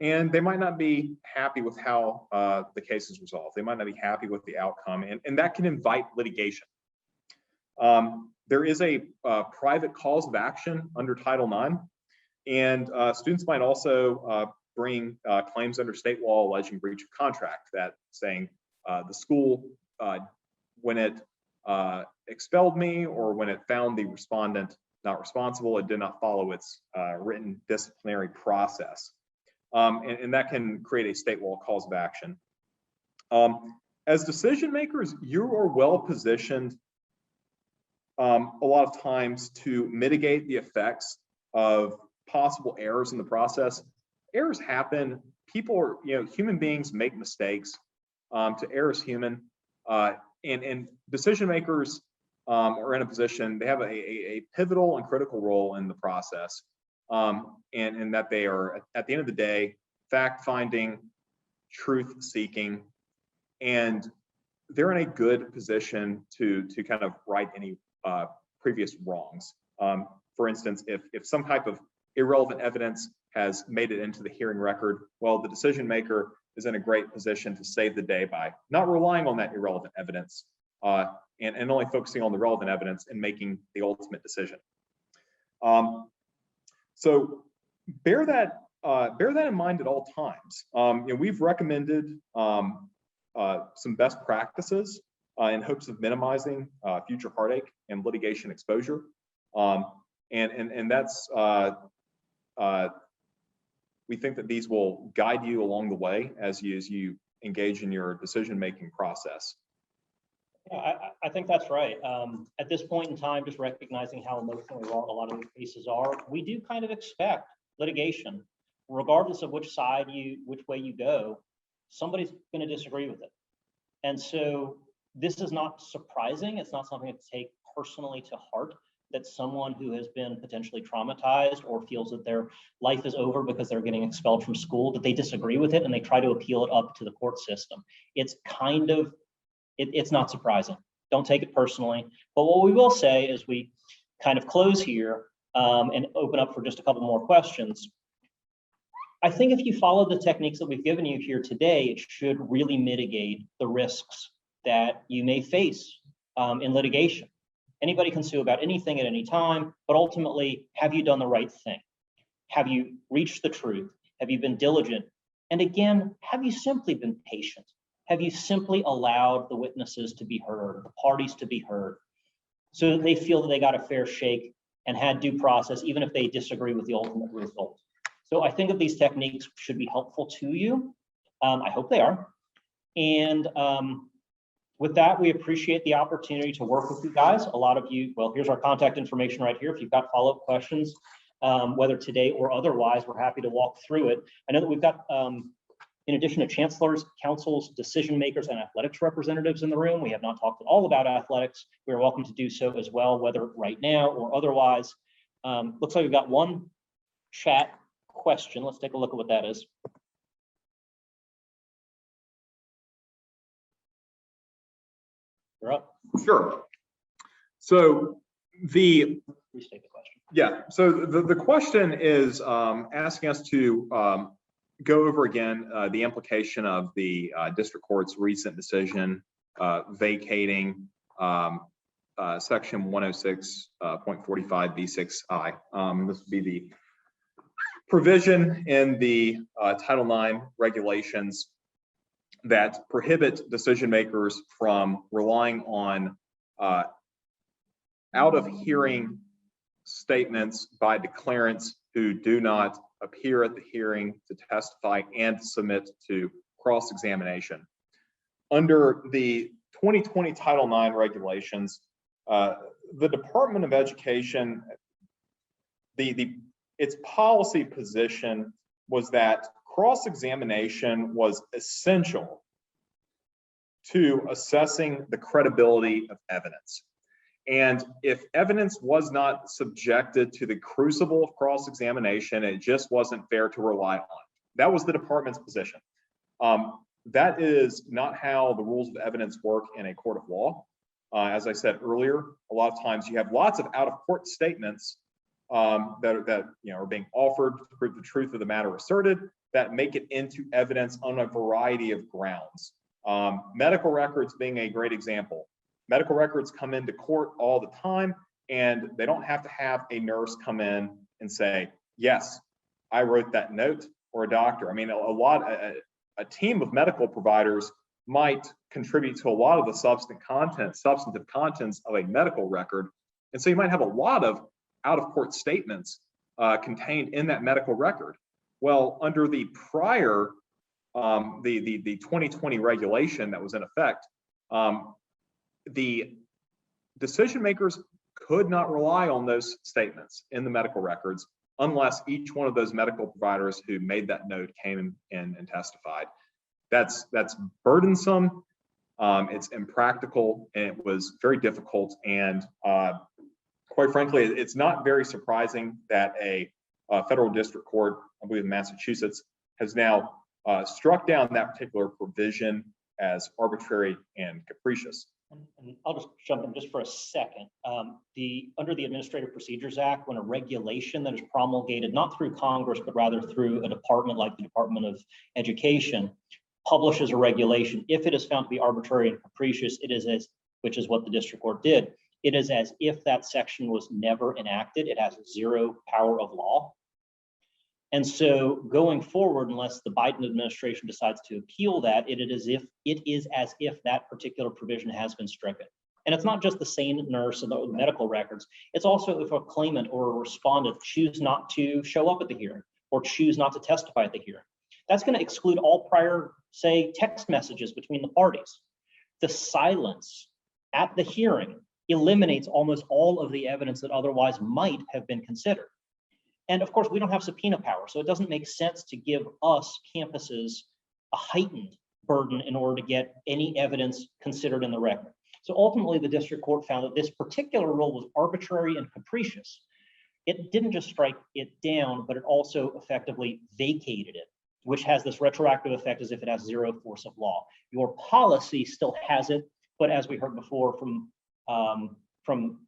Speaker 2: and they might not be happy with how the case is resolved. They might not be happy with the outcome, and that can invite litigation. There is a private cause of action under Title IX, and students might also bring claims under state law alleging breach of contract, that saying the school, when it expelled me or when it found the respondent not responsible, it did not follow its written disciplinary process. And that can create a state law cause of action. As decision makers, you are well positioned a lot of times to mitigate the effects of possible errors in the process. Errors happen. People are, human beings make mistakes. To err is human. And decision makers are in a position, they have a pivotal and critical role in the process. And that they are, at the end of the day, fact-finding, truth-seeking, and they're in a good position to kind of right any previous wrongs. For instance, if some type of irrelevant evidence has made it into the hearing record, well, the decision maker is in a great position to save the day by not relying on that irrelevant evidence and only focusing on the relevant evidence and making the ultimate decision. So bear that in mind at all times. We've recommended some best practices in hopes of minimizing future heartache and litigation exposure. And that's, we think that these will guide you along the way as you engage in your decision-making process.
Speaker 1: Yeah, I think that's right. At this point in time, just recognizing how emotionally raw a lot of these cases are, we do kind of expect litigation, regardless of which way you go, somebody's going to disagree with it. And so this is not surprising. It's not something to take personally to heart that someone who has been potentially traumatized or feels that their life is over because they're getting expelled from school, that they disagree with it and they try to appeal it up to the court system. It's kind of, it's not surprising. Don't take it personally. But what we will say as we kind of close here and open up for just a couple more questions, I think if you follow the techniques that we've given you here today, it should really mitigate the risks that you may face in litigation. Anybody can sue about anything at any time, but ultimately, have you done the right thing? Have you reached the truth? Have you been diligent? And again, have you simply been patient? Have you simply allowed the witnesses to be heard, the parties to be heard, so that they feel that they got a fair shake and had due process, even if they disagree with the ultimate result? So I think that these techniques should be helpful to you. I hope they are. And with that, we appreciate the opportunity to work with you guys. A lot of you, well, here's our contact information right here. If you've got follow-up questions, whether today or otherwise, we're happy to walk through it. I know that we've got, in addition to chancellors, counsels, decision makers, and athletics representatives in the room. We have not talked at all about athletics. We are welcome to do so as well, whether right now or otherwise. Looks like we've got one chat question. Let's take a look at what that is. You're up.
Speaker 2: Sure. So
Speaker 1: Restate the question.
Speaker 2: Yeah, so the question is asking us to go over again the implication of the district court's recent decision vacating section 106.45 B6I. This would be the provision in the Title IX regulations that prohibit decision makers from relying on out of hearing statements by declarants who do not appear at the hearing to testify and submit to cross-examination. Under the 2020 Title IX regulations, the Department of Education, its policy position was that cross-examination was essential to assessing the credibility of evidence. And if evidence was not subjected to the crucible of cross-examination, it just wasn't fair to rely on. That was the department's position. That is not how the rules of evidence work in a court of law. As I said earlier, a lot of times you have lots of out-of-court statements that are being offered to prove the truth of the matter asserted that make it into evidence on a variety of grounds. Medical records being a great example. Medical records come into court all the time, and they don't have to have a nurse come in and say, yes, I wrote that note, or a doctor. I mean, a team of medical providers might contribute to a lot of the substantive contents of a medical record. And so you might have a lot of out-of-court statements contained in that medical record. Well, under the prior, the 2020 regulation that was in effect, the decision makers could not rely on those statements in the medical records unless each one of those medical providers who made that note came in and testified. That's burdensome, it's impractical, and it was very difficult. And quite frankly, it's not very surprising that a federal district court, I believe in Massachusetts, has now struck down that particular provision as arbitrary and capricious.
Speaker 1: And I'll just jump in just for a second. Under the Administrative Procedures Act, when a regulation that is promulgated, not through Congress, but rather through a department like the Department of Education, publishes a regulation, if it is found to be arbitrary and capricious, it is which is what the district court did, it is as if that section was never enacted. It has zero power of law. And so going forward, unless the Biden administration decides to appeal that, it is as if that particular provision has been stricken. And it's not just the sane nurse and the medical records. It's also if a claimant or a respondent choose not to show up at the hearing or choose not to testify at the hearing. That's going to exclude all prior, say, text messages between the parties. The silence at the hearing eliminates almost all of the evidence that otherwise might have been considered. And of course, we don't have subpoena power, so it doesn't make sense to give us campuses a heightened burden in order to get any evidence considered in the record. So ultimately, the district court found that this particular rule was arbitrary and capricious. It didn't just strike it down, but it also effectively vacated it, which has this retroactive effect as if it has zero force of law. Your policy still has it, but as we heard before from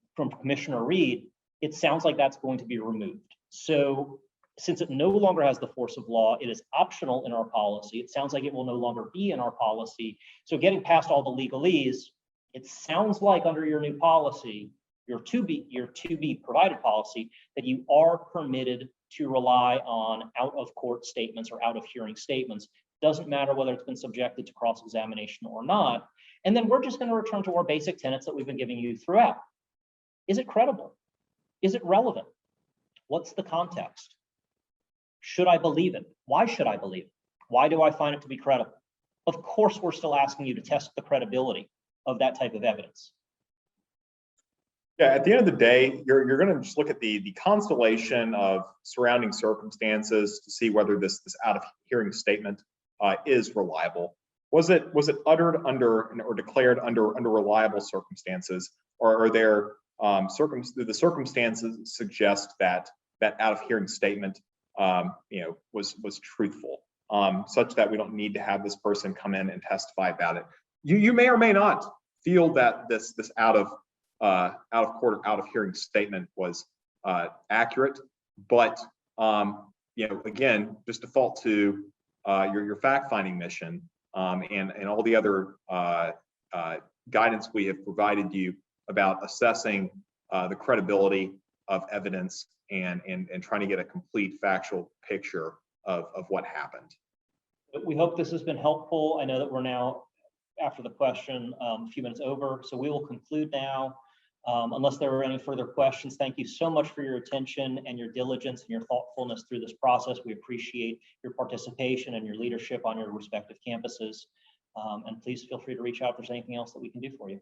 Speaker 1: Commissioner Reed, it sounds like that's going to be removed. So since it no longer has the force of law, it is optional in our policy. It sounds like it will no longer be in our policy. So getting past all the legalese, it sounds like under your new policy, your to be provided policy, that you are permitted to rely on out of court statements or out of hearing statements. Doesn't matter whether it's been subjected to cross-examination or not. And then we're just going to return to our basic tenets that we've been giving you throughout. Is it credible? Is it relevant? What's the context? Should I believe it? Why should I believe it? Why do I find it to be credible? Of course, we're still asking you to test the credibility of that type of evidence.
Speaker 2: Yeah, at the end of the day, you're going to just look at the constellation of surrounding circumstances to see whether this out of hearing statement is reliable. Was it uttered under or declared under reliable circumstances, or are there the circumstances suggest that out of hearing statement was truthful, such that we don't need to have this person come in and testify about it. You may or may not feel that this out of court or out of hearing statement was accurate, but again, just default to your fact-finding mission and all the other guidance we have provided you about assessing the credibility of evidence and trying to get a complete factual picture of what happened.
Speaker 1: We hope this has been helpful. I know that we're now, after the question, a few minutes over, so we will conclude now. Unless there are any further questions, thank you so much for your attention and your diligence and your thoughtfulness through this process. We appreciate your participation and your leadership on your respective campuses. And please feel free to reach out if there's anything else that we can do for you.